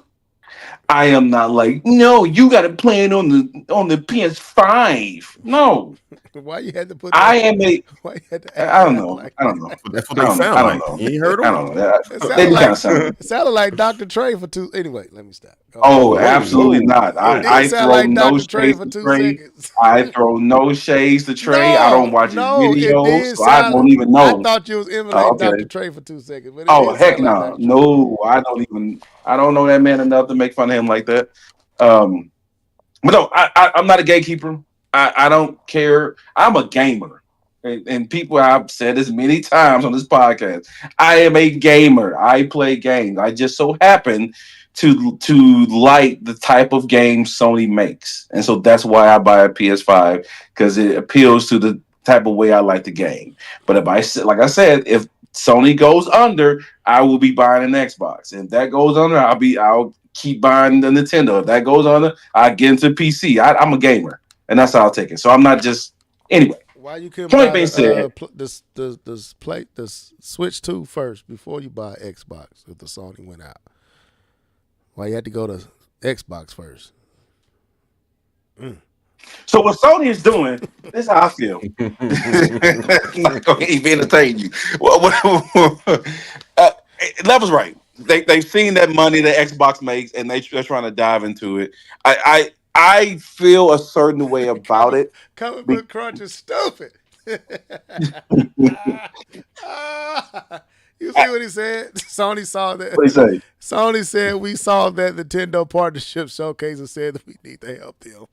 I am not like, no, you got to play it on the PS5. No, Why you had to put I that? am a. Why you had to I add don't that know. like I don't that? know. But that's what I they don't know. sound I don't like. know. You ain't heard I them? don't know. It They sounded do kind like of sound. it sounded like Dr. Trey for two. Anyway, let me stop. Go Oh, on. absolutely not. It I sound throw like no Dr. Trey shades for to 2 Trey. seconds. I throw no shades to Trey. I don't No, watch his no, it videos, did so I sound. don't even I know. thought you was Oh, emulating okay. Dr. Trey for 2 seconds, but it Oh, did heck sound like no. Dr. Trey. No, I don't know that man enough to make fun of him like that. Um, but no, I'm not a gatekeeper. I don't care. I'm a gamer. And people, I've said this many times on this podcast. I am a gamer. I play games. I just so happen to like the type of game Sony makes, and so that's why I buy a PS5 because it appeals to the type of way I like the game. But like I said, if Sony goes under, I will be buying an Xbox. If that goes under, I'll keep buying the Nintendo. If that goes under, I get into PC. I'm a gamer, and that's how I'll take it. So I'm not just anyway. Why you couldn't Point buy being said, the Switch 2 first before you buy Xbox if the Sony went out? Why you had to go to Xbox first? so what Sony is doing, this is how I feel. I'm not going to even entertain you. Level's right. They've seen that money that Xbox makes, and they're trying to dive into it. I feel a certain way about it. Comic book crunch is stupid. You see what he said? Sony saw that. What do you say? Sony said we saw that Nintendo partnership showcase and said that we need to help them.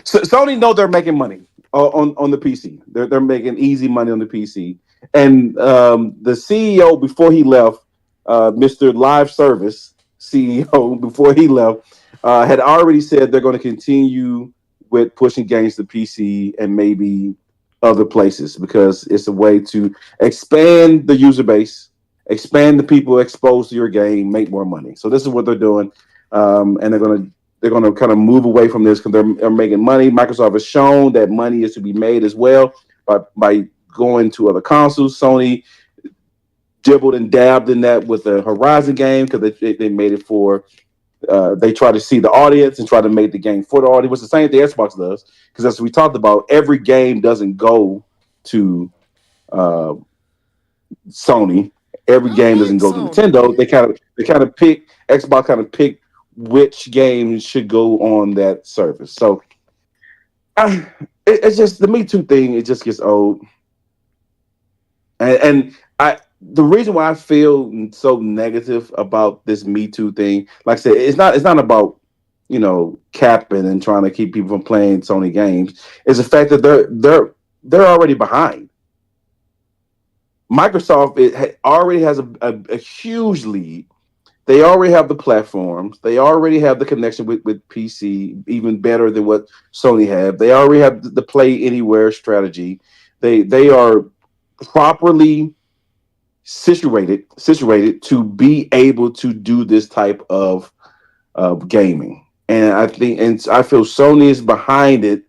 Sony know they're making money on the PC. They're making easy money on the PC. And the CEO before he left, Mr. Live Service CEO before he left, had already said they're going to continue with pushing games to PC and maybe other places because it's a way to expand the user base, expand the people exposed to your game, make more money. So this is what they're doing, and they're going to kind of move away from this because they're making money. Microsoft has shown that money is to be made as well by going to other consoles. Sony dibbled and dabbed in that with the Horizon game because they made it for. They try to see the audience and try to make the game for the audience. It's the same thing Xbox does because as we talked about, every game doesn't go to Sony. Every game doesn't go to Nintendo. They kind of pick. Xbox kind of pick which games should go on that service. So it's just the Me Too thing. It just gets old, and the reason why I feel so negative about this Me Too thing, like I said, it's not about capping and trying to keep people from playing Sony games. It's the fact that they're already behind. Microsoft already has a huge lead. They already have the platforms. They already have the connection with PC, even better than what Sony have. They already have the play anywhere strategy. They are properly situated to be able to do this type of gaming. And I feel Sony is behind it,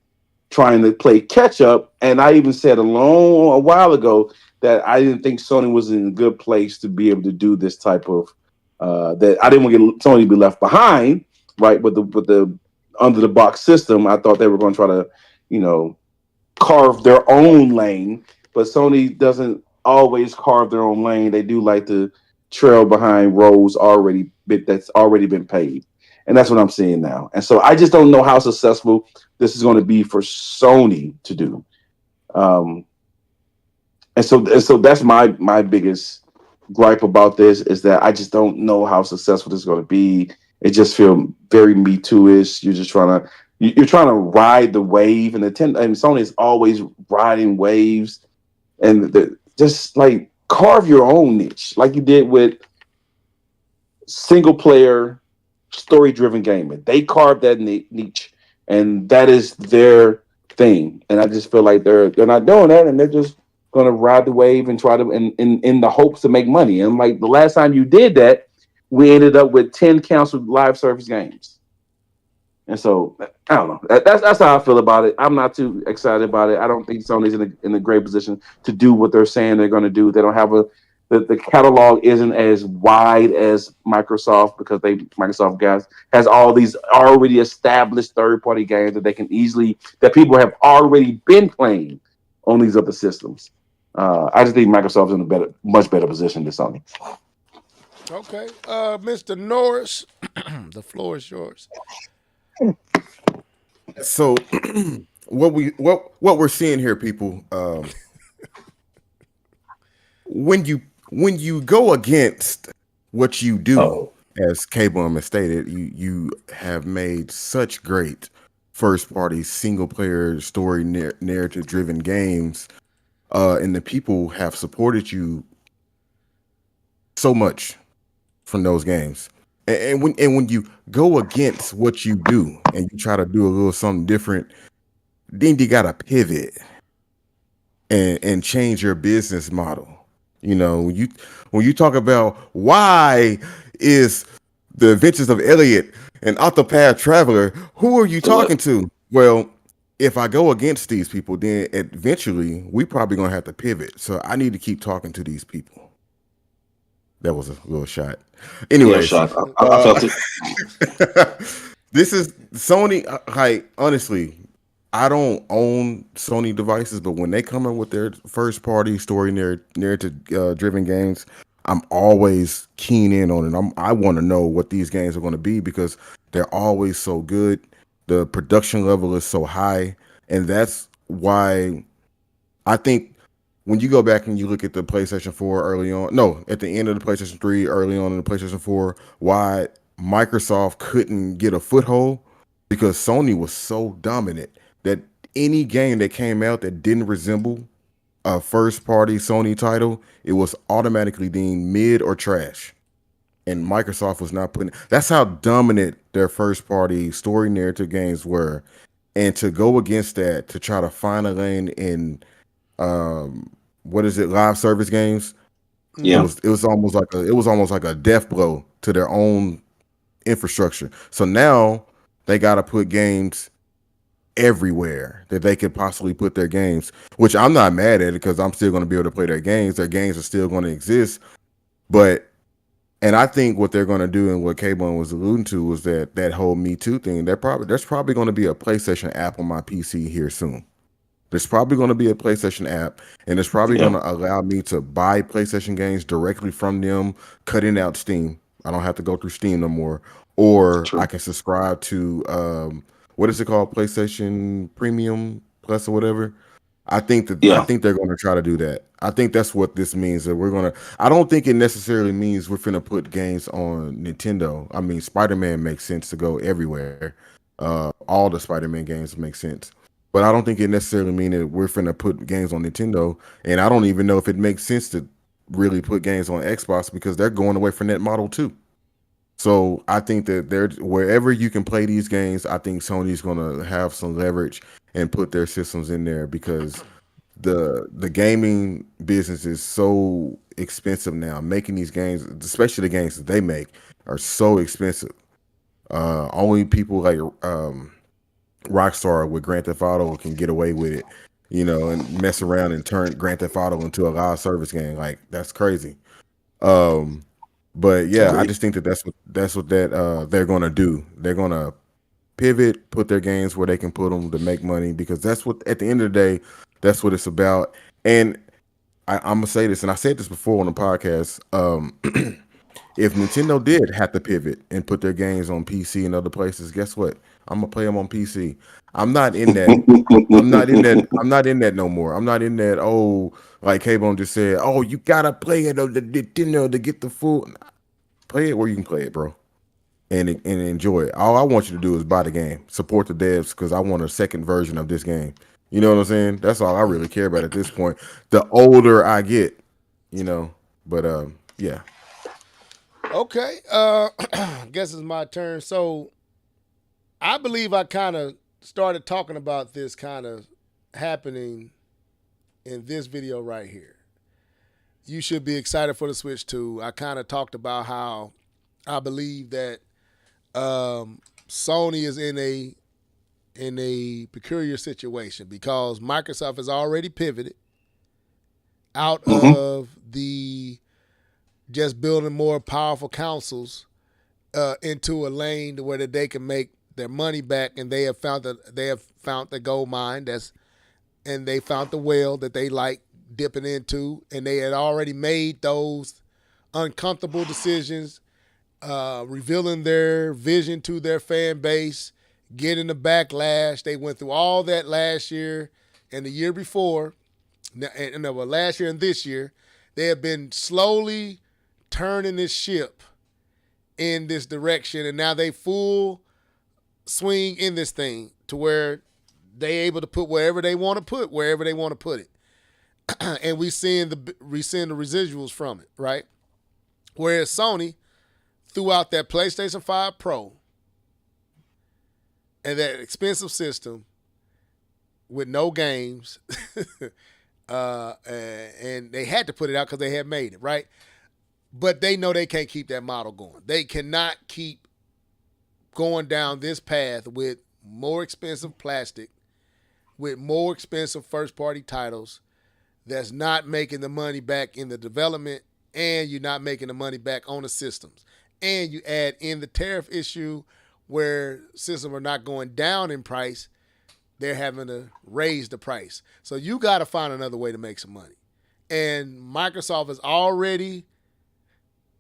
trying to play catch up. And I even said a while ago that I didn't think Sony was in a good place to be able to do this type of that I didn't want to get Sony to be left behind, right? With the under the box system, I thought they were going to try to, carve their own lane. But Sony doesn't always carve their own lane. They do like to trail behind roles that's already been paid. And that's what I'm seeing now. And so I just don't know how successful this is going to be for Sony to do. Um, and so that's my biggest gripe about this is that I just don't know how successful this is going to be. It just feels very Me Too-ish. You're just trying to you're trying to ride the wave, and and Sony is always riding waves, and just like carve your own niche, like you did with single player story driven gaming. They carved that niche, and that is their thing. And I just feel like they're not doing that, and they're just going to ride the wave and try to in the hopes to make money. And like the last time you did that, we ended up with 10 canceled live service games. And so I don't know. That's how I feel about it. I'm not too excited about it. I don't think Sony's in a great position to do what they're saying they're going to do. They don't have the catalog isn't as wide as Microsoft because Microsoft guys has all these already established third party games that they can easily that people have already been playing on these other systems. I just think Microsoft's in a much better position than Sony. Okay, Mr. Norris, the floor is yours. So what we're seeing here, people, when you go against what you do, as K-Bum has stated, you have made such great first party single player story narrative driven games, and the people have supported you so much from those games. And when you go against what you do and you try to do a little something different, then you gotta pivot and change your business model. You know, when you talk about why is the Adventures of Elliot an Octopath Traveler, who are you talking to? Well, if I go against these people, then eventually we probably gonna have to pivot. So I need to keep talking to these people. That was a little shot. Anyways, I felt it. This is Sony. Like honestly, I don't own Sony devices, but when they come in with their first party story narrative driven games, I'm always keen in on it. I want to know what these games are going to be because they're always so good. The production level is so high, and that's why I think when you go back and you look at the PlayStation 4 early on, no, at the end of the PlayStation 3, early on in the PlayStation 4, why Microsoft couldn't get a foothold because Sony was so dominant that any game that came out that didn't resemble a first party Sony title, it was automatically deemed mid or trash. And Microsoft was not putting that's how dominant their first party story narrative games were. And to go against that, to try to find a lane in live service games, Yeah. it was almost like a death blow to their own infrastructure. So now they got to put games everywhere that they could possibly put their games, which I'm not mad at it because I'm still going to be able to play their games. Their games are still going to exist. And I think what they're going to do and what K-Bone was alluding to was that whole Me Too thing. There's probably going to be a PlayStation app on my PC here soon. There's probably going to be a PlayStation app, and it's probably going to allow me to buy PlayStation games directly from them, cutting out Steam. I don't have to go through Steam no more. Or I can subscribe to what is it called? PlayStation Premium Plus or whatever. I think they're going to try to do that. I think that's what this means. That I don't think it necessarily means we're finna put games on Nintendo. I mean, Spider-Man makes sense to go everywhere. All the Spider-Man games make sense. But I don't think it necessarily means that we're finna put games on Nintendo. And I don't even know if it makes sense to really put games on Xbox because they're going away from that model too. So I think that wherever you can play these games, I think Sony's gonna have some leverage and put their systems in there because the gaming business is so expensive now. Making these games, especially the games that they make, are so expensive. Only people like Rockstar with Grand Theft Auto can get away with it, and mess around and turn Grand Theft Auto into a live service game. Like that's crazy. But yeah, I just think that's what they're gonna do. They're gonna pivot, put their games where they can put them to make money because that's what at the end of the day, that's what it's about. And I'm gonna say this, and I said this before on the podcast. If Nintendo did have to pivot and put their games on PC and other places, guess what? I'm gonna play them on PC. I'm not in that. I'm not in that. I'm not in that no more. I'm not in that. Oh, like K-Bone just said. Oh, you gotta play it on the Nintendo to get the full. Play it where you can play it, bro, and enjoy it. All I want you to do is buy the game, support the devs, because I want a second version of this game. You know what I'm saying? That's all I really care about at this point. The older I get, you know. But yeah. Okay. Guess it's my turn. So I believe I kind of started talking about this kind of happening in this video right here. You should be excited for the Switch 2. I kind of talked about how I believe that Sony is in a peculiar situation because Microsoft has already pivoted out of the just building more powerful consoles into a lane where that they can make their money back, and they have found the gold mine and they found the well that they like dipping into, and they had already made those uncomfortable decisions, revealing their vision to their fan base, getting the backlash. They went through all that last year and the year before, last year and this year. They have been slowly turning this ship in this direction, and now they full swing in this thing to where they able to put wherever they want to put it. And we seeing the residuals from it, right? Whereas Sony threw out that PlayStation 5 Pro and that expensive system with no games, and they had to put it out because they had made it, right? But they know they can't keep that model going. They cannot keep going down this path with more expensive plastic, with more expensive first-party titles that's not making the money back in the development, and you're not making the money back on the systems. And you add in the tariff issue where systems are not going down in price, they're having to raise the price. So you got to find another way to make some money. And Microsoft has already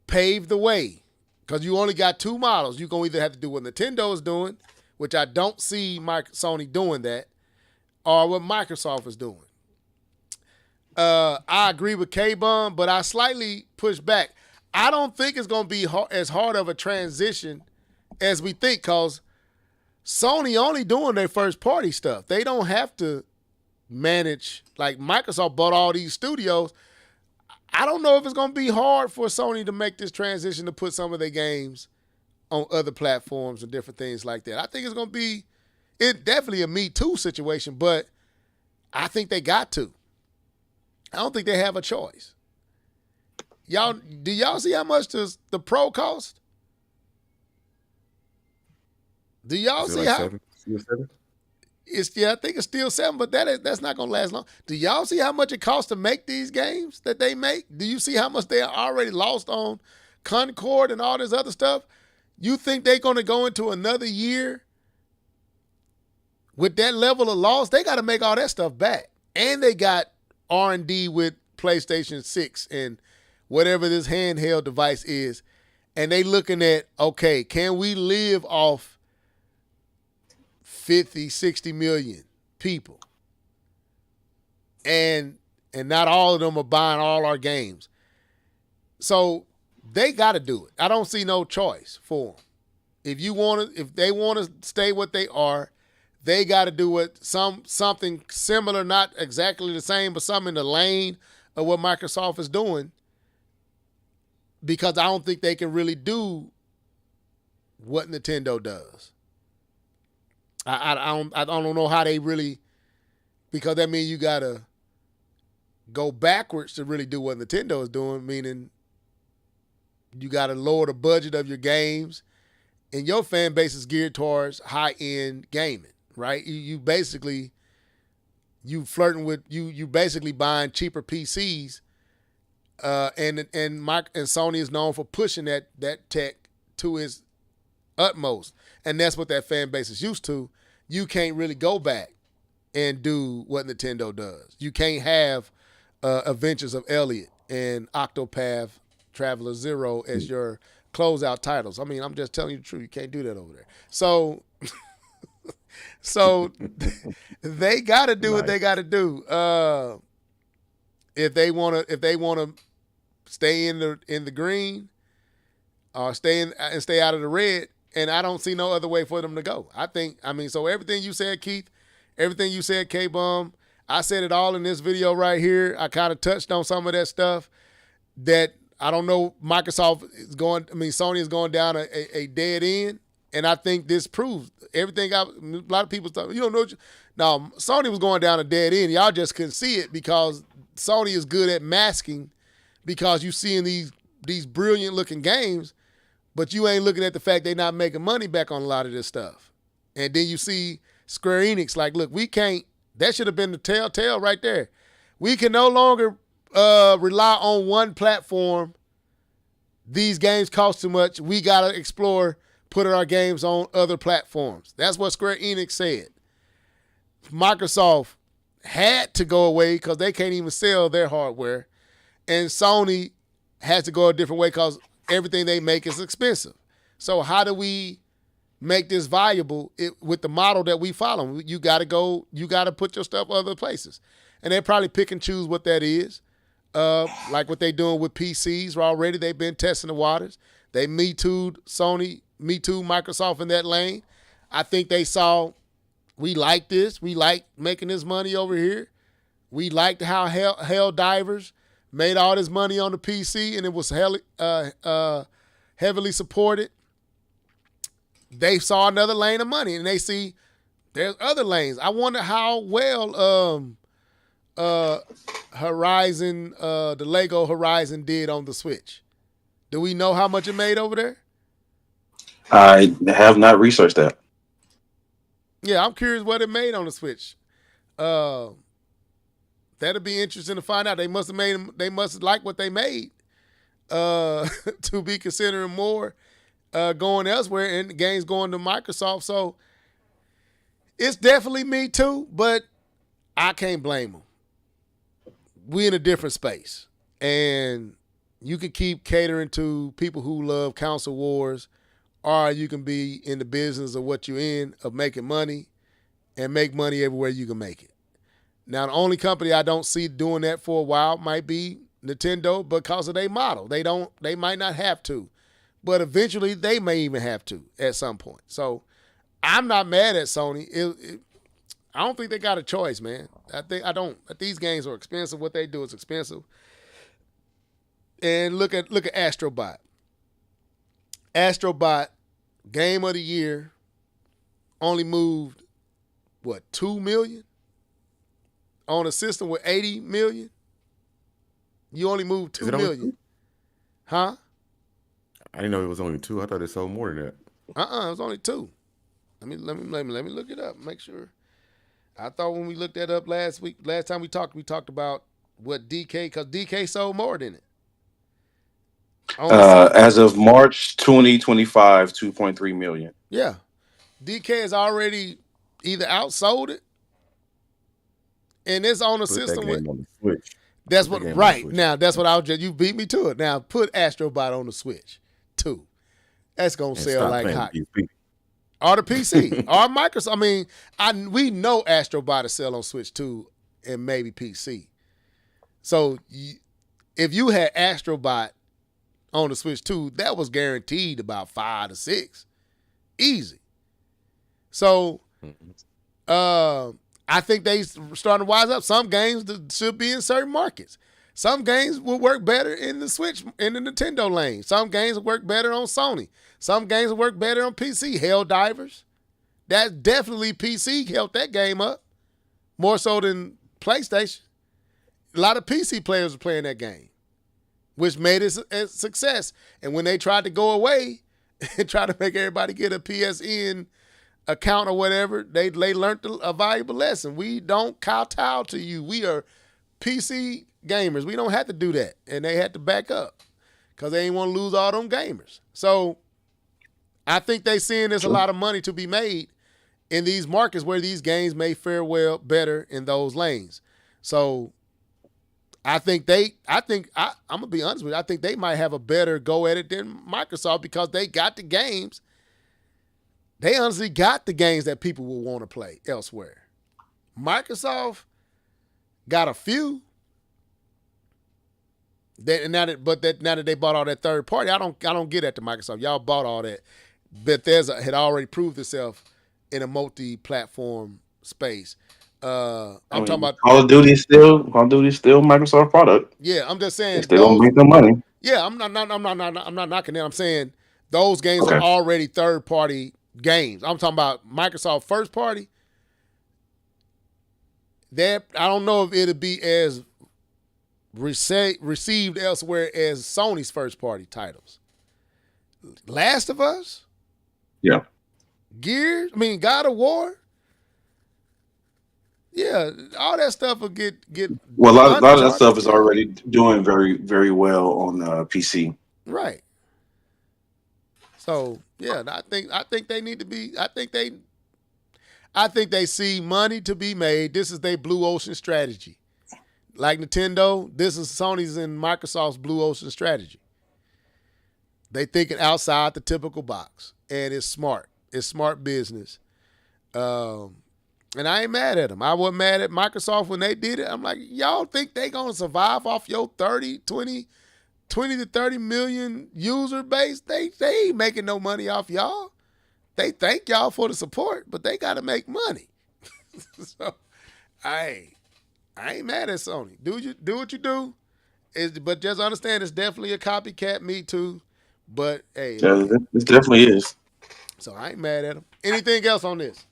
paved the way because you only got two models. You're going to either have to do what Nintendo is doing, which I don't see Sony doing that, or what Microsoft is doing. I agree with K-Bum, but I slightly push back. I don't think it's going to be as hard of a transition as we think because Sony only doing their first party stuff. They don't have to manage, like Microsoft bought all these studios. I don't know if it's going to be hard for Sony to make this transition to put some of their games on other platforms and different things like that. I think it's going to be definitely a Me Too situation, but I think they got to. I don't think they have a choice. Do y'all see how much the Pro cost? Do y'all see how? Seven? I think it's still 7, but that's not gonna last long. Do y'all see how much it costs to make these games that they make? Do you see how much they already lost on Concord and all this other stuff? You think they're gonna go into another year with that level of loss? They got to make all that stuff back, and they got R&D with PlayStation 6 and whatever this handheld device is, and they looking at, okay, can we live off 50, 60 million people? And not all of them are buying all our games. So they got to do it. I don't see no choice for them. If they want to stay what they are, they got to do it something similar, not exactly the same, but something in the lane of what Microsoft is doing, because I don't think they can really do what Nintendo does. I don't know how they really, because that means you got to go backwards to really do what Nintendo is doing, meaning you got to lower the budget of your games, and your fan base is geared towards high-end gaming, right? You basically buying cheaper PCs, and Sony is known for pushing that tech to its utmost, and that's what that fan base is used to. You can't really go back and do what Nintendo does. You can't have Adventures of Elliot and Octopath Traveler Zero as your closeout titles. I mean, I'm just telling you the truth. You can't do that over there. So, so they got to do what they got to do. If they want to stay in the green, or stay out of the red, and I don't see no other way for them to go. So everything you said, Keith, everything you said, K-Bum, I said it all in this video right here. I kind of touched on some of that stuff that I don't know. Sony is going down a dead end, and I think this proves everything. A lot of people thought, you don't know. No, Sony was going down a dead end. Y'all just couldn't see it because Sony is good at masking, because you seeing these brilliant looking games, but you ain't looking at the fact they're not making money back on a lot of this stuff. And then you see Square Enix like, look, we can't. That should have been the telltale right there. We can no longer rely on one platform. These games cost too much. We got to explore putting our games on other platforms. That's what Square Enix said. Microsoft had to go away because they can't even sell their hardware. And Sony has to go a different way because everything they make is expensive. So how do we make this valuable with the model that we follow? You got to put your stuff other places. And they probably pick and choose what that is. Like what they're doing with PCs already. They've been testing the waters. They Me Too'd Sony, Me Too Microsoft in that lane. I think they saw, we like this. We like making this money over here. We liked how Helldivers made all this money on the PC, and it was heavily supported. They saw another lane of money, and they see there's other lanes. I wonder how well Horizon, the Lego Horizon did on the Switch. Do we know how much it made over there? I have not researched that. Yeah, I'm curious what it made on the Switch. That'll be interesting to find out. They must like what they made to be considering more going elsewhere, and the game's going to Microsoft. So it's definitely Me Too, but I can't blame them. We in a different space, and you can keep catering to people who love console wars, or you can be in the business of what you're in, of making money, and make money everywhere you can make it. Now, the only company I don't see doing that for a while might be Nintendo because of their model. They might not have to, but eventually they may even have to at some point. So I'm not mad at Sony. I don't think they got a choice, man. These games are expensive. What they do is expensive. And look at Astrobot. Astrobot, game of the year, only moved, 2 million? On a system with 80 million? You only moved 2 million. Huh? I didn't know it was only 2. I thought it sold more than that. It was only 2. Let me look it up, make sure. I thought when we looked that up last time we talked about what DK, because DK sold more than it. As of March 2025, 2.3 million. Yeah. DK has already either outsold it, and it's on a system with. On the Switch. That's what right now. That's what I was just. You beat me to it. Now put Astrobot on the Switch too. That's gonna sell like hot. Or the PC or Microsoft. I mean, we know Astrobot to sell on Switch 2 and maybe PC. So if you had Astrobot on the Switch 2, that was guaranteed about 5 to 6, easy. So, I think they starting to wise up. Some games should be in certain markets. Some games will work better in the Switch, in the Nintendo lane. Some games will work better on Sony. Some games will work better on PC. Helldivers. That definitely PC helped that game up more so than PlayStation. A lot of PC players were playing that game, which made it a success. And when they tried to go away and try to make everybody get a PSN account or whatever, they learned a valuable lesson. We don't kowtow to you. We are PC gamers. We don't have to do that. And they had to back up because they didn't want to lose all them gamers. So I think they seeing there's a lot of money to be made in these markets where these games may fare well better in those lanes. So I'm gonna be honest with you. I think they might have a better go at it than Microsoft because they got the games. They honestly got the games that people will want to play elsewhere. Microsoft got a few. Now that they bought all that third party, I don't get at the Microsoft. Y'all bought all that. Bethesda had already proved itself in a multi-platform space. I'm talking about Call of Duty is still Microsoft product. Yeah, I'm just saying They don't make no money. Yeah, I'm not knocking it. I'm saying those games Okay. are already third party games. I'm talking about Microsoft first party. That I don't know if it'll be as received elsewhere as Sony's first party titles. Last of Us, Yeah. God of War. Yeah, all that stuff will get. Well, a lot of that Uncharted, stuff is yeah. already doing very, very well on PC. Right. So yeah, I think they need to be. I think they see money to be made. This is their blue ocean strategy. Like Nintendo, this is Sony's and Microsoft's blue ocean strategy. They thinking outside the typical box, and it's smart. It's smart business. And I ain't mad at them. I wasn't mad at Microsoft when they did it. I'm like, y'all think they gonna survive off your 20 to 30 million user base? They ain't making no money off y'all. They thank y'all for the support, but they gotta make money. So I ain't mad at Sony. Do what you do. But just understand it's definitely a copycat, me too. But hey, Yeah, it definitely is. so I ain't mad at them. Anything else on this?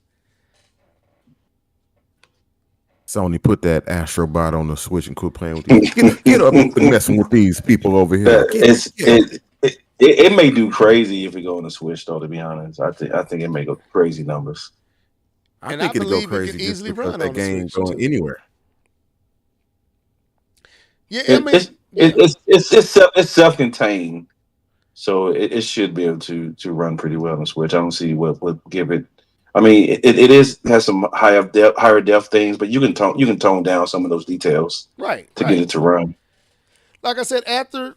Sony, put that Astrobot on the Switch and quit playing with these. Get up and quit messing with these people over here. It may do crazy if we go on the Switch, though. To be honest, I think it may go crazy numbers. I And think I it'll go believe it crazy can just easily because run that on the game Switch, going too. anywhere. Yeah, I mean, It's self-contained, so it should be able to run pretty well on the Switch. I don't see what would give it. I mean, it has some higher depth things, but you can tone down some of those details right. to get it to run. Like I said, after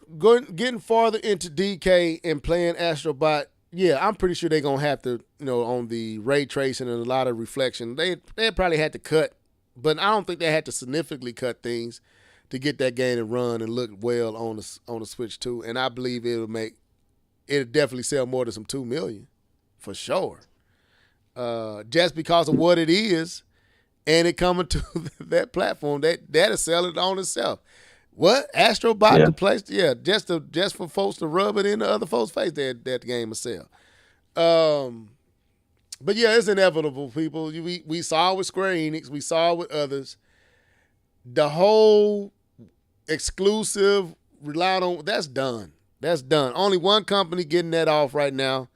getting farther into DK and playing Astrobot, yeah, I'm pretty sure they're gonna have to, on the ray tracing and a lot of reflection, they probably had to cut, but I don't think they had to significantly cut things to get that game to run and look well on the Switch 2. And I believe it'll definitely sell more than some 2 million for sure. Just because of what it is, and it coming to that platform, that'll sell it on itself. What Astrobot Yeah. to place? Yeah, just for folks to rub it in the other folks' face, that the game will sell. But yeah, it's inevitable, people. We saw it with Square Enix, we saw it with others. The whole exclusive relied on, that's done. That's done. Only one company getting that off right now,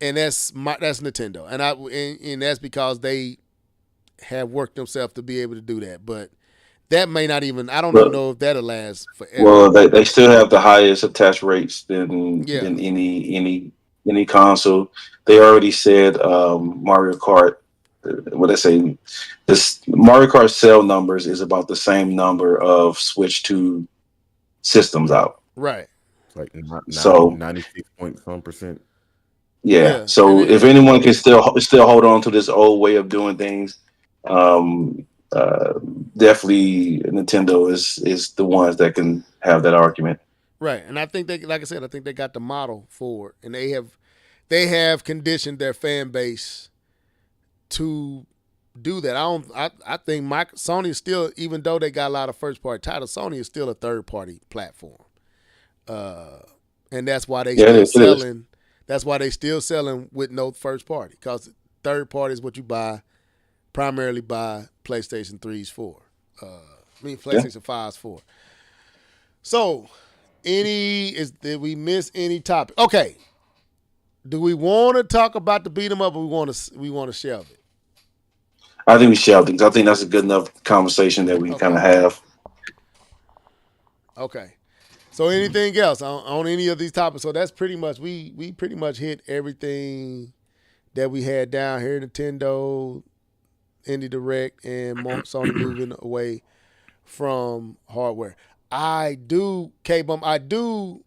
and that's Nintendo. And that's because they have worked themselves to be able to do that. But that may not even, I don't even know if that'll last forever. Well, they still have the highest attach rates than Yeah. than any console. They already said Mario Kart. What they say, this Mario Kart sale numbers is about the same number of Switch 2 systems out. Right. It's like So- 96 point some percent. Yeah. Yeah. So And if anyone can still hold on to this old way of doing things, definitely Nintendo is the ones that can have that argument. Right. And I think like I said, I think they got the model for it. And they have conditioned their fan base to do that. I think Sony is still, even though they got a lot of first party titles, Sony is still a third party platform. And that's why they Yeah, still it is. selling. That's why they still selling with no first party, because third party is what you primarily buy PlayStation 3's for. PlayStation 5's for. So, did we miss any topic? Okay. Do we want to talk about the beat 'em up, or we want to shelve it? I think we shelved it because I think that's a good enough conversation that we Okay. kind of have. Okay. So anything else on any of these topics? So that's pretty much, we pretty much hit everything that we had down here. Nintendo, Indie Direct, and Sony moving away from hardware. I do, K-Bum, I do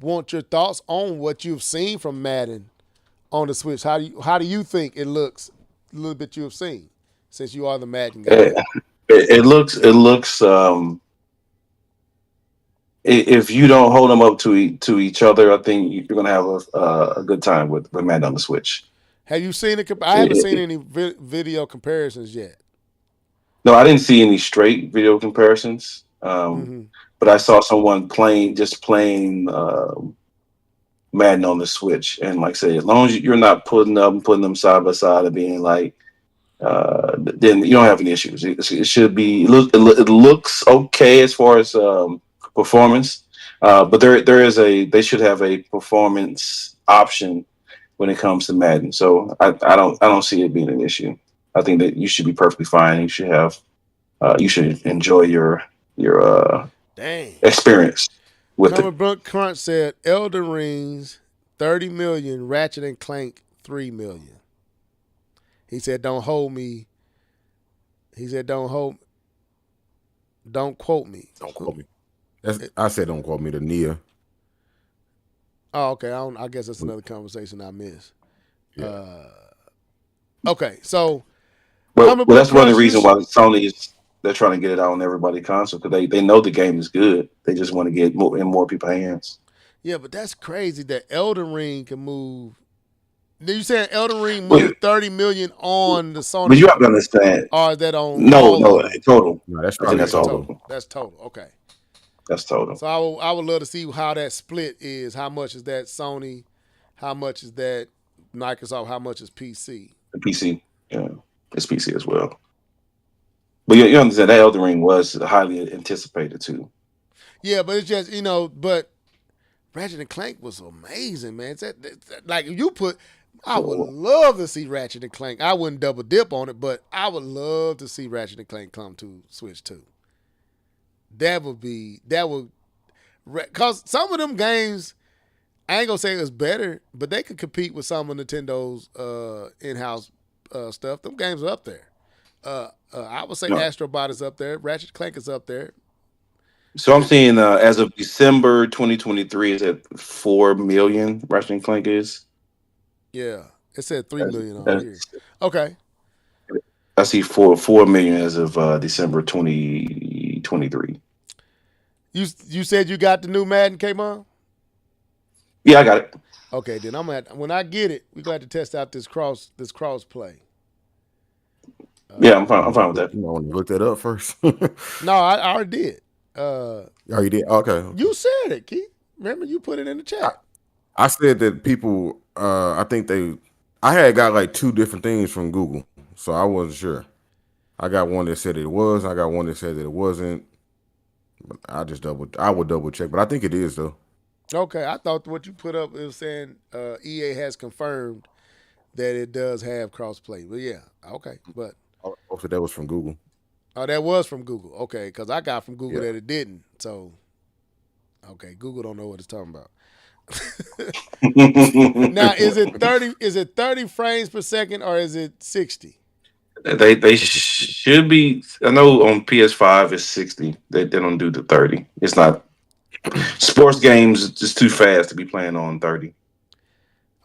want your thoughts on what you've seen from Madden on the Switch. How do you think it looks? A little bit you have seen, since you are the Madden guy. It looks if you don't hold them up to each other, I think you're gonna have a good time with Madden on the Switch. Have you seen it? I haven't seen any video comparisons yet. No, I didn't see any straight video comparisons. But I saw someone playing Madden on the Switch, and like I say, as long as you're not putting them side by side and being like, then you don't have any issues. It should be. It looks okay as far as performance, but they should have a performance option when it comes to Madden. So I don't see it being an issue. I think that you should be perfectly fine. You should have you should enjoy your experience with Common it. Brooke Crunch said Elden Rings 30 million, Ratchet and Clank 3 million. He said don't quote me. Don't quote me. I said don't quote me to Nia. Oh, okay. I guess that's another conversation I missed. Yeah. Okay, so Well, that's one of the reasons why Sony they're trying to get it out on everybody's console, because they know the game is good. They just want to get in more people's hands. Yeah, but that's crazy that Elden Ring can move. You saying Elden Ring moved 30 million on the Sony? But you have to understand. Or is that on? No, total. No, that's total. That's total. Okay. That's total. So I would love to see how that split is. How much is that Sony? How much is that Microsoft? How much is PC? The PC, yeah, it's PC as well. But you understand that Elden Ring was highly anticipated too. Yeah, but it's just but Ratchet and Clank was amazing, man. Like you I would love to see Ratchet and Clank. I wouldn't double dip on it, but I would love to see Ratchet and Clank come to Switch 2. Because some of them games, I ain't gonna say it's better, but they could compete with some of Nintendo's in-house stuff. Them games are up there. I would say Astrobot is up there. Ratchet Clank is up there. So I'm seeing as of December 2023 is at 4 million. Ratchet and Clank is. Yeah, it said 3 million on here. Okay. I see 4 million as of December 2023. You said you got the new Madden, K-Mon? Yeah, I got it. Okay, then when I get it, we're going to test out this cross play. Yeah, I'm fine with that. You want to look that up first? No, I already did. You did? Okay. You said it, Keith. Remember, you put it in the chat. I said that people, I had got like 2 different things from Google, so I wasn't sure. I got one that said it was. I got one that said that it wasn't. But I would double check, but I think it is though. Okay, I thought what you put up was saying EA has confirmed that it does have crossplay. But yeah, okay, but Also, that was from Google. Oh, that was from Google. Okay, because I got from Google that it didn't. So, okay, Google don't know what it's talking about. Now, is it 30? Is it 30 frames per second or is it 60? They should be. I know on PS5 it's 60. They don't do the 30. It's not sports games. It's just too fast to be playing on 30.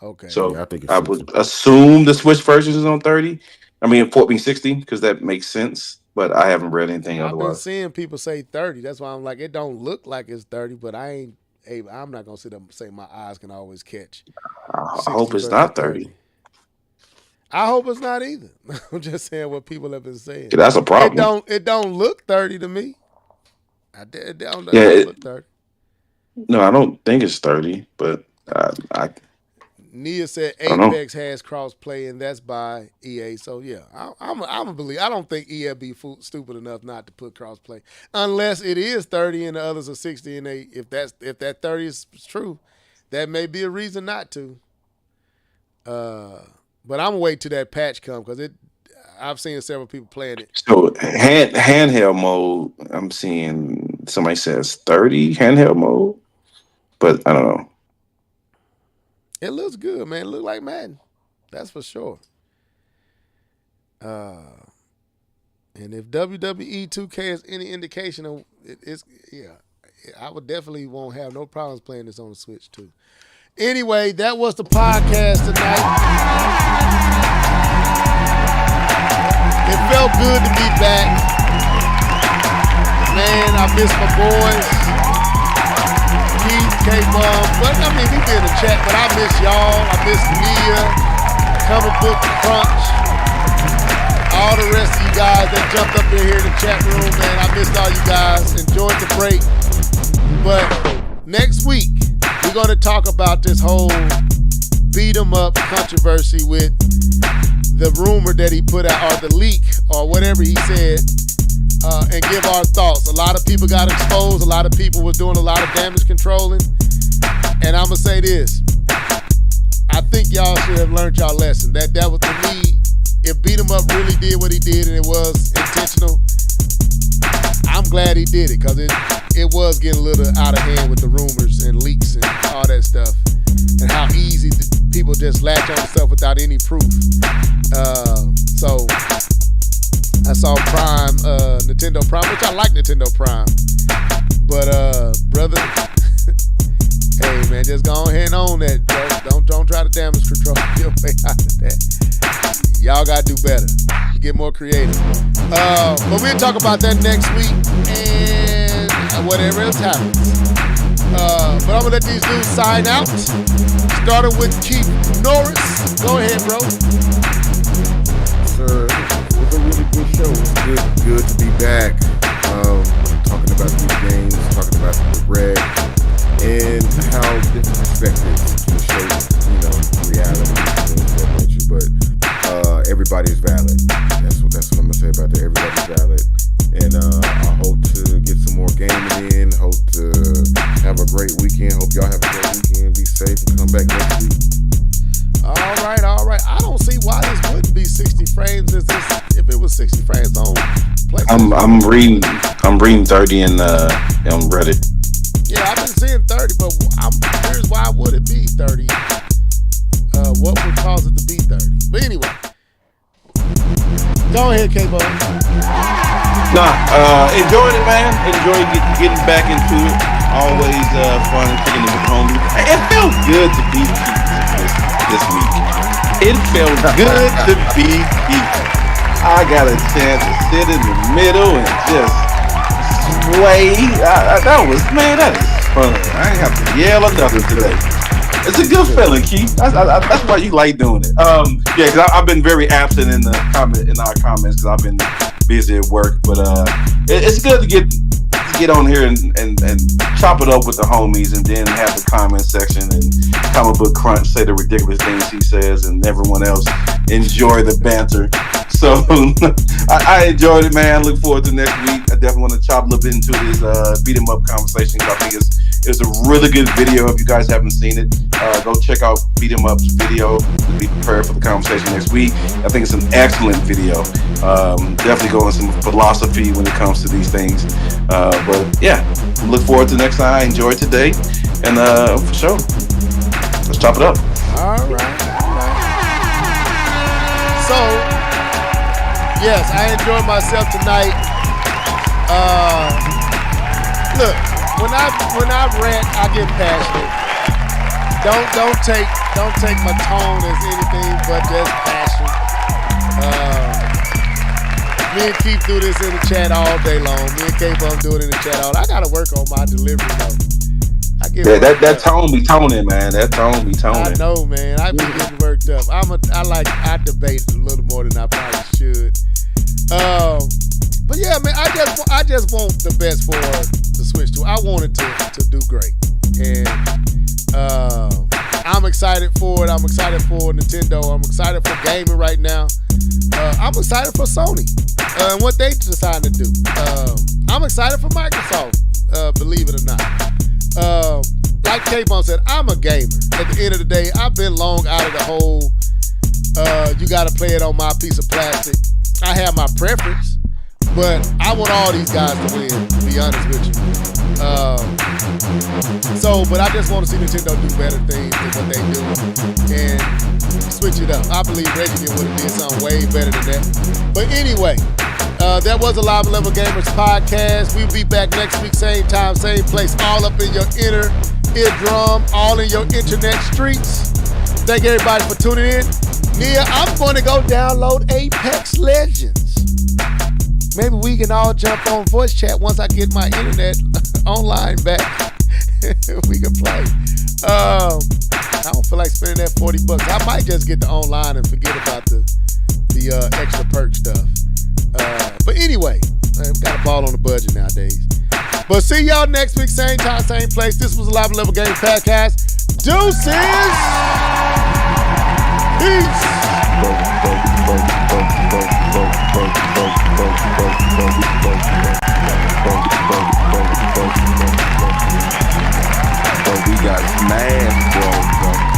Okay. So I think I would assume the Switch version is on 30. I mean, 60 because that makes sense. But I haven't read anything otherwise. I've been seeing people say 30. That's why I'm like, it don't look like it's 30, but I'm not gonna sit up and say my eyes can always catch. I hope it's not 30. I hope it's not either. I'm just saying what people have been saying. Yeah, that's a problem. It don't look 30 to me. It don't look 30. No, I don't think it's 30, but Nia said Apex has cross-play, and that's by EA. So, yeah, I'm a believe. I don't think EA be stupid enough not to put cross-play. Unless it is 30 and the others are 60. And if that 30 is true, that may be a reason not to. But I'm going to wait till that patch comes because I've seen several people playing it. So, handheld mode, I'm seeing somebody says 30 handheld mode, but I don't know. It looks good, man. It looks like Madden. That's for sure. And if WWE 2K is any indication of I would definitely won't have no problems playing this on the Switch too. Anyway, that was the podcast tonight. It felt good to be back. Man, I miss my boys. Keith, K-Bum. But I mean, we be in the chat, but I miss y'all. I miss Mia, Comic Book Crunch, all the rest of you guys that jumped up in here in the chat room, man. I missed all you guys. Enjoyed the break. But next week, we're going to talk about this whole beat 'em up controversy with the rumor that he put out, or the leak, or whatever he said, and give our thoughts. A lot of people got exposed. A lot of people was doing a lot of damage controlling. And I'm going to say this. I think y'all should have learned y'all lesson. That was, to me, if beat 'em up really did what he did and it was intentional, I'm glad he did it, because it was getting a little out of hand with the rumors and leaks and all that stuff, and how easy people just latch on stuff without any proof. So I saw Prime, Nintendo Prime, which I like Nintendo Prime, but brother, hey man, just go ahead and own that, bro. Don't try to damage control your way out of that. Y'all gotta do better. Get more creative. But we'll talk about that next week and whatever else happens. But I'm gonna let these dudes sign out. Starting with Keith Norris. Go ahead, bro. Sir, it was a really good show. It was good to be back. Talking about these games, talking about the red, and how different perspectives can shape, reality and things of that nature. But everybody's valid. That's what I'm gonna say about that. Everybody's valid. And I hope to get some more gaming in. Hope to have a great weekend. Hope y'all have a great weekend. Be safe and come back next week. All right. I don't see why this wouldn't be 60 frames. If it was 60 frames on PlayStation? I'm reading 30 on Reddit. Yeah, I've been seeing 30, but I'm curious, why would it be 30? What would cause it to be 30? But anyway, go ahead, K-Bo. Enjoyed it, man. Enjoyed getting back into it. Always fun kicking it with home. It felt good to be this week. It felt good to be Heat. I got a chance to sit in the middle and just sway. That is fun. I ain't have to yell or nothing today. It's a good feeling, Keith. That's why you like doing it. Because I've been very absent in our comments because I've been busy at work. But it's good to get on here and chop it up with the homies, and then have the comment section and Comic Book Crunch say the ridiculous things he says, and everyone else enjoy the banter. So I enjoyed it, man. Look forward to next week. I definitely want to chop a little bit into this beat 'em up conversation. I think it's a really good video. If you guys haven't seen it, go check out Beat 'em Up's video to be prepared for the conversation next week. I think it's an excellent video. Definitely go into some philosophy when it comes to these things. But yeah, look forward to next time. I enjoyed today, and for sure, let's chop it up. All right. So, yes, I enjoyed myself tonight. Look, when I rant, I get passionate. Don't take my tone as anything but just passion. Me and Keith do this in the chat all day long. Me and K-Bum do it in the chat all day. I gotta work on my delivery though. That tone be toning, man. That tone be toning. I know, man. I be getting worked up. I debate a little more than I probably should. But yeah, man, I just want the best for the Switch 2. I want it to do great, and I'm excited for it. I'm excited for Nintendo. I'm excited for gaming right now. I'm excited for Sony and what they decide to do. I'm excited for Microsoft. Believe it or not. Like K-Bone said, I'm a gamer. At the end of the day, I've been long out of the whole you got to play it on my piece of plastic. I have my preference, but I want all these guys to win, to be honest with you. But I just want to see Nintendo do better things than what they do and switch it up. I believe Resident would have did something way better than that. But anyway, That was a Live Level Gamers podcast. We'll be back next week, same time, same place, all up in your inner eardrum, all in your internet streets. Thank everybody for tuning in. Nia, I'm going to go download Apex Legends. Maybe we can all jump on voice chat once I get my internet online back. We can play. I don't feel like spending that $40. I might just get the online and forget about the extra perk stuff. But anyway, we got a ball on the budget nowadays. But see y'all next week, same time, same place. This was a Live Level Game Podcast. Deuces! Peace! We got smashed, bro.